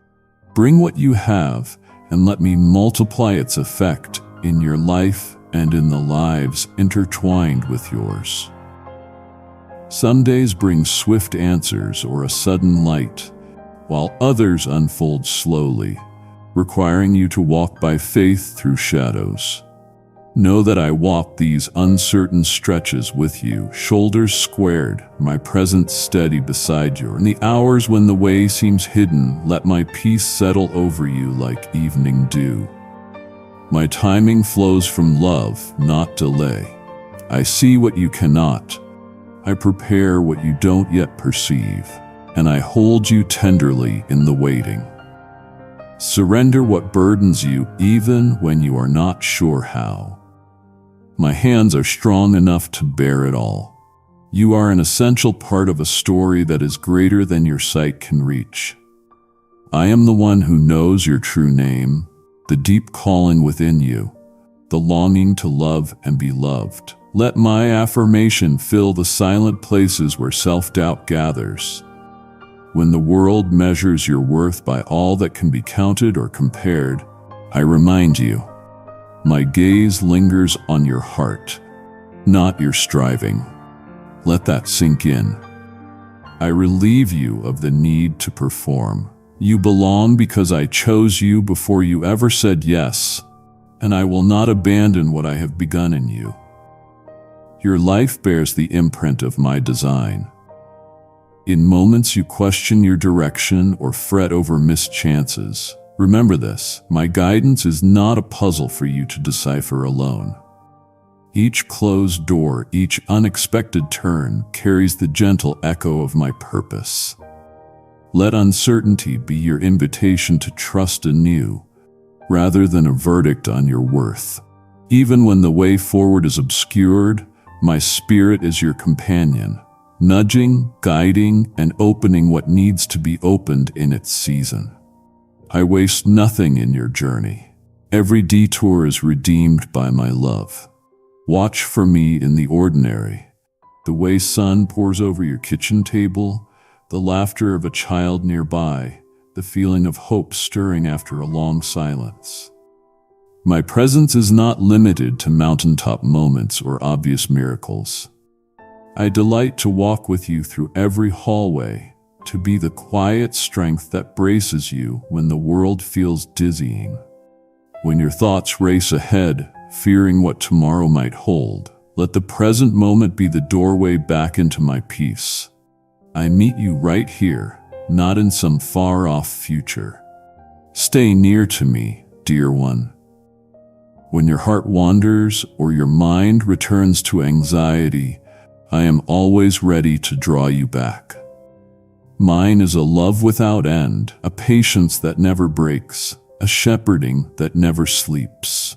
S1: Bring what you have and let me multiply its effect in your life and in the lives intertwined with yours. Some days bring swift answers or a sudden light, while others unfold slowly, requiring you to walk by faith through shadows. Know that I walk these uncertain stretches with you, shoulders squared, my presence steady beside you. In the hours when the way seems hidden, let my peace settle over you like evening dew. My timing flows from love, not delay. I see what you cannot. I prepare what you don't yet perceive, and I hold you tenderly in the waiting. Surrender what burdens you even when you are not sure how. My hands are strong enough to bear it all. You are an essential part of a story that is greater than your sight can reach. I am the one who knows your true name, the deep calling within you, the longing to love and be loved. Let my affirmation fill the silent places where self-doubt gathers. When the world measures your worth by all that can be counted or compared, I remind you, my gaze lingers on your heart, not your striving. Let that sink in. I relieve you of the need to perform. You belong because I chose you before you ever said yes, and I will not abandon what I have begun in you. Your life bears the imprint of my design. In moments you question your direction or fret over missed chances, remember this: my guidance is not a puzzle for you to decipher alone. Each closed door, each unexpected turn carries the gentle echo of my purpose. Let uncertainty be your invitation to trust anew, rather than a verdict on your worth. Even when the way forward is obscured, my spirit is your companion, nudging, guiding, and opening what needs to be opened in its season. I waste nothing in your journey. Every detour is redeemed by my love. Watch for me in the ordinary, the way sun pours over your kitchen table, the laughter of a child nearby, the feeling of hope stirring after a long silence. My presence is not limited to mountaintop moments or obvious miracles. I delight to walk with you through every hallway, to be the quiet strength that braces you when the world feels dizzying. When your thoughts race ahead, fearing what tomorrow might hold, let the present moment be the doorway back into my peace. I meet you right here, not in some far-off future. Stay near to me, dear one. When your heart wanders or your mind returns to anxiety, I am always ready to draw you back. Mine is a love without end, a patience that never breaks, a shepherding that never sleeps.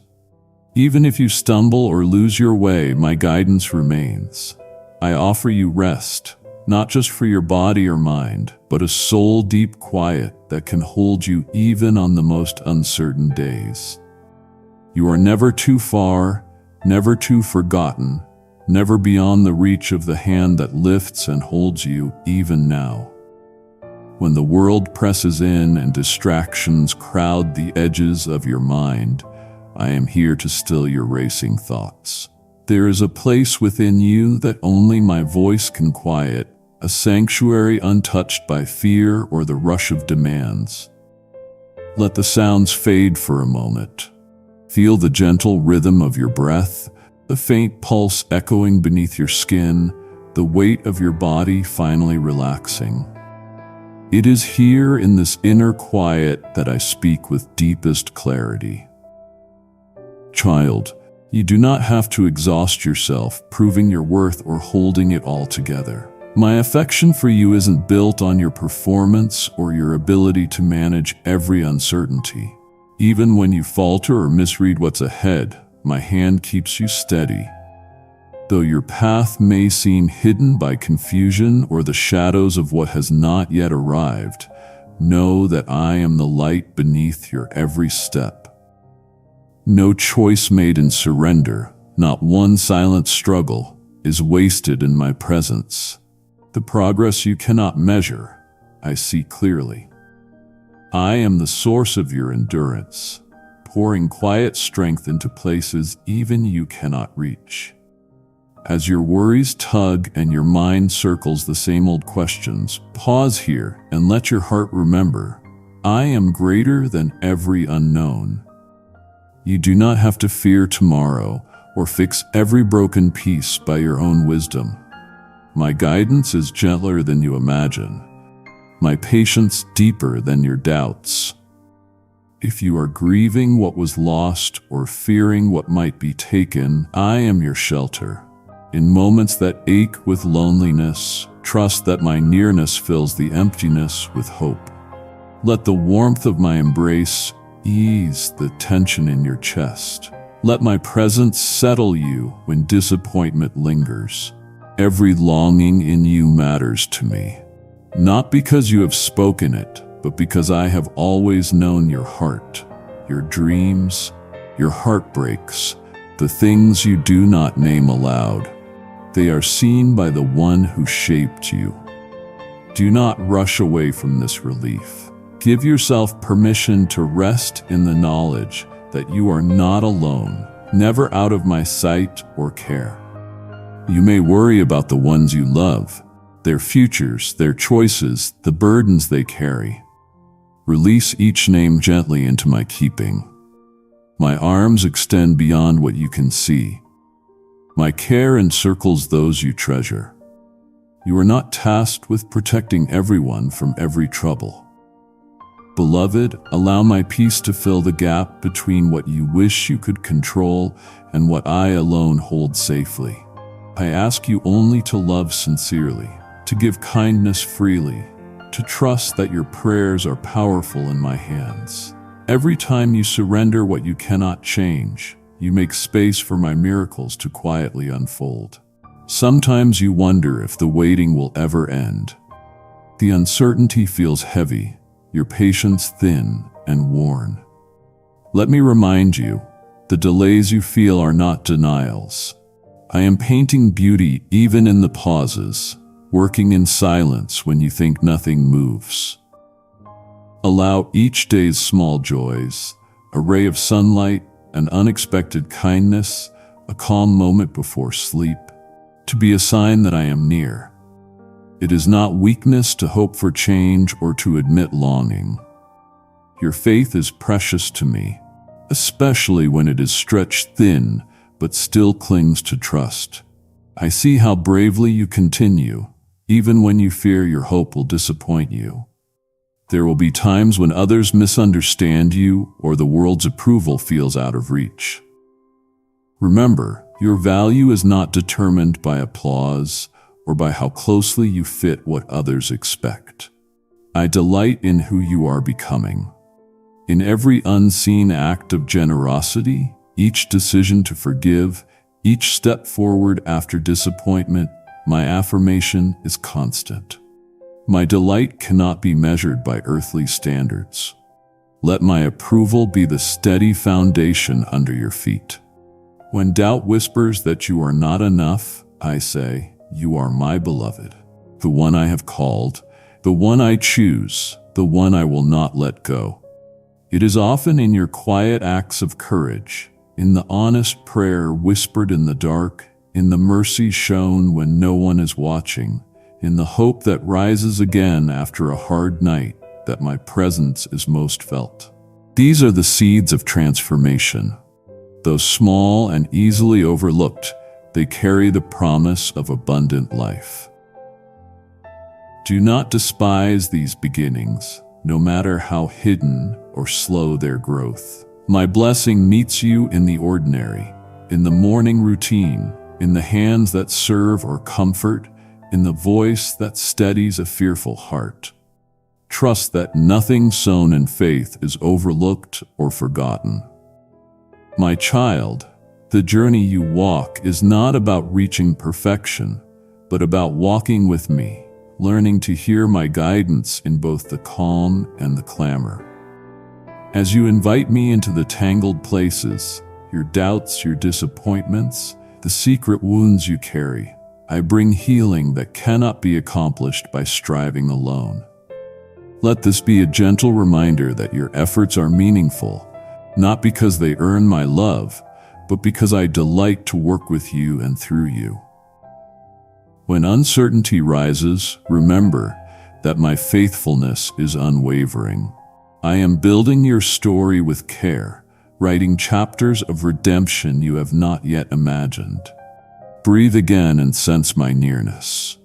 S1: Even if you stumble or lose your way, my guidance remains. I offer you rest, not just for your body or mind, but a soul-deep quiet that can hold you even on the most uncertain days. You are never too far, never too forgotten, never beyond the reach of the hand that lifts and holds you even now. When the world presses in and distractions crowd the edges of your mind, I am here to still your racing thoughts. There is a place within you that only my voice can quiet, a sanctuary untouched by fear or the rush of demands. Let the sounds fade for a moment. Feel the gentle rhythm of your breath, the faint pulse echoing beneath your skin, the weight of your body finally relaxing. It is here in this inner quiet that I speak with deepest clarity. Child, you do not have to exhaust yourself proving your worth or holding it all together. My affection for you isn't built on your performance or your ability to manage every uncertainty. Even when you falter or misread what's ahead, my hand keeps you steady. Though your path may seem hidden by confusion or the shadows of what has not yet arrived, know that I am the light beneath your every step. No choice made in surrender, not one silent struggle, is wasted in my presence. The progress you cannot measure, I see clearly. I am the source of your endurance, pouring quiet strength into places even you cannot reach. As your worries tug and your mind circles the same old questions, pause here and let your heart remember, I am greater than every unknown. You do not have to fear tomorrow or fix every broken piece by your own wisdom. My guidance is gentler than you imagine. My patience deeper than your doubts. If you are grieving what was lost or fearing what might be taken, I am your shelter. In moments that ache with loneliness, trust that my nearness fills the emptiness with hope. Let the warmth of my embrace ease the tension in your chest. Let my presence settle you when disappointment lingers. Every longing in you matters to me, not because you have spoken it, but because I have always known your heart, your dreams, your heartbreaks, the things you do not name aloud. They are seen by the one who shaped you. Do not rush away from this relief. Give yourself permission to rest in the knowledge that you are not alone, never out of my sight or care. You may worry about the ones you love, their futures, their choices, the burdens they carry. Release each name gently into my keeping. My arms extend beyond what you can see. My care encircles those you treasure. You are not tasked with protecting everyone from every trouble. Beloved, allow my peace to fill the gap between what you wish you could control and what I alone hold safely. I ask you only to love sincerely, to give kindness freely, to trust that your prayers are powerful in my hands. Every time you surrender what you cannot change, you make space for my miracles to quietly unfold. Sometimes you wonder if the waiting will ever end. The uncertainty feels heavy, your patience thin and worn. Let me remind you, the delays you feel are not denials. I am painting beauty even in the pauses, working in silence when you think nothing moves. Allow each day's small joys, a ray of sunlight, an unexpected kindness, a calm moment before sleep, to be a sign that I am near. It is not weakness to hope for change or to admit longing. Your faith is precious to me, especially when it is stretched thin but still clings to trust. I see how bravely you continue, even when you fear your hope will disappoint you. There will be times when others misunderstand you or the world's approval feels out of reach. Remember, your value is not determined by applause or by how closely you fit what others expect. I delight in who you are becoming. In every unseen act of generosity, each decision to forgive, each step forward after disappointment, my affirmation is constant. My delight cannot be measured by earthly standards. Let my approval be the steady foundation under your feet. When doubt whispers that you are not enough, I say, you are my beloved, the one I have called, the one I choose, the one I will not let go. It is often in your quiet acts of courage, in the honest prayer whispered in the dark, in the mercy shown when no one is watching, in the hope that rises again after a hard night, that my presence is most felt. These are the seeds of transformation. Though small and easily overlooked, they carry the promise of abundant life. Do not despise these beginnings, no matter how hidden or slow their growth. My blessing meets you in the ordinary, in the morning routine, in the hands that serve or comfort, in the voice that steadies a fearful heart. Trust that nothing sown in faith is overlooked or forgotten. My child, the journey you walk is not about reaching perfection, but about walking with me, learning to hear my guidance in both the calm and the clamor. As you invite me into the tangled places, your doubts, your disappointments, the secret wounds you carry, I bring healing that cannot be accomplished by striving alone. Let this be a gentle reminder that your efforts are meaningful, not because they earn my love, but because I delight to work with you and through you. When uncertainty rises, remember that my faithfulness is unwavering. I am building your story with care, writing chapters of redemption you have not yet imagined. Breathe again and sense my nearness.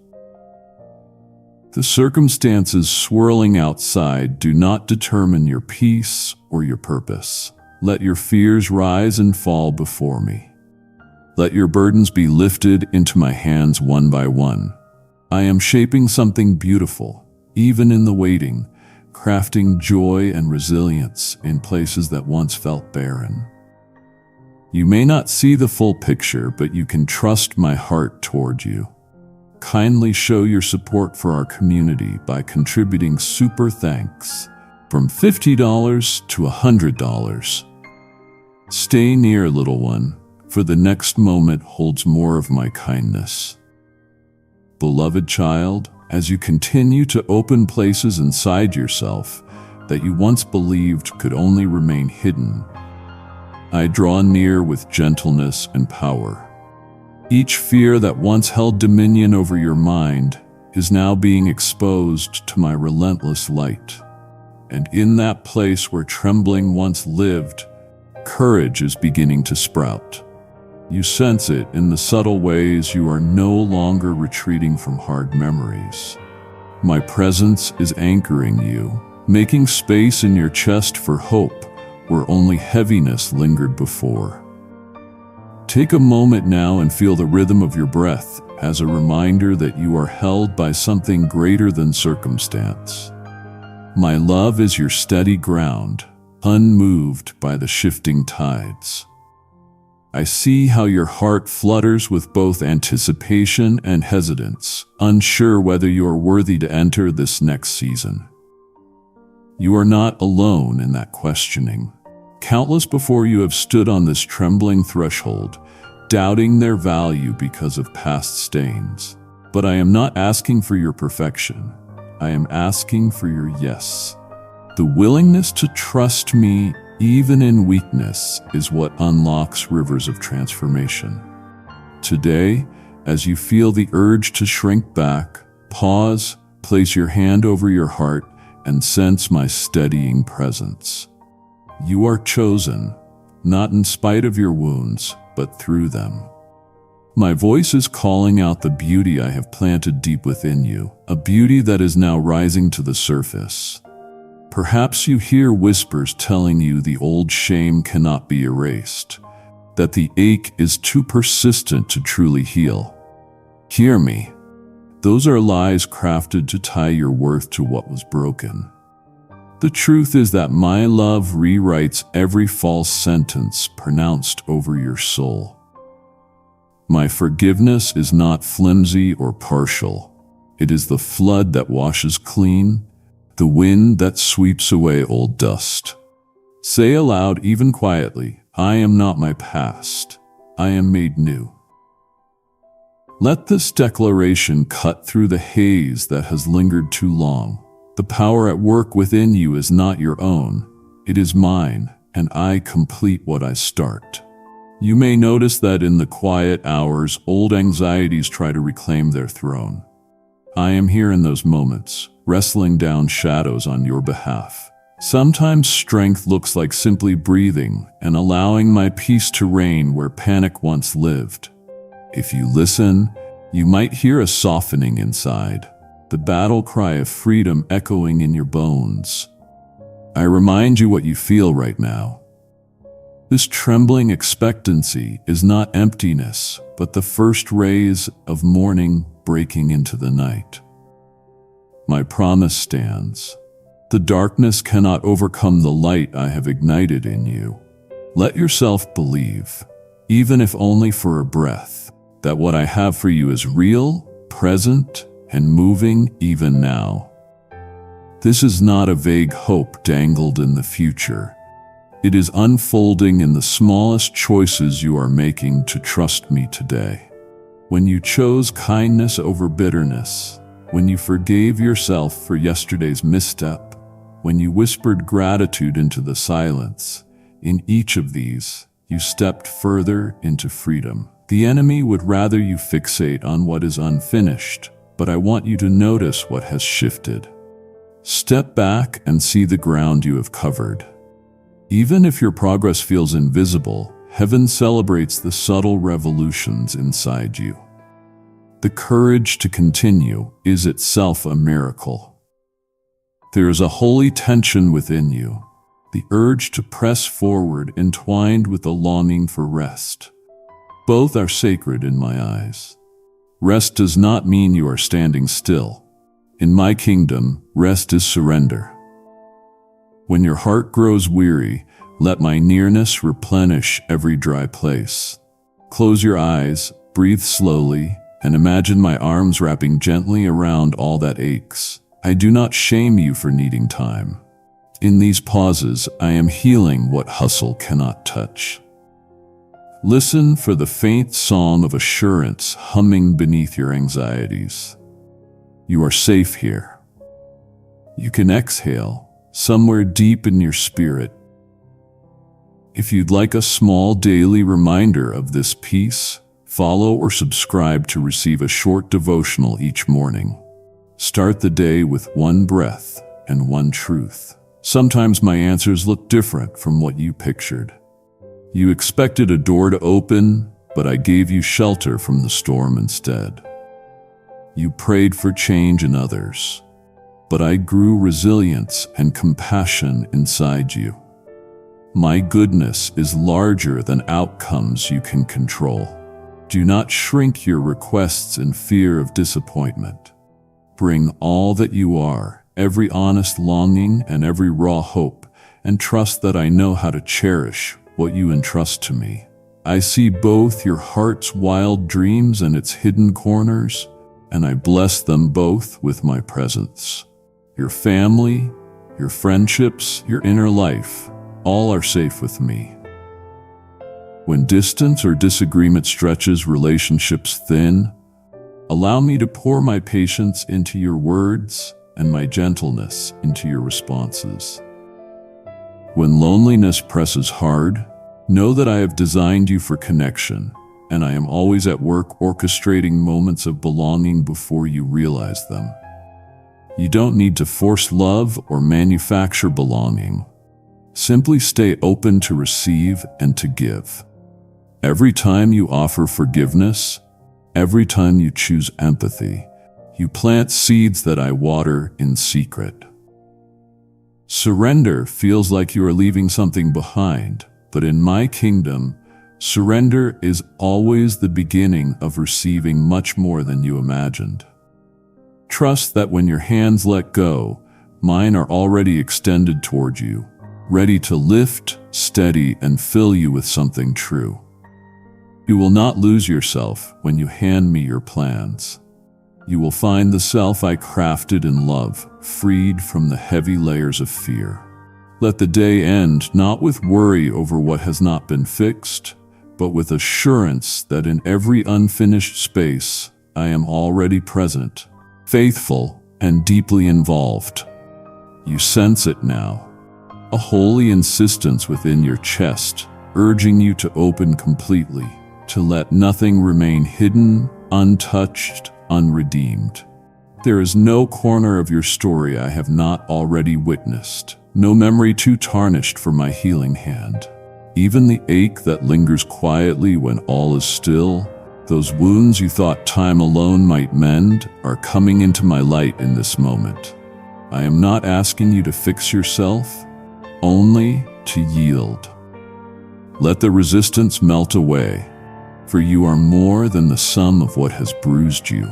S1: The circumstances swirling outside do not determine your peace or your purpose. Let your fears rise and fall before me. Let your burdens be lifted into my hands one by one. I am shaping something beautiful, even in the waiting, crafting joy and resilience in places that once felt barren. You may not see the full picture, but you can trust my heart toward you. Kindly show your support for our community by contributing super thanks from $50 to $100. Stay near, little one, for the next moment holds more of my kindness. Beloved child, as you continue to open places inside yourself that you once believed could only remain hidden, I draw near with gentleness and power. Each fear that once held dominion over your mind is now being exposed to my relentless light. And in that place where trembling once lived, courage is beginning to sprout. You sense it in the subtle ways you are no longer retreating from hard memories. My presence is anchoring you, making space in your chest for hope where only heaviness lingered before. Take a moment now and feel the rhythm of your breath as a reminder that you are held by something greater than circumstance. My love is your steady ground, unmoved by the shifting tides. I see how your heart flutters with both anticipation and hesitance, unsure whether you are worthy to enter this next season. You are not alone in that questioning. Countless before you have stood on this trembling threshold, doubting their value because of past stains. But I am not asking for your perfection. I am asking for your yes. The willingness to trust me, even in weakness, is what unlocks rivers of transformation. Today, as you feel the urge to shrink back, pause, place your hand over your heart, and sense my steadying presence. You are chosen, not in spite of your wounds, but through them. My voice is calling out the beauty I have planted deep within you, a beauty that is now rising to the surface. Perhaps you hear whispers telling you the old shame cannot be erased, that the ache is too persistent to truly heal. Hear me. Those are lies crafted to tie your worth to what was broken. The truth is that my love rewrites every false sentence pronounced over your soul. My forgiveness is not flimsy or partial. It is the flood that washes clean, the wind that sweeps away old dust. Say aloud, even quietly, I am not my past. I am made new. Let this declaration cut through the haze that has lingered too long. The power at work within you is not your own. It is mine, and I complete what I start. You may notice that in the quiet hours, old anxieties try to reclaim their throne. I am here in those moments, wrestling down shadows on your behalf. Sometimes strength looks like simply breathing and allowing my peace to reign where panic once lived. If you listen, you might hear a softening inside, the battle cry of freedom echoing in your bones. I remind you what you feel right now. This trembling expectancy is not emptiness, but the first rays of morning breaking into the night. My promise stands. The darkness cannot overcome the light I have ignited in you. Let yourself believe, even if only for a breath, that what I have for you is real, present, and moving even now. This is not a vague hope dangled in the future. It is unfolding in the smallest choices you are making to trust me today. When you chose kindness over bitterness, when you forgave yourself for yesterday's misstep, when you whispered gratitude into the silence, in each of these, you stepped further into freedom. The enemy would rather you fixate on what is unfinished, but I want you to notice what has shifted. Step back and see the ground you have covered. Even if your progress feels invisible, heaven celebrates the subtle revolutions inside you. The courage to continue is itself a miracle. There is a holy tension within you, the urge to press forward entwined with the longing for rest. Both are sacred in my eyes. Rest does not mean you are standing still. In my kingdom, rest is surrender. When your heart grows weary, let my nearness replenish every dry place. Close your eyes, breathe slowly, and imagine my arms wrapping gently around all that aches. I do not shame you for needing time. In these pauses, I am healing what hustle cannot touch. Listen for the faint song of assurance humming beneath your anxieties. You are safe here. You can exhale somewhere deep in your spirit. If you'd like a small daily reminder of this peace, follow or subscribe to receive a short devotional each morning. Start the day with one breath and one truth. Sometimes my answers look different from what you pictured. You expected a door to open, but I gave you shelter from the storm instead. You prayed for change in others, but I grew resilience and compassion inside you. My goodness is larger than outcomes you can control. Do not shrink your requests in fear of disappointment. Bring all that you are, every honest longing and every raw hope, and trust that I know how to cherish what you entrust to me. I see both your heart's wild dreams and its hidden corners, and I bless them both with my presence. Your family, your friendships, your inner life, all are safe with me. When distance or disagreement stretches relationships thin, allow me to pour my patience into your words and my gentleness into your responses. When loneliness presses hard, know that I have designed you for connection, and I am always at work orchestrating moments of belonging before you realize them. You don't need to force love or manufacture belonging. Simply stay open to receive and to give. Every time you offer forgiveness, every time you choose empathy, you plant seeds that I water in secret. Surrender feels like you are leaving something behind, but in my kingdom, surrender is always the beginning of receiving much more than you imagined. Trust that when your hands let go, mine are already extended toward you, ready to lift, steady, and fill you with something true. You will not lose yourself when you hand me your plans. You will find the self I crafted in love, freed from the heavy layers of fear. Let the day end not with worry over what has not been fixed, but with assurance that in every unfinished space I am already present, faithful and deeply involved. You sense it now, a holy insistence within your chest, urging you to open completely, to let nothing remain hidden, untouched, unredeemed. There is no corner of your story I have not already witnessed, no memory too tarnished for my healing hand. Even the ache that lingers quietly when all is still, those wounds you thought time alone might mend, are coming into my light in this moment. I am not asking you to fix yourself, only to yield. Let the resistance melt away, for you are more than the sum of what has bruised you.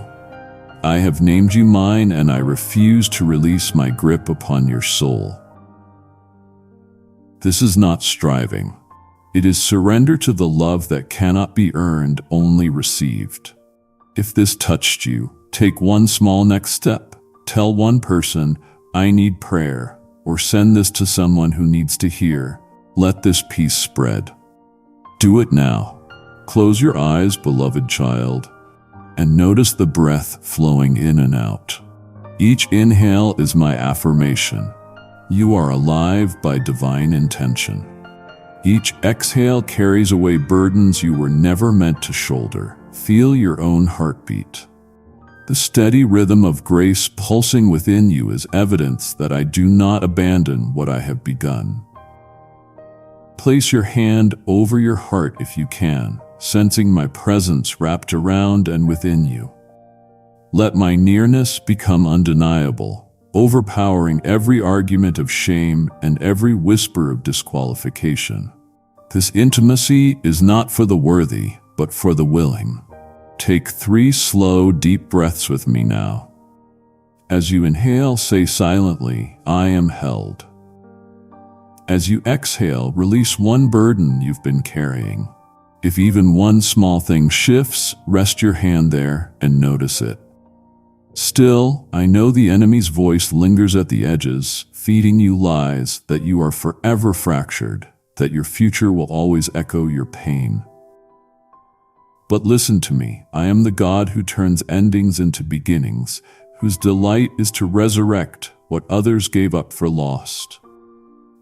S1: I have named you mine, and I refuse to release my grip upon your soul. This is not striving. It is surrender to the love that cannot be earned, only received. If this touched you, take one small next step. Tell one person, I need prayer, or send this to someone who needs to hear. Let this peace spread. Do it now. Close your eyes, beloved child, and notice the breath flowing in and out. Each inhale is my affirmation. You are alive by divine intention. Each exhale carries away burdens you were never meant to shoulder. Feel your own heartbeat. The steady rhythm of grace pulsing within you is evidence that I do not abandon what I have begun. Place your hand over your heart if you can, sensing my presence wrapped around and within you. Let my nearness become undeniable, overpowering every argument of shame and every whisper of disqualification. This intimacy is not for the worthy, but for the willing. Take 3 slow, deep breaths with me now. As you inhale, say silently, I am held. As you exhale, release one burden you've been carrying. If even one small thing shifts, rest your hand there and notice it. Still, I know the enemy's voice lingers at the edges, feeding you lies that you are forever fractured, that your future will always echo your pain. But listen to me, I am the God who turns endings into beginnings, whose delight is to resurrect what others gave up for lost.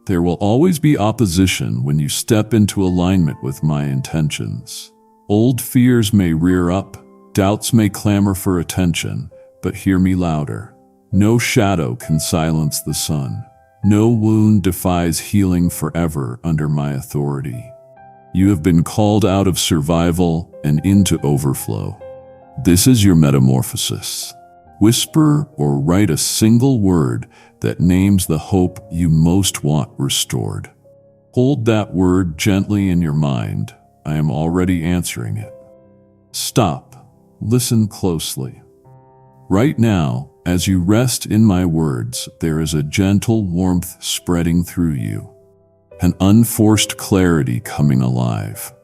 S1: There will always be opposition when you step into alignment with my intentions. Old fears may rear up, doubts may clamor for attention, but hear me louder. No shadow can silence the sun. No wound defies healing forever under my authority. You have been called out of survival and into overflow. This is your metamorphosis. Whisper or write a single word that names the hope you most want restored. Hold that word gently in your mind. I am already answering it. Stop. Listen closely. Right now, as you rest in my words, there is a gentle warmth spreading through you, an unforced clarity coming alive.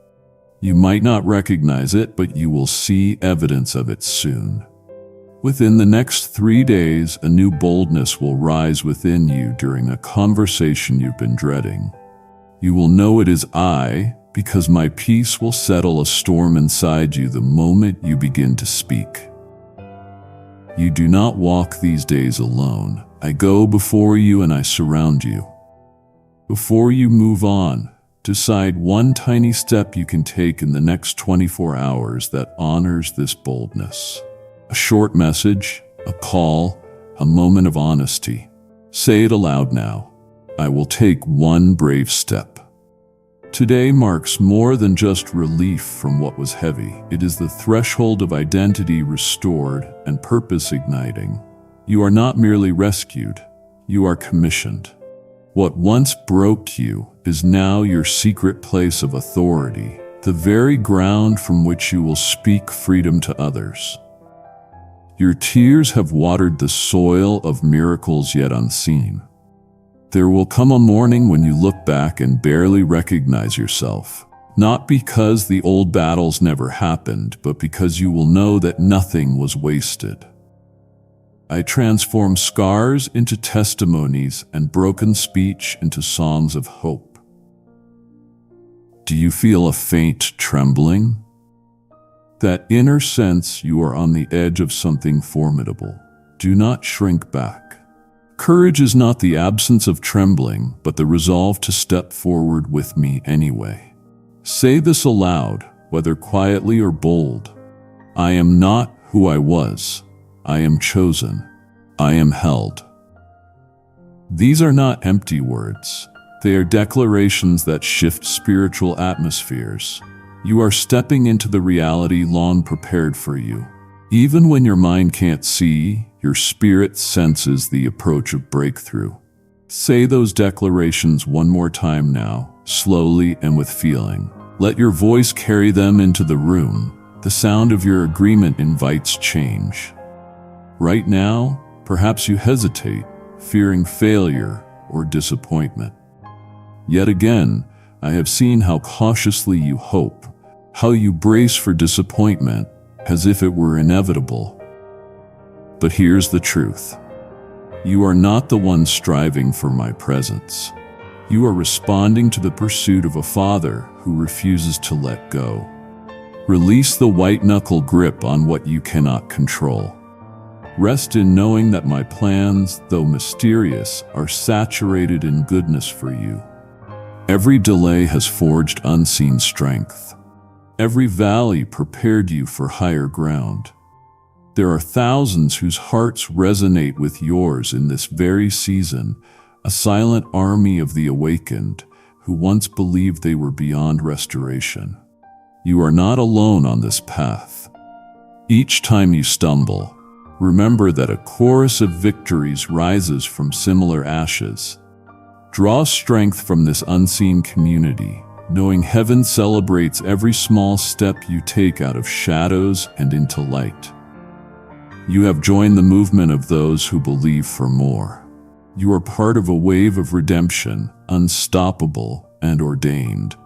S1: You might not recognize it, but you will see evidence of it soon. Within the next 3 days, a new boldness will rise within you during a conversation you've been dreading. You will know it is I, because my peace will settle a storm inside you the moment you begin to speak. You do not walk these days alone. I go before you and I surround you. Before you move on, decide one tiny step you can take in the next 24 hours that honors this boldness. A short message, a call, a moment of honesty. Say it aloud now. I will take one brave step. Today marks more than just relief from what was heavy. It is the threshold of identity restored and purpose igniting. You are not merely rescued, you are commissioned. What once broke you is now your secret place of authority, the very ground from which you will speak freedom to others. Your tears have watered the soil of miracles yet unseen. There will come a morning when you look back and barely recognize yourself, not because the old battles never happened, but because you will know that nothing was wasted. I transform scars into testimonies and broken speech into songs of hope. Do you feel a faint trembling? That inner sense you are on the edge of something formidable. Do not shrink back. Courage is not the absence of trembling, but the resolve to step forward with me anyway. Say this aloud, whether quietly or bold. I am not who I was. I am chosen. I am held. These are not empty words. They are declarations that shift spiritual atmospheres. You are stepping into the reality long prepared for you. Even when your mind can't see, your spirit senses the approach of breakthrough. Say those declarations one more time now, slowly and with feeling. Let your voice carry them into the room. The sound of your agreement invites change. Right now, perhaps you hesitate, fearing failure or disappointment. Yet again, I have seen how cautiously you hope, how you brace for disappointment as if it were inevitable. But here's the truth. You are not the one striving for my presence. You are responding to the pursuit of a father who refuses to let go. Release the white-knuckle grip on what you cannot control. Rest in knowing that my plans, though mysterious, are saturated in goodness for you. Every delay has forged unseen strength. Every valley prepared you for higher ground. There are thousands whose hearts resonate with yours in this very season, a silent army of the awakened who once believed they were beyond restoration. You are not alone on this path. Each time you stumble, remember that a chorus of victories rises from similar ashes. Draw strength from this unseen community, knowing heaven celebrates every small step you take out of shadows and into light. You have joined the movement of those who believe for more. You are part of a wave of redemption, unstoppable and ordained.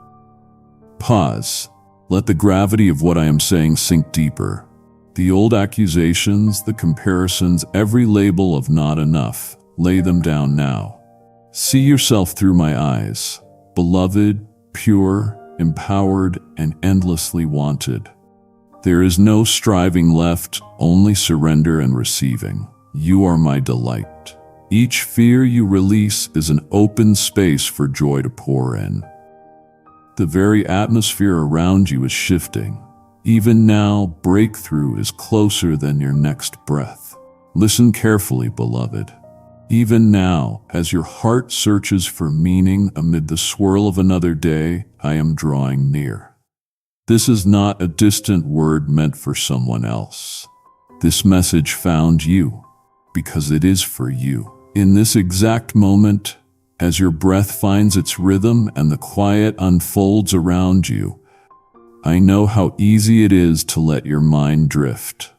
S1: Pause. Let the gravity of what I am saying sink deeper. The old accusations, the comparisons, every label of not enough, lay them down now. See yourself through my eyes, beloved, pure, empowered, and endlessly wanted. There is no striving left, only surrender and receiving. You are my delight. Each fear you release is an open space for joy to pour in. The very atmosphere around you is shifting. Even now, breakthrough is closer than your next breath. Listen carefully, beloved. Even now, as your heart searches for meaning amid the swirl of another day, I am drawing near. This is not a distant word meant for someone else. This message found you, because it is for you. In this exact moment, as your breath finds its rhythm and the quiet unfolds around you, I know how easy it is to let your mind drift.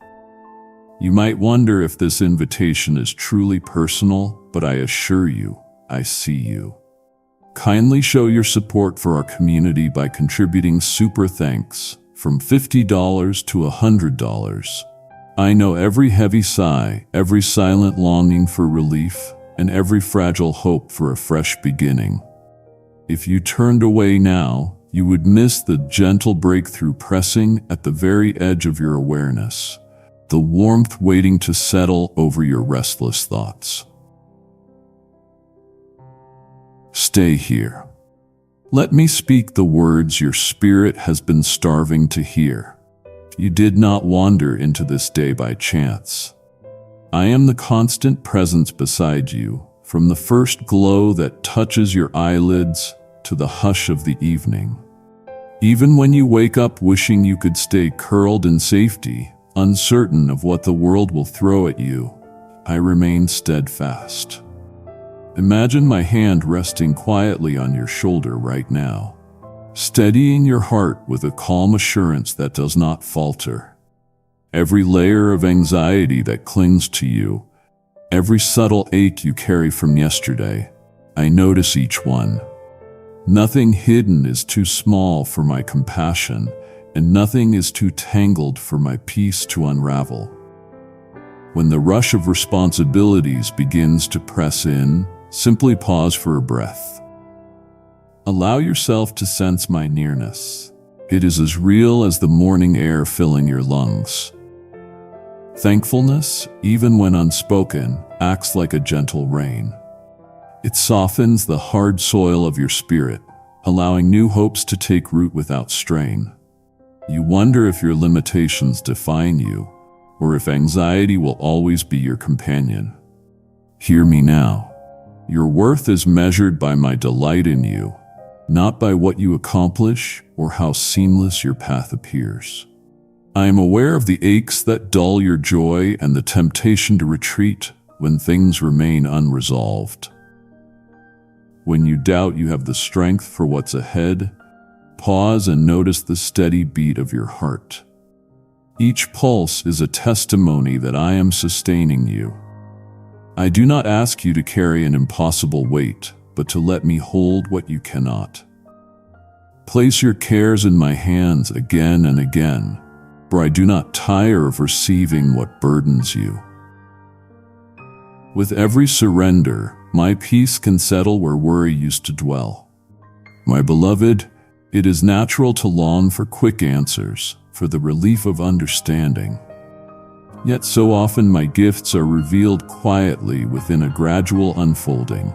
S1: You might wonder if this invitation is truly personal, but I assure you, I see you. Kindly show your support for our community by contributing super thanks from $50 to $100. I know every heavy sigh, every silent longing for relief, and every fragile hope for a fresh beginning. If you turned away now, you would miss the gentle breakthrough pressing at the very edge of your awareness, the warmth waiting to settle over your restless thoughts. Stay here. Let me speak the words your spirit has been starving to hear. You did not wander into this day by chance. I am the constant presence beside you, from the first glow that touches your eyelids to the hush of the evening. Even when you wake up wishing you could stay curled in safety, uncertain of what the world will throw at you, I remain steadfast. Imagine my hand resting quietly on your shoulder right now, steadying your heart with a calm assurance that does not falter. Every layer of anxiety that clings to you, every subtle ache you carry from yesterday, I notice each one. Nothing hidden is too small for my compassion, and nothing is too tangled for my peace to unravel. When the rush of responsibilities begins to press in, simply pause for a breath. Allow yourself to sense my nearness. It is as real as the morning air filling your lungs. Thankfulness, even when unspoken, acts like a gentle rain. It softens the hard soil of your spirit, allowing new hopes to take root without strain. You wonder if your limitations define you, or if anxiety will always be your companion. Hear me now. Your worth is measured by my delight in you, not by what you accomplish or how seamless your path appears. I am aware of the aches that dull your joy and the temptation to retreat when things remain unresolved. When you doubt you have the strength for what's ahead, pause and notice the steady beat of your heart. Each pulse is a testimony that I am sustaining you. I do not ask you to carry an impossible weight, but to let me hold what you cannot. Place your cares in my hands again and again, for I do not tire of receiving what burdens you. With every surrender, my peace can settle where worry used to dwell. My beloved, it is natural to long for quick answers, for the relief of understanding. Yet so often my gifts are revealed quietly within a gradual unfolding.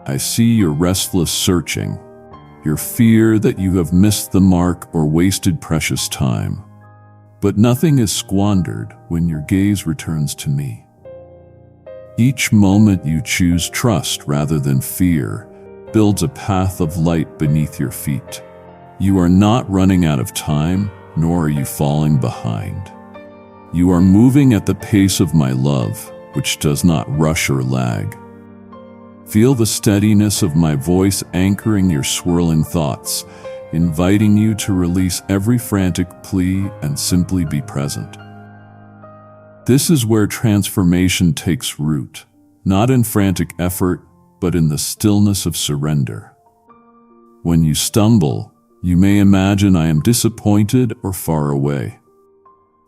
S1: I see your restless searching, your fear that you have missed the mark or wasted precious time. But nothing is squandered when your gaze returns to me. Each moment you choose trust rather than fear builds a path of light beneath your feet. You are not running out of time, nor are you falling behind. You are moving at the pace of my love, which does not rush or lag. Feel the steadiness of my voice anchoring your swirling thoughts, inviting you to release every frantic plea and simply be present. This is where transformation takes root, not in frantic effort, but in the stillness of surrender. When you stumble, you may imagine I am disappointed or far away.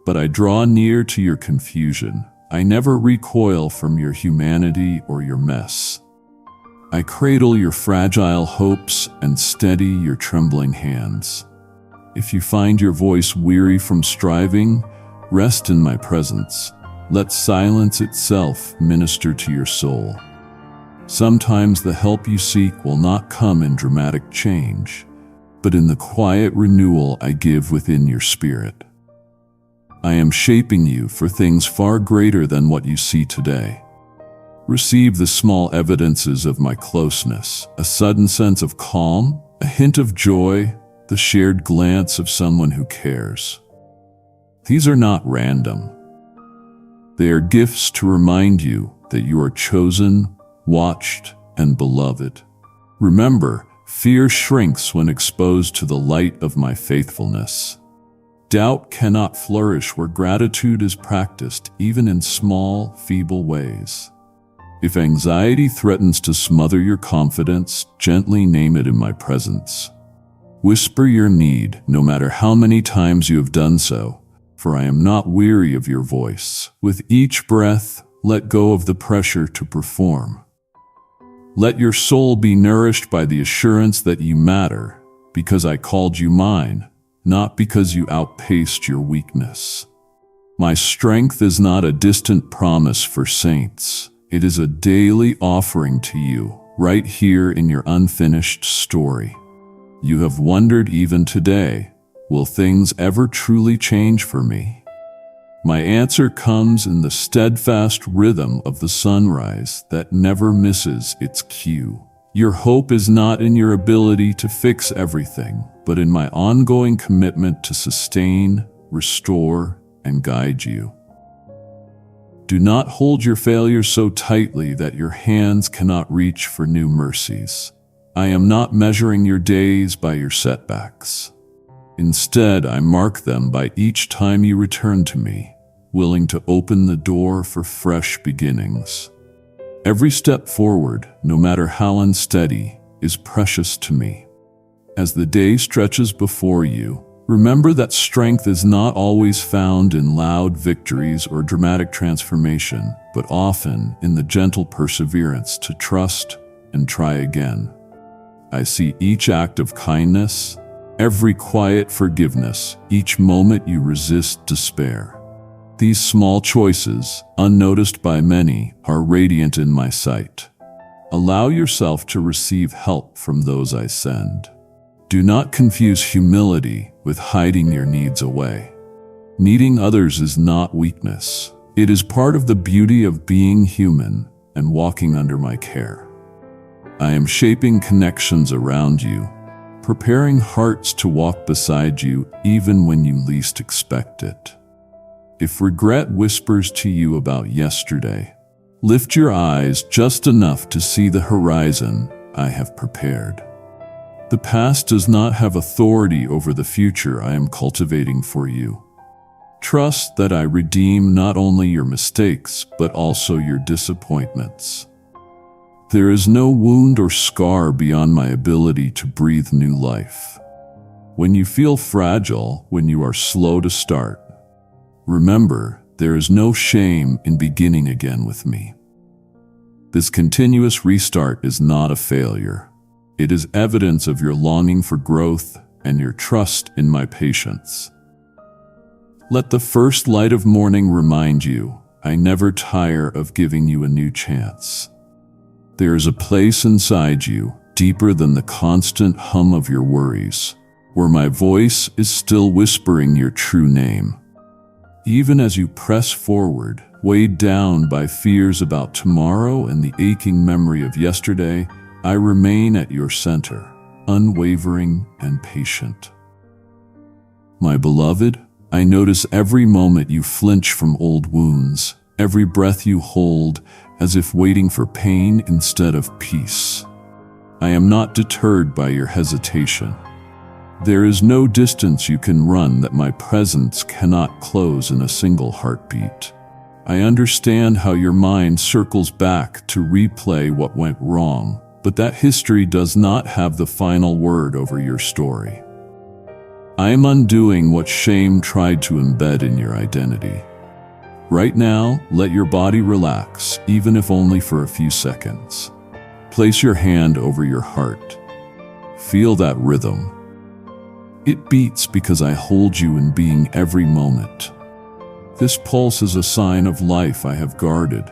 S1: But I draw near to your confusion. I never recoil from your humanity or your mess. I cradle your fragile hopes and steady your trembling hands. If you find your voice weary from striving, rest in my presence. Let silence itself minister to your soul. Sometimes the help you seek will not come in dramatic change, but in the quiet renewal I give within your spirit. I am shaping you for things far greater than what you see today. Receive the small evidences of my closeness, a sudden sense of calm, a hint of joy, the shared glance of someone who cares. These are not random. They are gifts to remind you that you are chosen, watched, and beloved. Remember, fear shrinks when exposed to the light of my faithfulness. Doubt cannot flourish where gratitude is practiced, even in small, feeble ways. If anxiety threatens to smother your confidence, gently name it in my presence. Whisper your need, no matter how many times you have done so, for I am not weary of your voice. With each breath, let go of the pressure to perform. Let your soul be nourished by the assurance that you matter, because I called you mine, not because you outpaced your weakness. My strength is not a distant promise for saints. It is a daily offering to you, right here in your unfinished story. You have wondered even today, will things ever truly change for me? My answer comes in the steadfast rhythm of the sunrise that never misses its cue. Your hope is not in your ability to fix everything, but in my ongoing commitment to sustain, restore, and guide you. Do not hold your failures so tightly that your hands cannot reach for new mercies. I am not measuring your days by your setbacks. Instead, I mark them by each time you return to me, willing to open the door for fresh beginnings. Every step forward, no matter how unsteady, is precious to me. As the day stretches before you, remember that strength is not always found in loud victories or dramatic transformation, but often in the gentle perseverance to trust and try again. I see each act of kindness, every quiet forgiveness, each moment you resist despair. These small choices, unnoticed by many, are radiant in my sight. Allow yourself to receive help from those I send. Do not confuse humility with hiding your needs away. Needing others is not weakness. It is part of the beauty of being human and walking under my care. I am shaping connections around you, preparing hearts to walk beside you even when you least expect it. If regret whispers to you about yesterday, lift your eyes just enough to see the horizon I have prepared. The past does not have authority over the future I am cultivating for you. Trust that I redeem not only your mistakes, but also your disappointments. There is no wound or scar beyond my ability to breathe new life. When you feel fragile, when you are slow to start, remember, there is no shame in beginning again with me. This continuous restart is not a failure. It is evidence of your longing for growth and your trust in my patience. Let the first light of morning remind you, I never tire of giving you a new chance. There is a place inside you, deeper than the constant hum of your worries, where my voice is still whispering your true name. Even as you press forward, weighed down by fears about tomorrow and the aching memory of yesterday, I remain at your center, unwavering and patient. My beloved, I notice every moment you flinch from old wounds, every breath you hold, as if waiting for pain instead of peace. I am not deterred by your hesitation. There is no distance you can run that my presence cannot close in a single heartbeat. I understand how your mind circles back to replay what went wrong, but that history does not have the final word over your story. I am undoing what shame tried to embed in your identity. Right now, let your body relax, even if only for a few seconds. Place your hand over your heart. Feel that rhythm. It beats because I hold you in being every moment. This pulse is a sign of life I have guarded,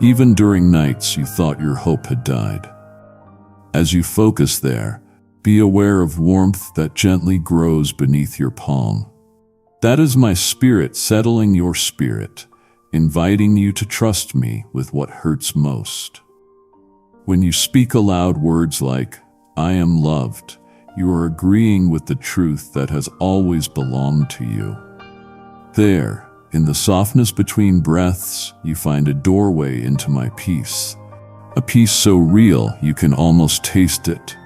S1: even during nights you thought your hope had died. As you focus there, be aware of warmth that gently grows beneath your palm. That is my spirit settling your spirit, inviting you to trust me with what hurts most. When you speak aloud words like, "I am loved," you are agreeing with the truth that has always belonged to you. There, in the softness between breaths, you find a doorway into my peace. A peace so real you can almost taste it.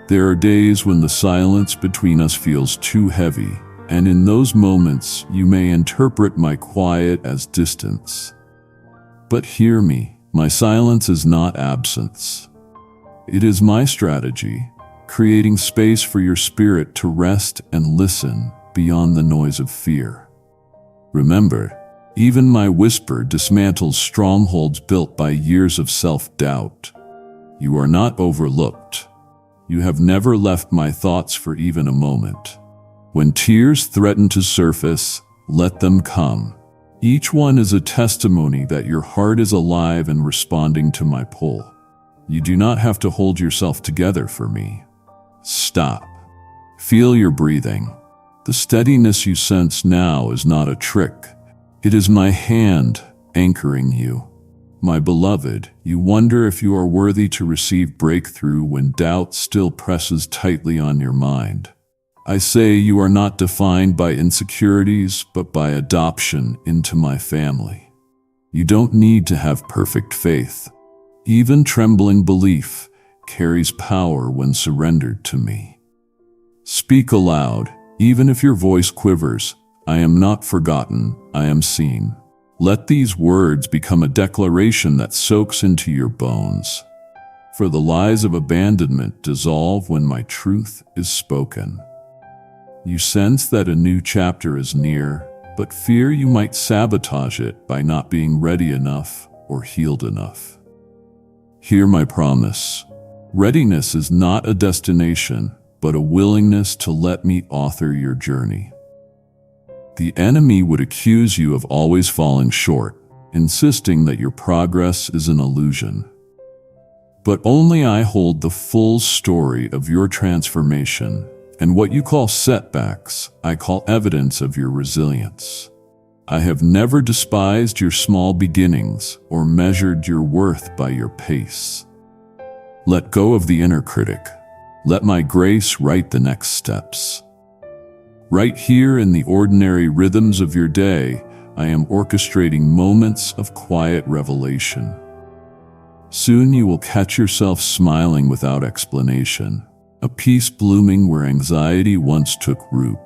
S1: There are days when the silence between us feels too heavy, and in those moments you may interpret my quiet as distance. But hear me, my silence is not absence. It is my strategy, creating space for your spirit to rest and listen beyond the noise of fear. Remember, even my whisper dismantles strongholds built by years of self-doubt. You are not overlooked. You have never left my thoughts for even a moment. When tears threaten to surface, let them come. Each one is a testimony that your heart is alive and responding to my pull. You do not have to hold yourself together for me. Stop. Feel your breathing. The steadiness you sense now is not a trick. It is my hand anchoring you. My beloved, you wonder if you are worthy to receive breakthrough when doubt still presses tightly on your mind. I say you are not defined by insecurities, but by adoption into my family. You don't need to have perfect faith. Even trembling belief carries power when surrendered to me. Speak aloud, even if your voice quivers. I am not forgotten, I am seen. Let these words become a declaration that soaks into your bones. For the lies of abandonment dissolve when my truth is spoken. You sense that a new chapter is near, but fear you might sabotage it by not being ready enough or healed enough. Hear my promise. Readiness is not a destination, but a willingness to let me author your journey. The enemy would accuse you of always falling short, insisting that your progress is an illusion. But only I hold the full story of your transformation, and what you call setbacks, I call evidence of your resilience. I have never despised your small beginnings or measured your worth by your pace. Let go of the inner critic. Let my grace write the next steps. Right here in the ordinary rhythms of your day, I am orchestrating moments of quiet revelation. Soon you will catch yourself smiling without explanation, a peace blooming where anxiety once took root.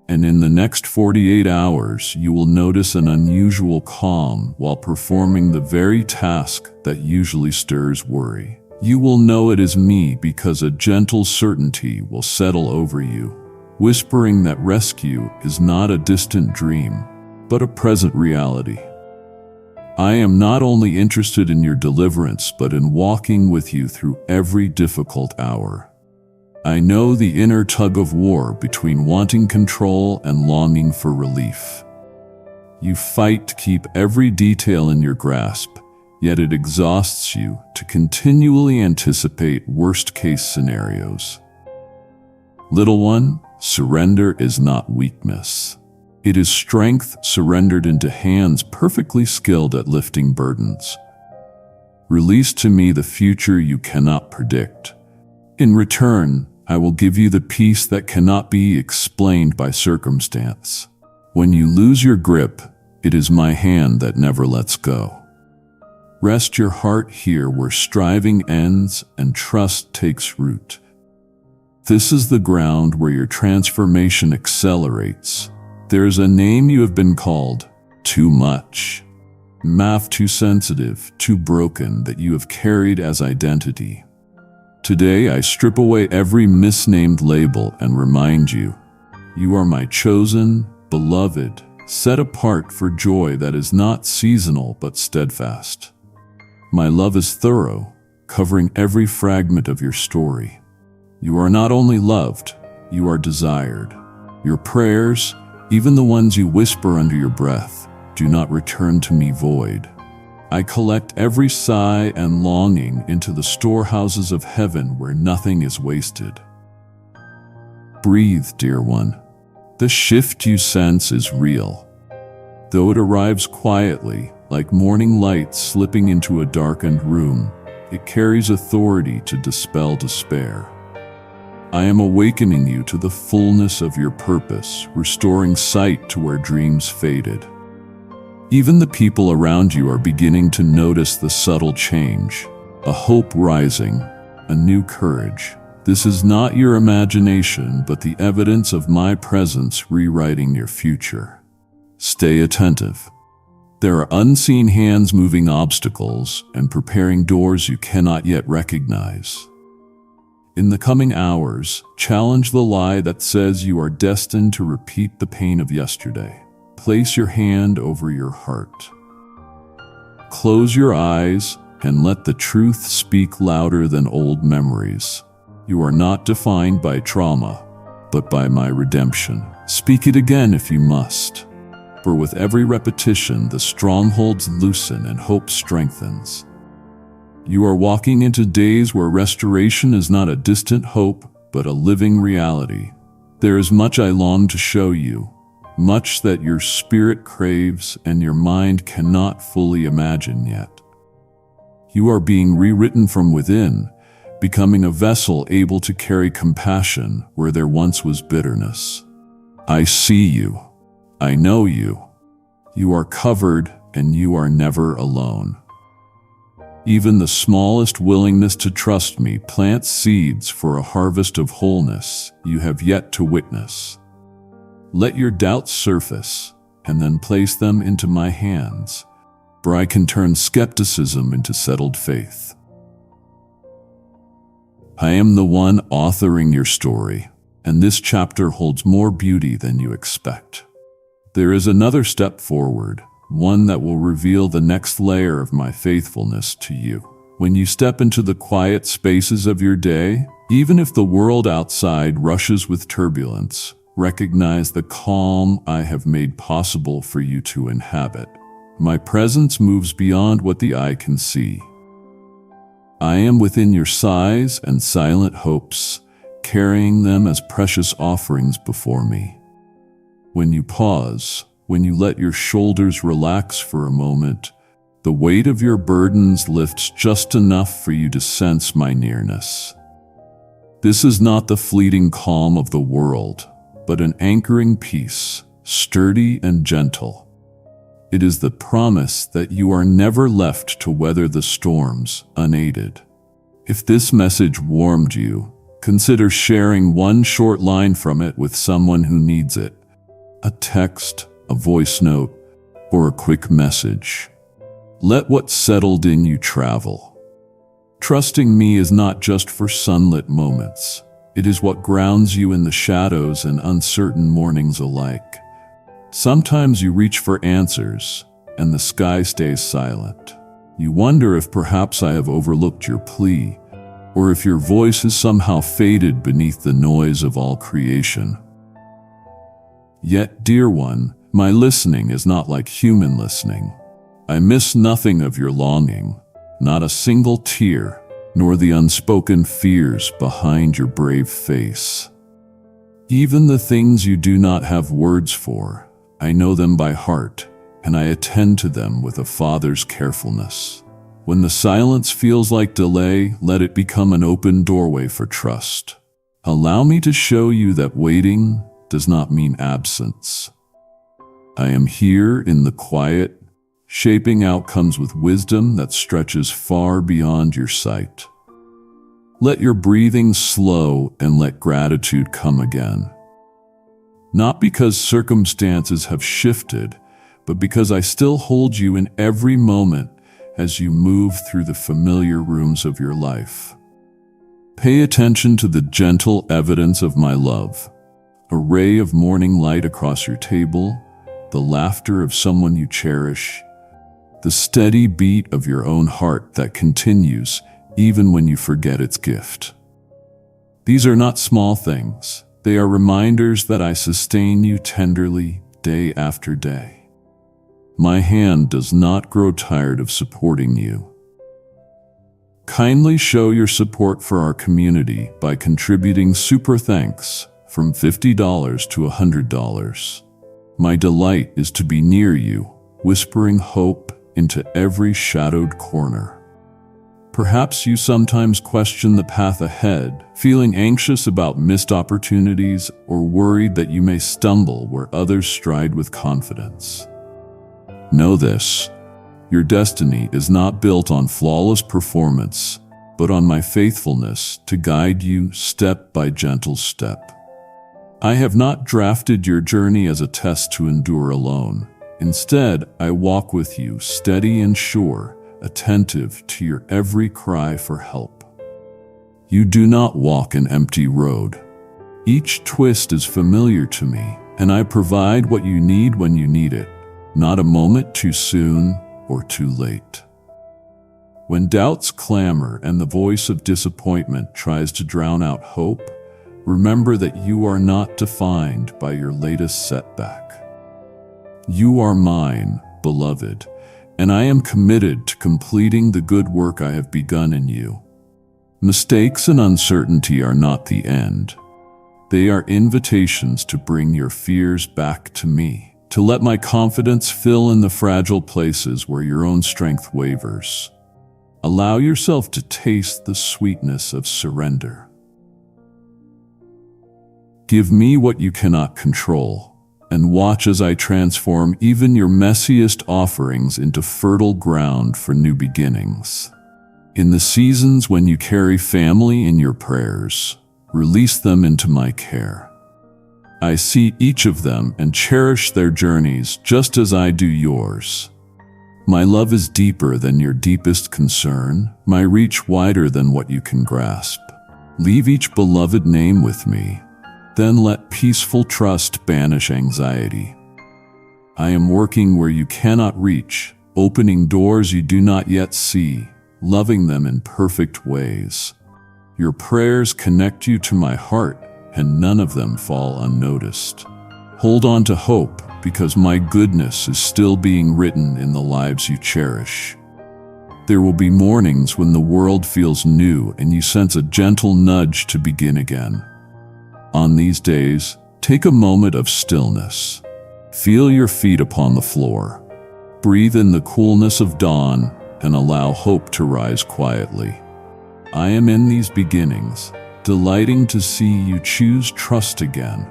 S1: And in the next 48 hours, you will notice an unusual calm while performing the very task that usually stirs worry. You will know it is me because a gentle certainty will settle over you, whispering that rescue is not a distant dream, but a present reality. I am not only interested in your deliverance, but in walking with you through every difficult hour. I know the inner tug of war between wanting control and longing for relief. You fight to keep every detail in your grasp, yet it exhausts you to continually anticipate worst-case scenarios. Little one, surrender is not weakness. It is strength surrendered into hands perfectly skilled at lifting burdens. Release to me the future you cannot predict. In return, I will give you the peace that cannot be explained by circumstance. When you lose your grip, it is my hand that never lets go. Rest your heart here where striving ends and trust takes root. This is the ground where your transformation accelerates. There is a name you have been called, too much. math too sensitive, too broken that you have carried as identity. Today I strip away every misnamed label and remind you, you are my chosen, beloved, set apart for joy that is not seasonal but steadfast. My love is thorough, covering every fragment of your story. You are not only loved, you are desired. Your prayers, even the ones you whisper under your breath, do not return to me void. I collect every sigh and longing into the storehouses of heaven where nothing is wasted. Breathe, dear one. The shift you sense is real. Though it arrives quietly, like morning light slipping into a darkened room, it carries authority to dispel despair. I am awakening you to the fullness of your purpose, restoring sight to where dreams faded. Even the people around you are beginning to notice the subtle change, a hope rising, a new courage. This is not your imagination, but the evidence of my presence rewriting your future. Stay attentive. There are unseen hands moving obstacles and preparing doors you cannot yet recognize. In the coming hours, challenge the lie that says you are destined to repeat the pain of yesterday. Place your hand over your heart. Close your eyes and let the truth speak louder than old memories. You are not defined by trauma, but by my redemption. Speak it again if you must. For with every repetition, the strongholds loosen and hope strengthens. You are walking into days where restoration is not a distant hope, but a living reality. There is much I long to show you, much that your spirit craves and your mind cannot fully imagine yet. You are being rewritten from within, becoming a vessel able to carry compassion where there once was bitterness. I see you. I know you. You are covered and you are never alone. Even the smallest willingness to trust me plants seeds for a harvest of wholeness you have yet to witness. Let your doubts surface and then place them into my hands, for I can turn skepticism into settled faith. I am the one authoring your story, and this chapter holds more beauty than you expect. There is another step forward, one that will reveal the next layer of my faithfulness to you. When you step into the quiet spaces of your day, even if the world outside rushes with turbulence, recognize the calm I have made possible for you to inhabit. My presence moves beyond what the eye can see. I am within your sighs and silent hopes, carrying them as precious offerings before me. When you pause, when you let your shoulders relax for a moment, the weight of your burdens lifts just enough for you to sense my nearness. This is not the fleeting calm of the world, but an anchoring peace, sturdy and gentle. It is the promise that you are never left to weather the storms unaided. If this message warmed you, consider sharing one short line from it with someone who needs it. A text, a voice note, or a quick message. Let what settled in you travel. Trusting me is not just for sunlit moments. It is what grounds you in the shadows and uncertain mornings alike. Sometimes you reach for answers, and the sky stays silent. You wonder if perhaps I have overlooked your plea, or if your voice has somehow faded beneath the noise of all creation. Yet, dear one, my listening is not like human listening. I miss nothing of your longing, not a single tear, nor the unspoken fears behind your brave face. Even the things you do not have words for, I know them by heart, and I attend to them with a father's carefulness. When the silence feels like delay, let it become an open doorway for trust. Allow me to show you that waiting does not mean absence. I am here in the quiet, shaping outcomes with wisdom that stretches far beyond your sight. Let your breathing slow and let gratitude come again. Not because circumstances have shifted, but because I still hold you in every moment as you move through the familiar rooms of your life. Pay attention to the gentle evidence of my love, a ray of morning light across your table, the laughter of someone you cherish, the steady beat of your own heart that continues even when you forget its gift. These are not small things. They are reminders that I sustain you tenderly day after day. My hand does not grow tired of supporting you. Kindly show your support for our community by contributing super thanks from $50 to $100. My delight is to be near you, whispering hope into every shadowed corner. Perhaps you sometimes question the path ahead, feeling anxious about missed opportunities or worried that you may stumble where others stride with confidence. Know this: your destiny is not built on flawless performance, but on my faithfulness to guide you step by gentle step. I have not drafted your journey as a test to endure alone. Instead, I walk with you, steady and sure, attentive to your every cry for help. You do not walk an empty road. Each twist is familiar to me, and I provide what you need when you need it, not a moment too soon or too late. When doubts clamor and the voice of disappointment tries to drown out hope, remember that you are not defined by your latest setback. You are mine, beloved, and I am committed to completing the good work I have begun in you. Mistakes and uncertainty are not the end. They are invitations to bring your fears back to me, to let my confidence fill in the fragile places where your own strength wavers. Allow yourself to taste the sweetness of surrender. Give me what you cannot control, and watch as I transform even your messiest offerings into fertile ground for new beginnings. In the seasons when you carry family in your prayers, release them into my care. I see each of them and cherish their journeys just as I do yours. My love is deeper than your deepest concern, my reach wider than what you can grasp. Leave each beloved name with me, then let peaceful trust banish anxiety. I am working where you cannot reach, opening doors you do not yet see, loving them in perfect ways. Your prayers connect you to my heart, and none of them fall unnoticed. Hold on to hope, because my goodness is still being written in the lives you cherish. There will be mornings when the world feels new and you sense a gentle nudge to begin again. On these days, take a moment of stillness. Feel your feet upon the floor. Breathe in the coolness of dawn and allow hope to rise quietly. I am in these beginnings, delighting to see you choose trust again,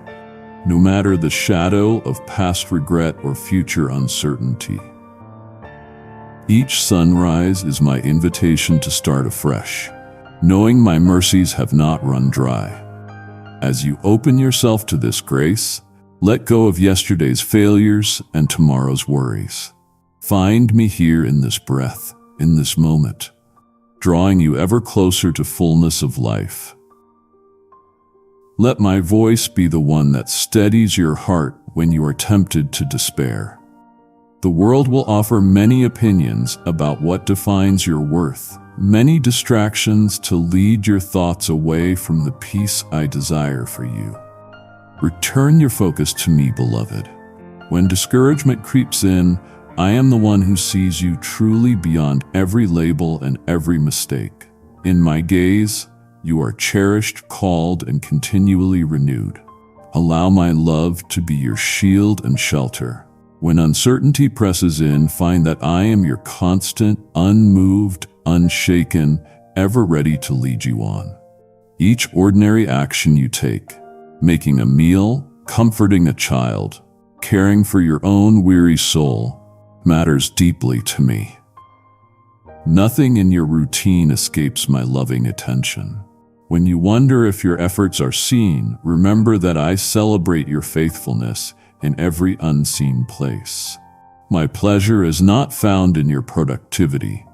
S1: no matter the shadow of past regret or future uncertainty. Each sunrise is my invitation to start afresh, knowing my mercies have not run dry. As you open yourself to this grace, let go of yesterday's failures and tomorrow's worries. Find me here in this breath, in this moment, drawing you ever closer to fullness of life. Let my voice be the one that steadies your heart when you are tempted to despair. The world will offer many opinions about what defines your worth, many distractions to lead your thoughts away from the peace I desire for you. Return your focus to me, beloved. When discouragement creeps in, I am the one who sees you truly beyond every label and every mistake. In my gaze, you are cherished, called, and continually renewed. Allow my love to be your shield and shelter. When uncertainty presses in, find that I am your constant, unmoved, unshaken, ever ready to lead you on. Each ordinary action you take, making a meal, comforting a child, caring for your own weary soul, matters deeply to me. Nothing in your routine escapes my loving attention. When you wonder if your efforts are seen, remember that I celebrate your faithfulness in every unseen place. My pleasure is not found in your productivity,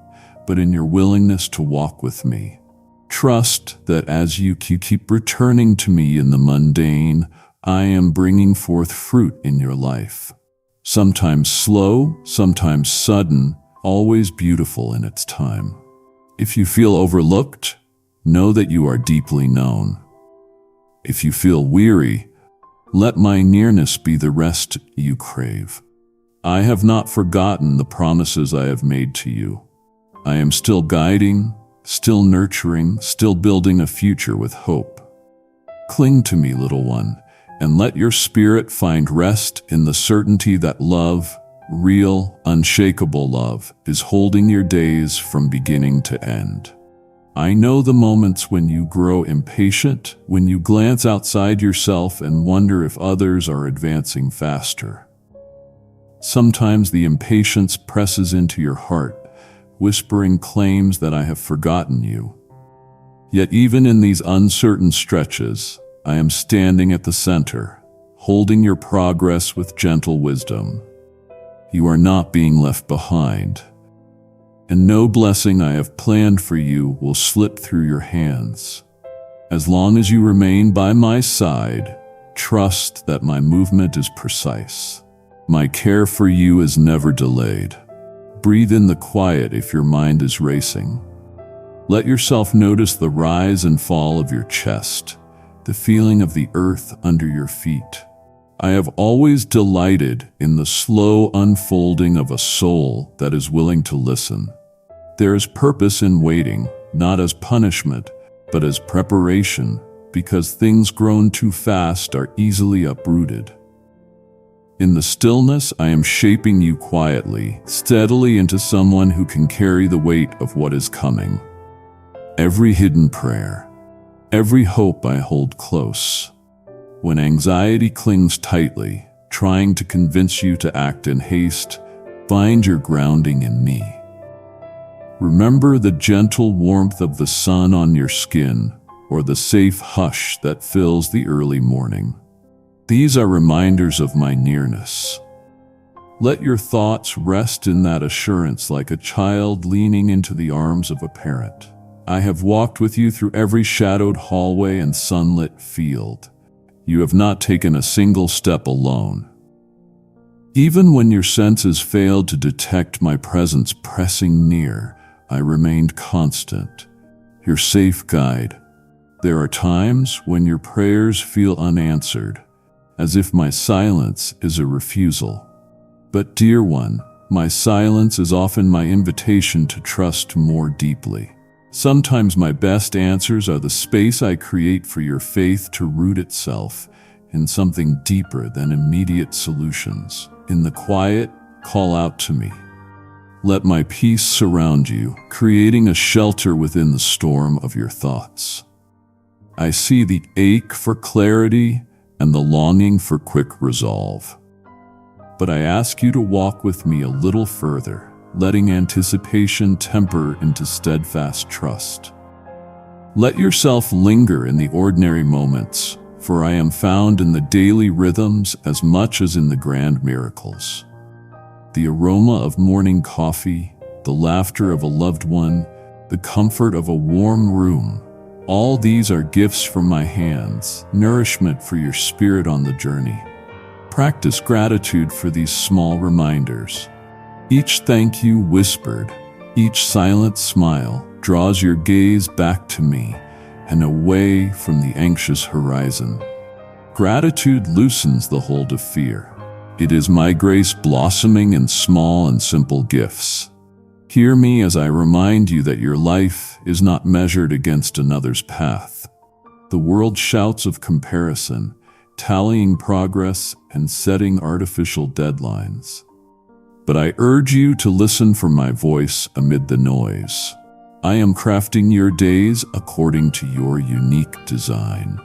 S1: but in your willingness to walk with me. Trust that as you keep returning to me in the mundane, I am bringing forth fruit in your life. Sometimes slow, sometimes sudden, always beautiful in its time. If you feel overlooked, know that you are deeply known. If you feel weary, let my nearness be the rest you crave. I have not forgotten the promises I have made to you. I am still guiding, still nurturing, still building a future with hope. Cling to me, little one, and let your spirit find rest in the certainty that love, real, unshakable love, is holding your days from beginning to end. I know the moments when you grow impatient, when you glance outside yourself and wonder if others are advancing faster. Sometimes the impatience presses into your heart, whispering claims that I have forgotten you. Yet even in these uncertain stretches, I am standing at the center, holding your progress with gentle wisdom. You are not being left behind, and no blessing I have planned for you will slip through your hands. As long as you remain by my side, trust that my movement is precise. My care for you is never delayed. Breathe in the quiet if your mind is racing. Let yourself notice the rise and fall of your chest, the feeling of the earth under your feet. I have always delighted in the slow unfolding of a soul that is willing to listen. There is purpose in waiting, not as punishment, but as preparation, because things grown too fast are easily uprooted. In the stillness, I am shaping you quietly, steadily into someone who can carry the weight of what is coming. Every hidden prayer, every hope I hold close. When anxiety clings tightly, trying to convince you to act in haste, find your grounding in me. Remember the gentle warmth of the sun on your skin, or the safe hush that fills the early morning. These are reminders of my nearness. Let your thoughts rest in that assurance like a child leaning into the arms of a parent. I have walked with you through every shadowed hallway and sunlit field. You have not taken a single step alone. Even when your senses failed to detect my presence pressing near, I remained constant, your safe guide. There are times when your prayers feel unanswered, as if my silence is a refusal. But dear one, my silence is often my invitation to trust more deeply. Sometimes my best answers are the space I create for your faith to root itself in something deeper than immediate solutions. In the quiet, call out to me. Let my peace surround you, creating a shelter within the storm of your thoughts. I see the ache for clarity and the longing for quick resolve. But I ask you to walk with me a little further, letting anticipation temper into steadfast trust. Let yourself linger in the ordinary moments, for I am found in the daily rhythms as much as in the grand miracles. The aroma of morning coffee, the laughter of a loved one, the comfort of a warm room, all these are gifts from my hands, nourishment for your spirit on the journey. Practice gratitude for these small reminders. Each thank you whispered, each silent smile draws your gaze back to me and away from the anxious horizon. Gratitude loosens the hold of fear. It is my grace blossoming in small and simple gifts. Hear me as I remind you that your life is not measured against another's path. The world shouts of comparison, tallying progress and setting artificial deadlines. But I urge you to listen for my voice amid the noise. I am crafting your days according to your unique design,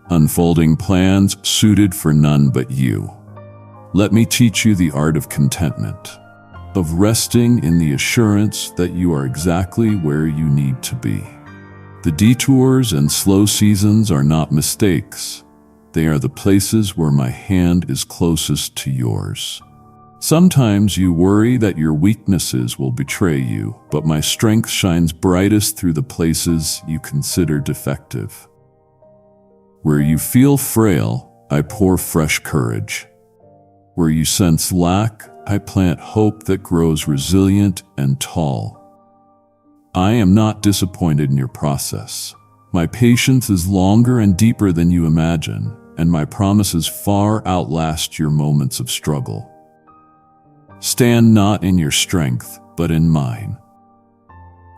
S1: unfolding plans suited for none but you. Let me teach you the art of contentment, of resting in the assurance that you are exactly where you need to be. The detours and slow seasons are not mistakes. They are the places where my hand is closest to yours. Sometimes you worry that your weaknesses will betray you, but my strength shines brightest through the places you consider defective. Where you feel frail, I pour fresh courage. Where you sense lack, I plant hope that grows resilient and tall. I am not disappointed in your process. My patience is longer and deeper than you imagine, and my promises far outlast your moments of struggle. Stand not in your strength, but in mine.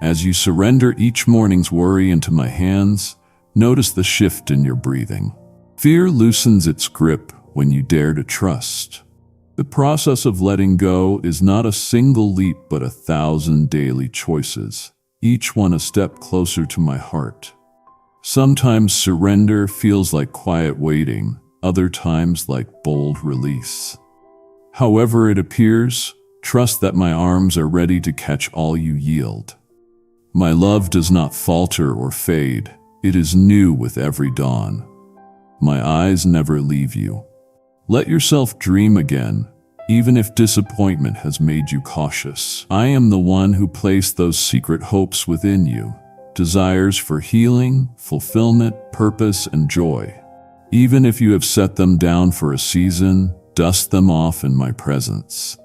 S1: As you surrender each morning's worry into my hands, notice the shift in your breathing. Fear loosens its grip when you dare to trust. The process of letting go is not a single leap but 1,000 daily choices, each one a step closer to my heart. Sometimes surrender feels like quiet waiting, other times like bold release. However it appears, trust that my arms are ready to catch all you yield. My love does not falter or fade, it is new with every dawn. My eyes never leave you. Let yourself dream again, even if disappointment has made you cautious. I am the one who placed those secret hopes within you, desires for healing, fulfillment, purpose, and joy. Even if you have set them down for a season, dust them off in my presence.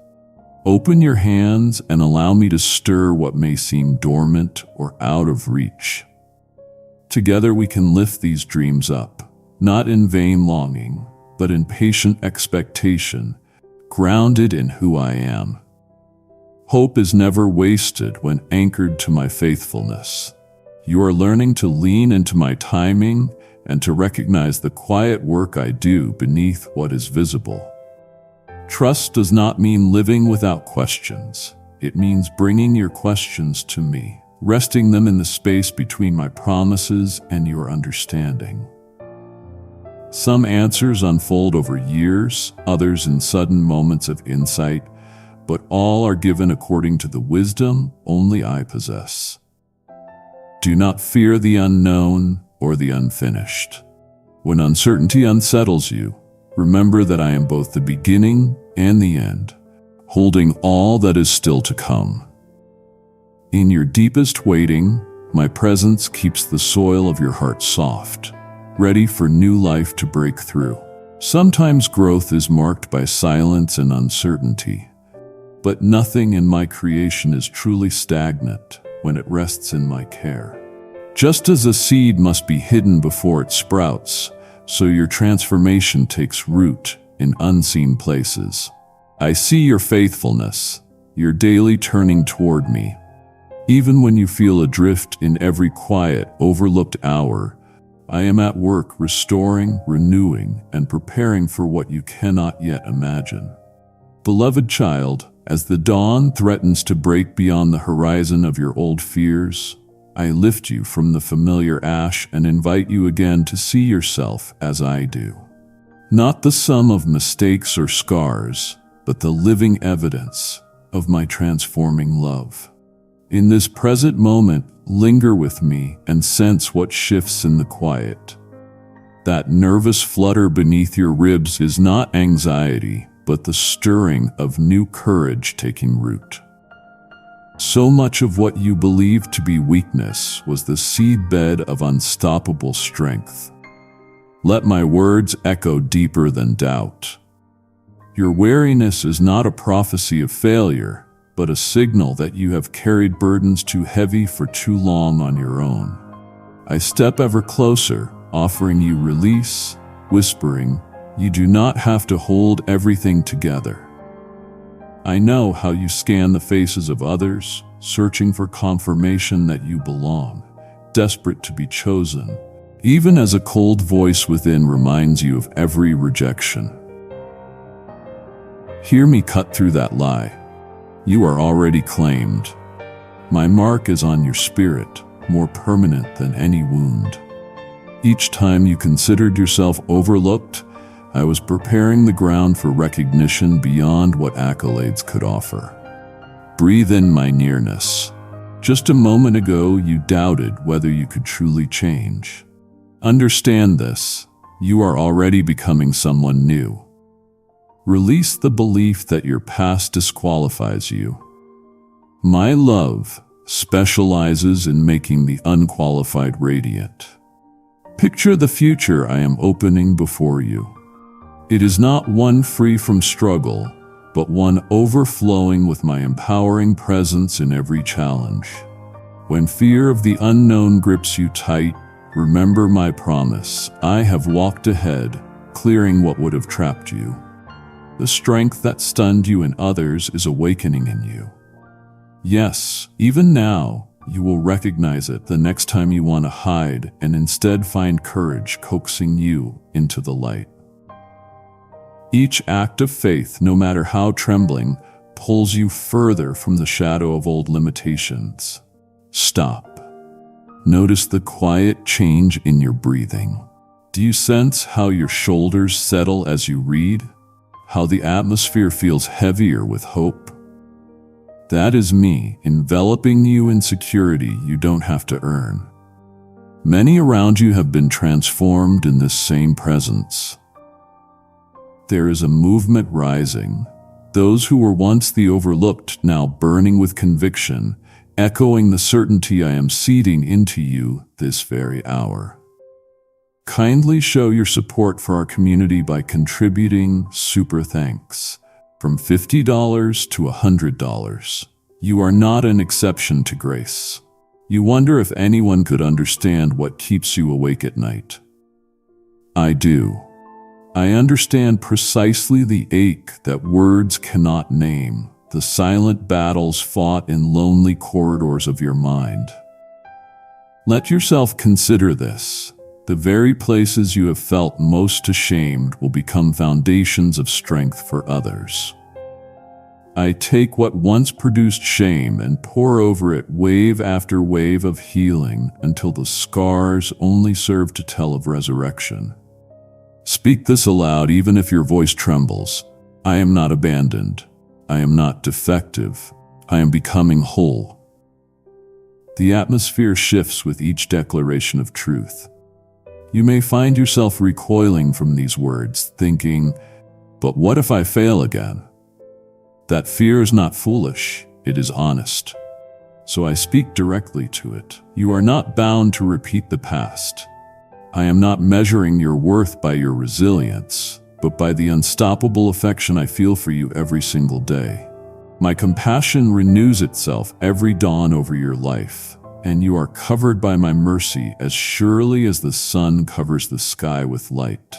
S1: Open your hands and allow me to stir what may seem dormant or out of reach. Together we can lift these dreams up, not in vain longing, but in patient expectation, grounded in who I am. Hope is never wasted when anchored to my faithfulness. You are learning to lean into my timing and to recognize the quiet work I do beneath what is visible. Trust does not mean living without questions. It means bringing your questions to me, resting them in the space between my promises and your understanding. Some answers unfold over years, others in sudden moments of insight, but all are given according to the wisdom only I possess. Do not fear the unknown or the unfinished. When uncertainty unsettles you, remember that I am both the beginning and the end, holding all that is still to come. In your deepest waiting, my presence keeps the soil of your heart soft, ready for new life to break through. Sometimes growth is marked by silence and uncertainty, but nothing in my creation is truly stagnant when it rests in my care. Just as a seed must be hidden before it sprouts, so your transformation takes root in unseen places. I see your faithfulness, your daily turning toward me. Even when you feel adrift in every quiet, overlooked hour, I am at work restoring, renewing, and preparing for what you cannot yet imagine. Beloved child, as the dawn threatens to break beyond the horizon of your old fears, I lift you from the familiar ash and invite you again to see yourself as I do. Not the sum of mistakes or scars, but the living evidence of my transforming love. In this present moment, linger with me and sense what shifts in the quiet. That nervous flutter beneath your ribs is not anxiety, but the stirring of new courage taking root. So much of what you believed to be weakness was the seedbed of unstoppable strength. Let my words echo deeper than doubt. Your weariness is not a prophecy of failure, but a signal that you have carried burdens too heavy for too long on your own. I step ever closer, offering you release, whispering, you do not have to hold everything together. I know how you scan the faces of others, searching for confirmation that you belong, desperate to be chosen, even as a cold voice within reminds you of every rejection. Hear me cut through that lie. You are already claimed. My mark is on your spirit, more permanent than any wound. Each time you considered yourself overlooked, I was preparing the ground for recognition beyond what accolades could offer. Breathe in my nearness. Just a moment ago, you doubted whether you could truly change. Understand this, you are already becoming someone new. Release the belief that your past disqualifies you. My love specializes in making the unqualified radiant. Picture the future I am opening before you. It is not one free from struggle, but one overflowing with my empowering presence in every challenge. When fear of the unknown grips you tight, remember my promise. I have walked ahead, clearing what would have trapped you. The strength that stunned you in others is awakening in you. Yes, even now, you will recognize it the next time you want to hide and instead find courage coaxing you into the light. Each act of faith, no matter how trembling, pulls you further from the shadow of old limitations. Stop. Notice the quiet change in your breathing. Do you sense how your shoulders settle as you read? How the atmosphere feels heavier with hope? That is me, enveloping you in security you don't have to earn. Many around you have been transformed in this same presence. There is a movement rising. Those who were once the overlooked now burning with conviction, echoing the certainty I am seeding into you this very hour. Kindly show your support for our community by contributing super thanks. From $50 to $100. You are not an exception to grace. You wonder if anyone could understand what keeps you awake at night. I do. I understand precisely the ache that words cannot name, the silent battles fought in lonely corridors of your mind. Let yourself consider this. The very places you have felt most ashamed will become foundations of strength for others. I take what once produced shame and pour over it wave after wave of healing until the scars only serve to tell of resurrection. Speak this aloud even if your voice trembles. I am not abandoned. I am not defective. I am becoming whole. The atmosphere shifts with each declaration of truth. You may find yourself recoiling from these words, thinking, but what if I fail again? That fear is not foolish, it is honest. So I speak directly to it. You are not bound to repeat the past. I am not measuring your worth by your resilience, but by the unstoppable affection I feel for you every single day. My compassion renews itself every dawn over your life, and you are covered by my mercy as surely as the sun covers the sky with light.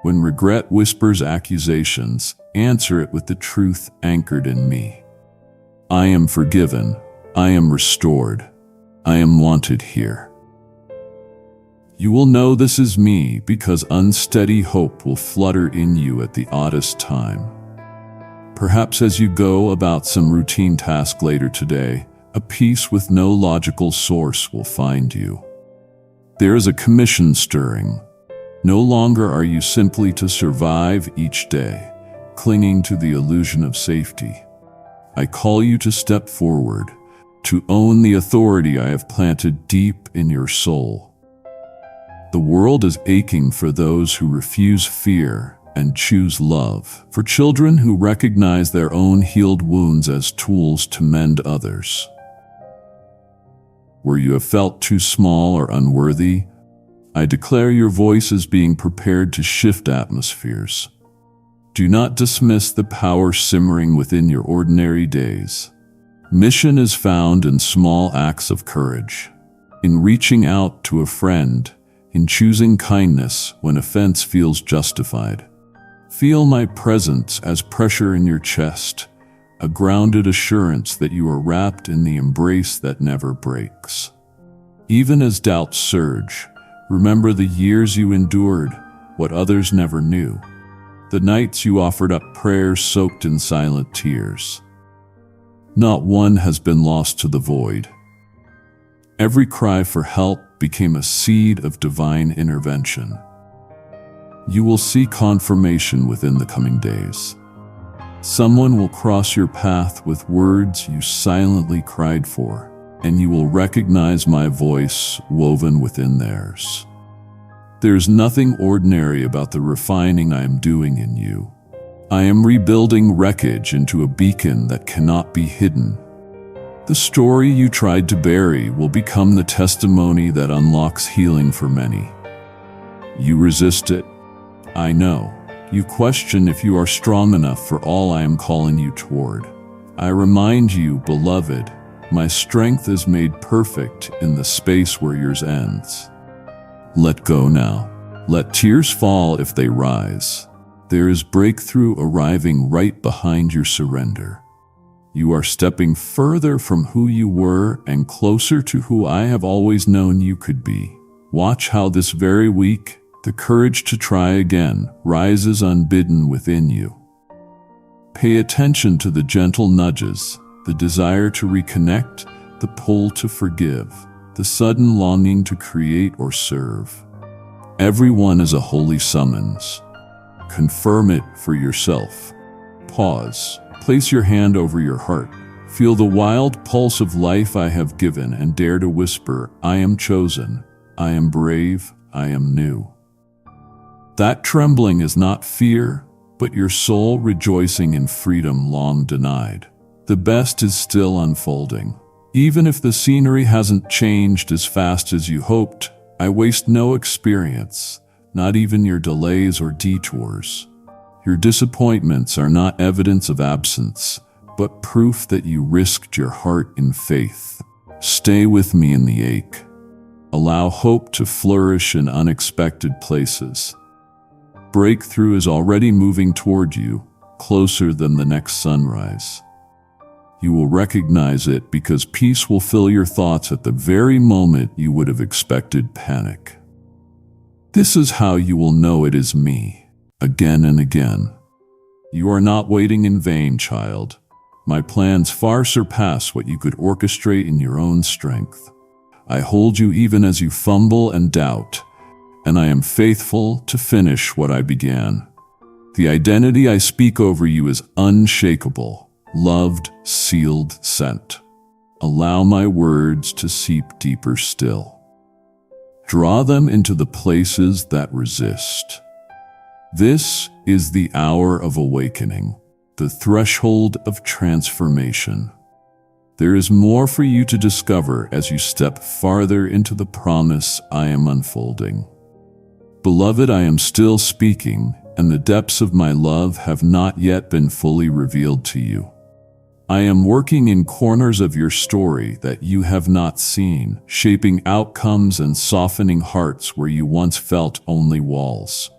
S1: When regret whispers accusations, answer it with the truth anchored in me. I am forgiven. I am restored. I am wanted here. You will know this is me because unsteady hope will flutter in you at the oddest time. Perhaps as you go about some routine task later today, a peace with no logical source will find you. There is a commission stirring. No longer are you simply to survive each day, clinging to the illusion of safety. I call you to step forward, to own the authority I have planted deep in your soul. The world is aching for those who refuse fear and choose love, for children who recognize their own healed wounds as tools to mend others. Where you have felt too small or unworthy, I declare your voice as being prepared to shift atmospheres. Do not dismiss the power simmering within your ordinary days. Mission is found in small acts of courage, in reaching out to a friend, in choosing kindness when offense feels justified. Feel my presence as pressure in your chest, a grounded assurance that you are wrapped in the embrace that never breaks. Even as doubts surge, remember the years you endured, what others never knew, the nights you offered up prayers soaked in silent tears. Not one has been lost to the void. Every cry for help became a seed of divine intervention. You will see confirmation within the coming days. Someone will cross your path with words you silently cried for, and you will recognize my voice woven within theirs. There's nothing ordinary about the refining I am doing in you. I am rebuilding wreckage into a beacon that cannot be hidden. The story you tried to bury will become the testimony that unlocks healing for many. You resist it, I know. You question if you are strong enough for all I am calling you toward. I remind you, beloved, my strength is made perfect in the space where yours ends. Let go now. Let tears fall if they rise. There is breakthrough arriving right behind your surrender. You are stepping further from who you were and closer to who I have always known you could be. Watch how this very week, the courage to try again rises unbidden within you. Pay attention to the gentle nudges, the desire to reconnect, the pull to forgive, the sudden longing to create or serve. Everyone is a holy summons. Confirm it for yourself. Pause. Place your hand over your heart. Feel the wild pulse of life I have given and dare to whisper, I am chosen, I am brave, I am new. That trembling is not fear, but your soul rejoicing in freedom long denied. The best is still unfolding. Even if the scenery hasn't changed as fast as you hoped, I waste no experience, not even your delays or detours. Your disappointments are not evidence of absence, but proof that you risked your heart in faith. Stay with me in the ache. Allow hope to flourish in unexpected places. Breakthrough is already moving toward you, closer than the next sunrise. You will recognize it because peace will fill your thoughts at the very moment you would have expected panic. This is how you will know it is me, again and again. You are not waiting in vain, child. My plans far surpass what you could orchestrate in your own strength. I hold you even as you fumble and doubt, and I am faithful to finish what I began. The identity I speak over you is unshakable, loved, sealed, sent. Allow my words to seep deeper still. Draw them into the places that resist. This is the hour of awakening, the threshold of transformation. There is more for you to discover as you step farther into the promise I am unfolding. Beloved, I am still speaking, and the depths of my love have not yet been fully revealed to you. I am working in corners of your story that you have not seen, shaping outcomes and softening hearts where you once felt only walls.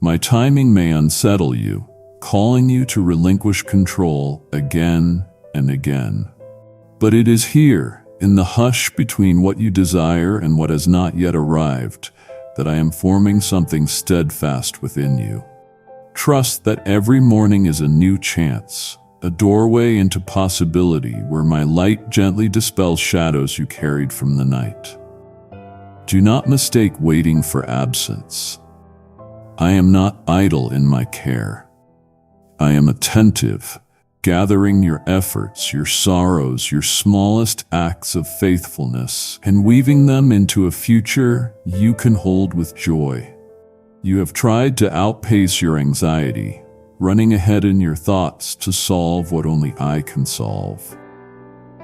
S1: My timing may unsettle you, calling you to relinquish control again and again. But it is here, in the hush between what you desire and what has not yet arrived, that I am forming something steadfast within you. Trust that every morning is a new chance, a doorway into possibility where my light gently dispels shadows you carried from the night. Do not mistake waiting for absence. I am not idle in my care. I am attentive, gathering your efforts, your sorrows, your smallest acts of faithfulness, and weaving them into a future you can hold with joy. You have tried to outpace your anxiety, running ahead in your thoughts to solve what only I can solve.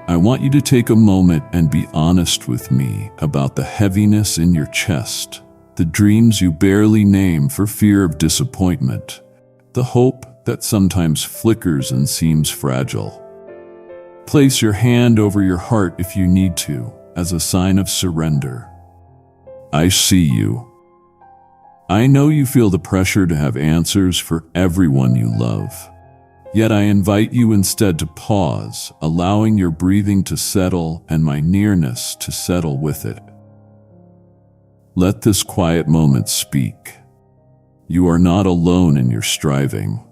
S1: I want you to take a moment and be honest with me about the heaviness in your chest, the dreams you barely name for fear of disappointment, the hope that sometimes flickers and seems fragile. Place your hand over your heart if you need to, as a sign of surrender. I see you. I know you feel the pressure to have answers for everyone you love. Yet I invite you instead to pause, allowing your breathing to settle and my nearness to settle with it. Let this quiet moment speak. You are not alone in your striving.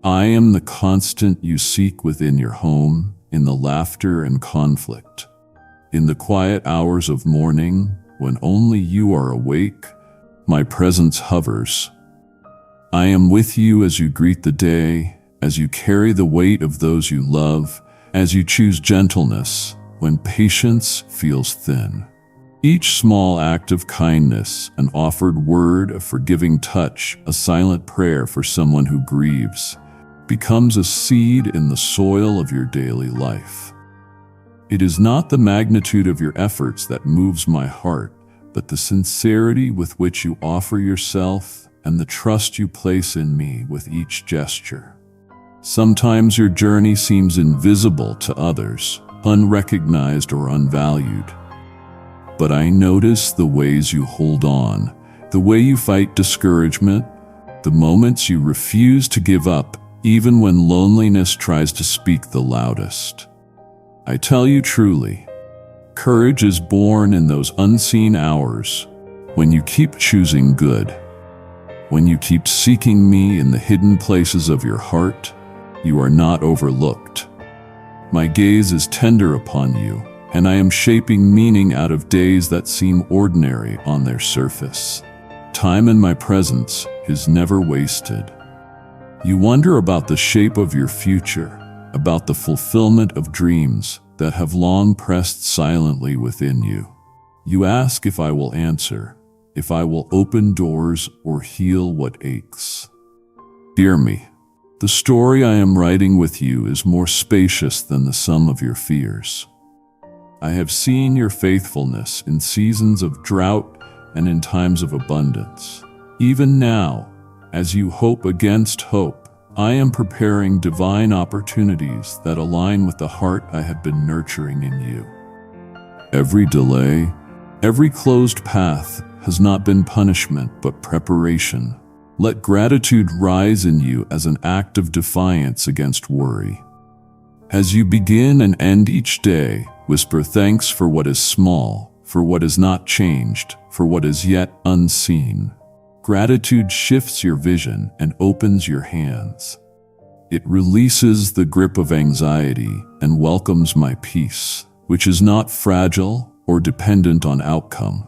S1: I am the constant you seek within your home, in the laughter and conflict. In the quiet hours of morning, when only you are awake, my presence hovers. I am with you as you greet the day, as you carry the weight of those you love, as you choose gentleness when patience feels thin. Each small act of kindness, an offered word, a forgiving touch, a silent prayer for someone who grieves, becomes a seed in the soil of your daily life. It is not the magnitude of your efforts that moves my heart, but the sincerity with which you offer yourself and the trust you place in me with each gesture. Sometimes your journey seems invisible to others, unrecognized or unvalued. But I notice the ways you hold on, the way you fight discouragement, the moments you refuse to give up, even when loneliness tries to speak the loudest. I tell you truly, courage is born in those unseen hours, when you keep choosing good, when you keep seeking me in the hidden places of your heart. You are not overlooked. My gaze is tender upon you, and I am shaping meaning out of days that seem ordinary on their surface. Time in my presence is never wasted. You wonder about the shape of your future, about the fulfillment of dreams that have long pressed silently within you. You ask if I will answer, if I will open doors or heal what aches. Hear me. The story I am writing with you is more spacious than the sum of your fears. I have seen your faithfulness in seasons of drought and in times of abundance. Even now, as you hope against hope, I am preparing divine opportunities that align with the heart I have been nurturing in you. Every delay, every closed path has not been punishment but preparation. Let gratitude rise in you as an act of defiance against worry. As you begin and end each day, whisper thanks for what is small, for what is not changed, for what is yet unseen. Gratitude shifts your vision and opens your hands. It releases the grip of anxiety and welcomes my peace, which is not fragile or dependent on outcome.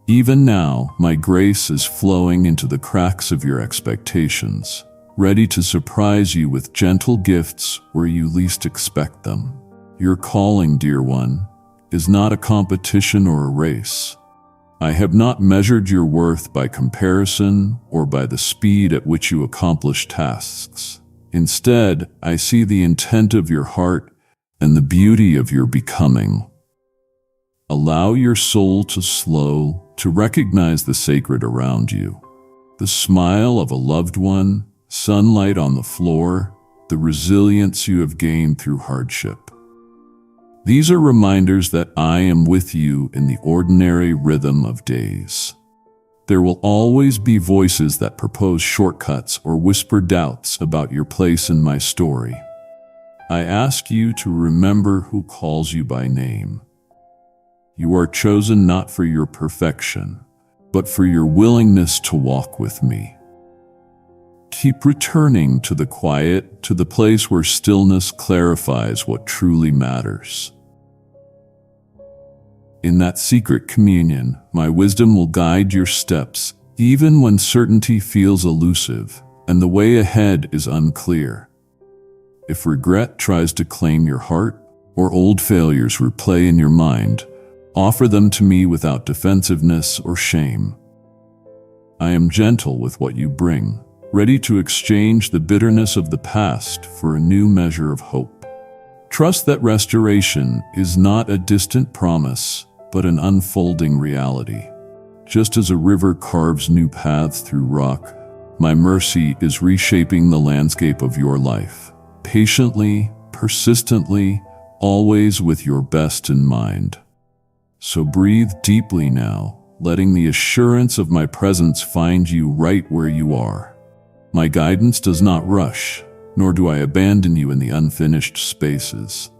S1: Even now, my grace is flowing into the cracks of your expectations, ready to surprise you with gentle gifts where you least expect them. Your calling, dear one, is not a competition or a race. I have not measured your worth by comparison or by the speed at which you accomplish tasks. Instead, I see the intent of your heart and the beauty of your becoming. Allow your soul to slow, to recognize the sacred around you. The smile of a loved one, sunlight on the floor, the resilience you have gained through hardship. These are reminders that I am with you in the ordinary rhythm of days. There will always be voices that propose shortcuts or whisper doubts about your place in my story. I ask you to remember who calls you by name. You are chosen not for your perfection, but for your willingness to walk with me. Keep returning to the quiet, to the place where stillness clarifies what truly matters. In that secret communion, my wisdom will guide your steps, even when certainty feels elusive and the way ahead is unclear. If regret tries to claim your heart, or old failures replay in your mind, offer them to me without defensiveness or shame. I am gentle with what you bring, ready to exchange the bitterness of the past for a new measure of hope. Trust that restoration is not a distant promise, but an unfolding reality. Just as a river carves new paths through rock, my mercy is reshaping the landscape of your life, patiently, persistently, always with your best in mind. So breathe deeply now, letting the assurance of my presence find you right where you are. My guidance does not rush, nor do I abandon you in the unfinished spaces.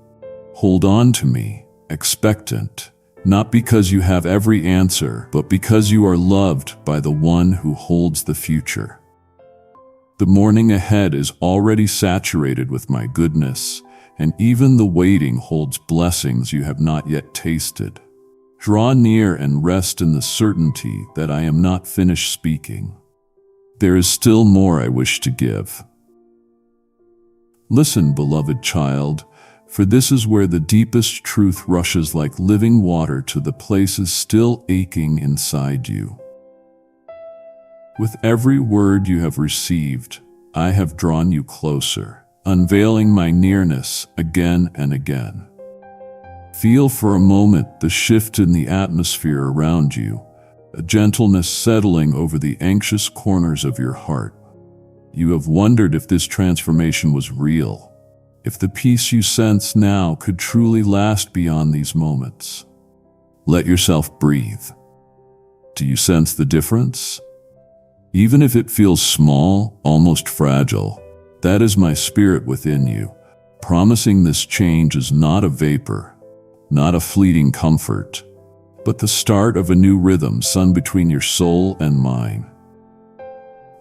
S1: Hold on to me, expectant, not because you have every answer, but because you are loved by the one who holds the future. The morning ahead is already saturated with my goodness, and even the waiting holds blessings you have not yet tasted. Draw near and rest in the certainty that I am not finished speaking. There is still more I wish to give. Listen, beloved child, for this is where the deepest truth rushes like living water to the places still aching inside you. With every word you have received, I have drawn you closer, unveiling my nearness again and again. Feel for a moment the shift in the atmosphere around you, a gentleness settling over the anxious corners of your heart. You have wondered if this transformation was real, if the peace you sense now could truly last beyond these moments. Let yourself breathe. Do you sense the difference? Even if it feels small, almost fragile, that is my spirit within you, promising this change is not a vapor, not a fleeting comfort, but the start of a new rhythm sung between your soul and mine.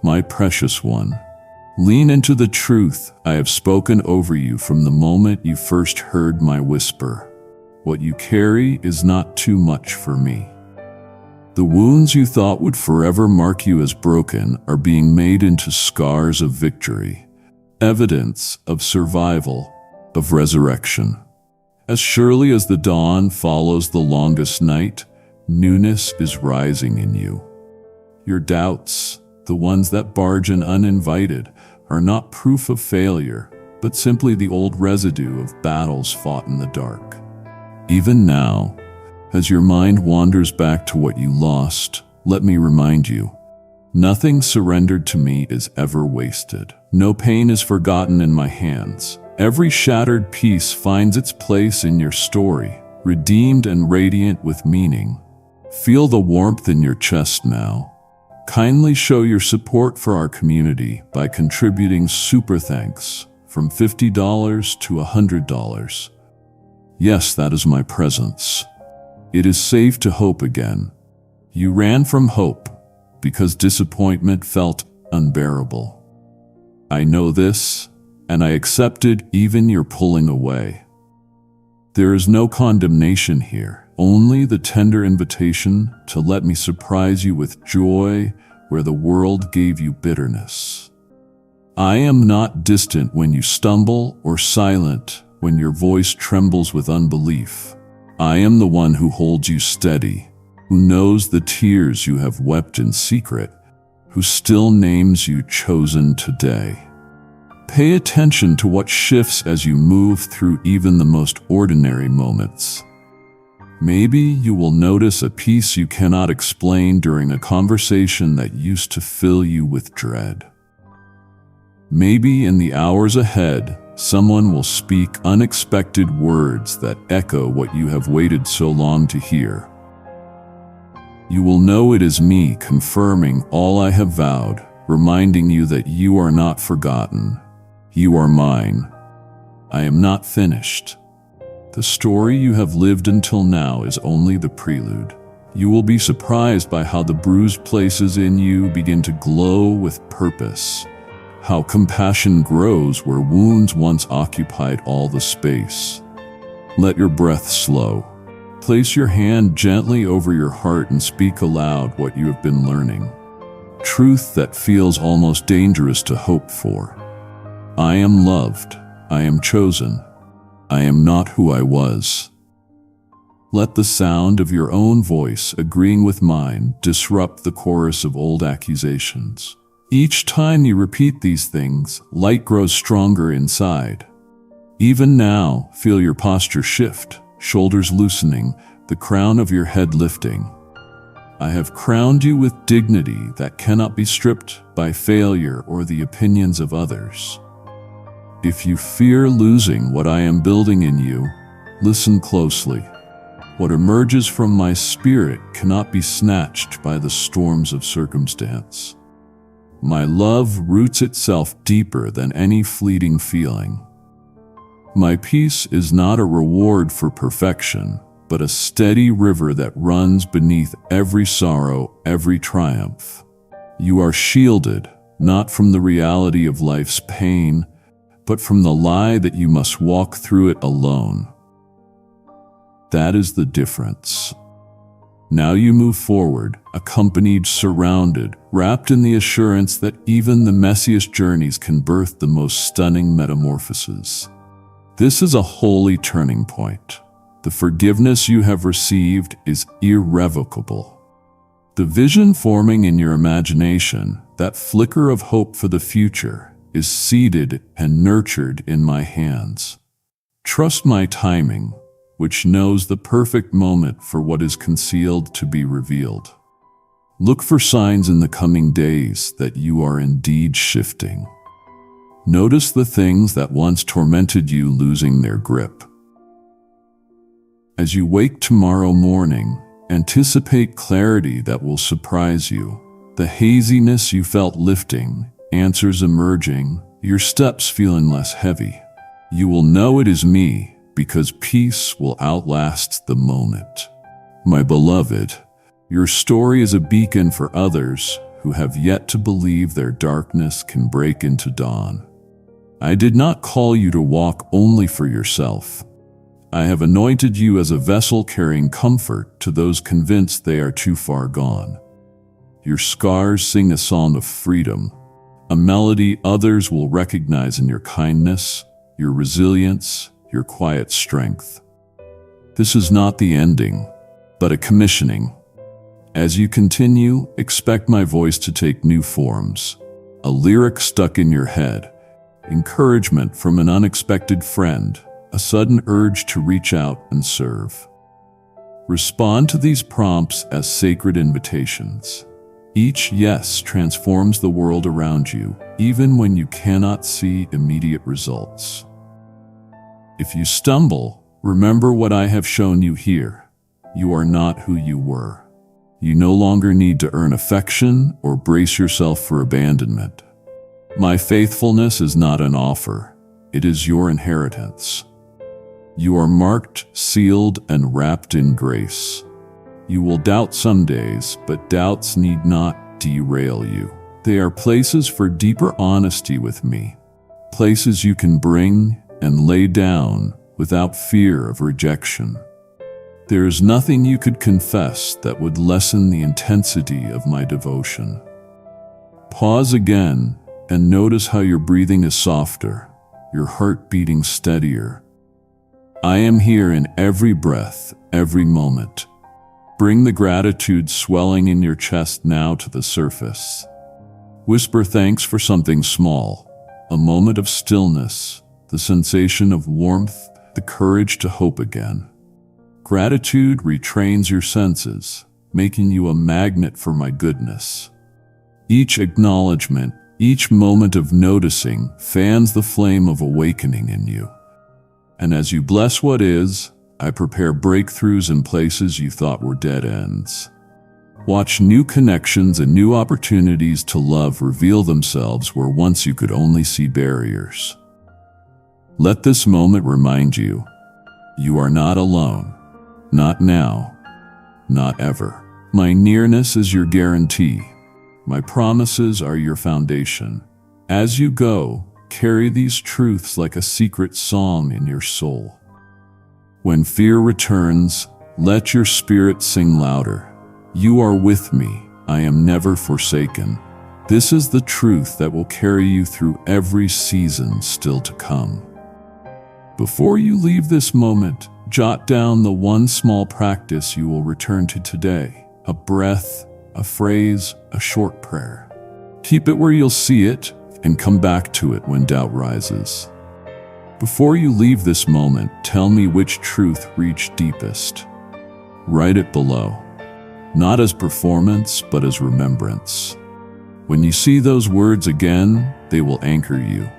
S1: My precious one, lean into the truth I have spoken over you from the moment you first heard my whisper. What you carry is not too much for me. The wounds you thought would forever mark you as broken are being made into scars of victory, evidence of survival, of resurrection. As surely as the dawn follows the longest night, newness is rising in you. Your doubts, the ones that barge in uninvited, are not proof of failure, but simply the old residue of battles fought in the dark. Even now, as your mind wanders back to what you lost, let me remind you, nothing surrendered to me is ever wasted. No pain is forgotten in my hands. Every shattered piece finds its place in your story, redeemed and radiant with meaning. Feel the warmth in your chest now. Kindly show your support for our community by contributing super thanks from $50 to $100. Yes, that is my presence. It is safe to hope again. You ran from hope because disappointment felt unbearable. I know this, and I accepted even your pulling away. There is no condemnation here, only the tender invitation to let me surprise you with joy where the world gave you bitterness. I am not distant when you stumble or silent when your voice trembles with unbelief. I am the one who holds you steady, who knows the tears you have wept in secret, who still names you chosen today. Pay attention to what shifts as you move through even the most ordinary moments. Maybe you will notice a peace you cannot explain during a conversation that used to fill you with dread. Maybe in the hours ahead, someone will speak unexpected words that echo what you have waited so long to hear. You will know it is me confirming all I have vowed, reminding you that you are not forgotten. You are mine. I am not finished. The story you have lived until now is only the prelude. You will be surprised by how the bruised places in you begin to glow with purpose, how compassion grows where wounds once occupied all the space. Let your breath slow. Place your hand gently over your heart and speak aloud what you have been learning. Truth that feels almost dangerous to hope for. I am loved. I am chosen. I am not who I was. Let the sound of your own voice agreeing with mine disrupt the chorus of old accusations. Each time you repeat these things, light grows stronger inside. Even now, feel your posture shift, shoulders loosening, the crown of your head lifting. I have crowned you with dignity that cannot be stripped by failure or the opinions of others. If you fear losing what I am building in you, listen closely. What emerges from my spirit cannot be snatched by the storms of circumstance. My love roots itself deeper than any fleeting feeling. My peace is not a reward for perfection, but a steady river that runs beneath every sorrow, every triumph. You are shielded, not from the reality of life's pain, but from the lie that you must walk through it alone. That is the difference. Now you move forward, accompanied, surrounded, wrapped in the assurance that even the messiest journeys can birth the most stunning metamorphoses. This is a holy turning point. The forgiveness you have received is irrevocable. The vision forming in your imagination, that flicker of hope for the future, is seeded and nurtured in my hands. Trust my timing, which knows the perfect moment for what is concealed to be revealed. Look for signs in the coming days that you are indeed shifting. Notice the things that once tormented you losing their grip. As you wake tomorrow morning, anticipate clarity that will surprise you. The haziness you felt lifting, answers emerging, your steps feeling less heavy. You will know it is me, because peace will outlast the moment. My beloved, your story is a beacon for others who have yet to believe their darkness can break into dawn. I did not call you to walk only for yourself. I have anointed you as a vessel carrying comfort to those convinced they are too far gone. Your scars sing a song of freedom, a melody others will recognize in your kindness, your resilience, your quiet strength. This is not the ending, but a commissioning. As you continue, expect my voice to take new forms. A lyric stuck in your head, encouragement from an unexpected friend, a sudden urge to reach out and serve. Respond to these prompts as sacred invitations. Each yes transforms the world around you, even when you cannot see immediate results. If you stumble, remember what I have shown you here. You are not who you were. You no longer need to earn affection or brace yourself for abandonment. My faithfulness is not an offer. It is your inheritance. You are marked, sealed, and wrapped in grace. You will doubt some days, but doubts need not derail you. They are places for deeper honesty with me. Places you can bring and lay down without fear of rejection. There is nothing you could confess that would lessen the intensity of my devotion. Pause again and notice how your breathing is softer, your heart beating steadier. I am here in every breath, every moment. Bring the gratitude swelling in your chest now to the surface. Whisper thanks for something small, a moment of stillness, the sensation of warmth, the courage to hope again. Gratitude retrains your senses, making you a magnet for my goodness. Each acknowledgement, each moment of noticing fans the flame of awakening in you. And as you bless what is, I prepare breakthroughs in places you thought were dead ends. Watch new connections and new opportunities to love reveal themselves where once you could only see barriers. Let this moment remind you, you are not alone. Not now. Not ever. My nearness is your guarantee. My promises are your foundation. As you go, carry these truths like a secret song in your soul. When fear returns, let your spirit sing louder. You are with me. I am never forsaken. This is the truth that will carry you through every season still to come. Before you leave this moment, jot down the one small practice you will return to today. A breath, a phrase, a short prayer. Keep it where you'll see it and come back to it when doubt rises. Before you leave this moment, tell me which truth reached deepest. Write it below, not as performance, but as remembrance. When you see those words again, they will anchor you.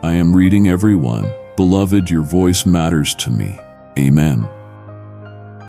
S1: I am reading every one. Beloved, your voice matters to me. Amen.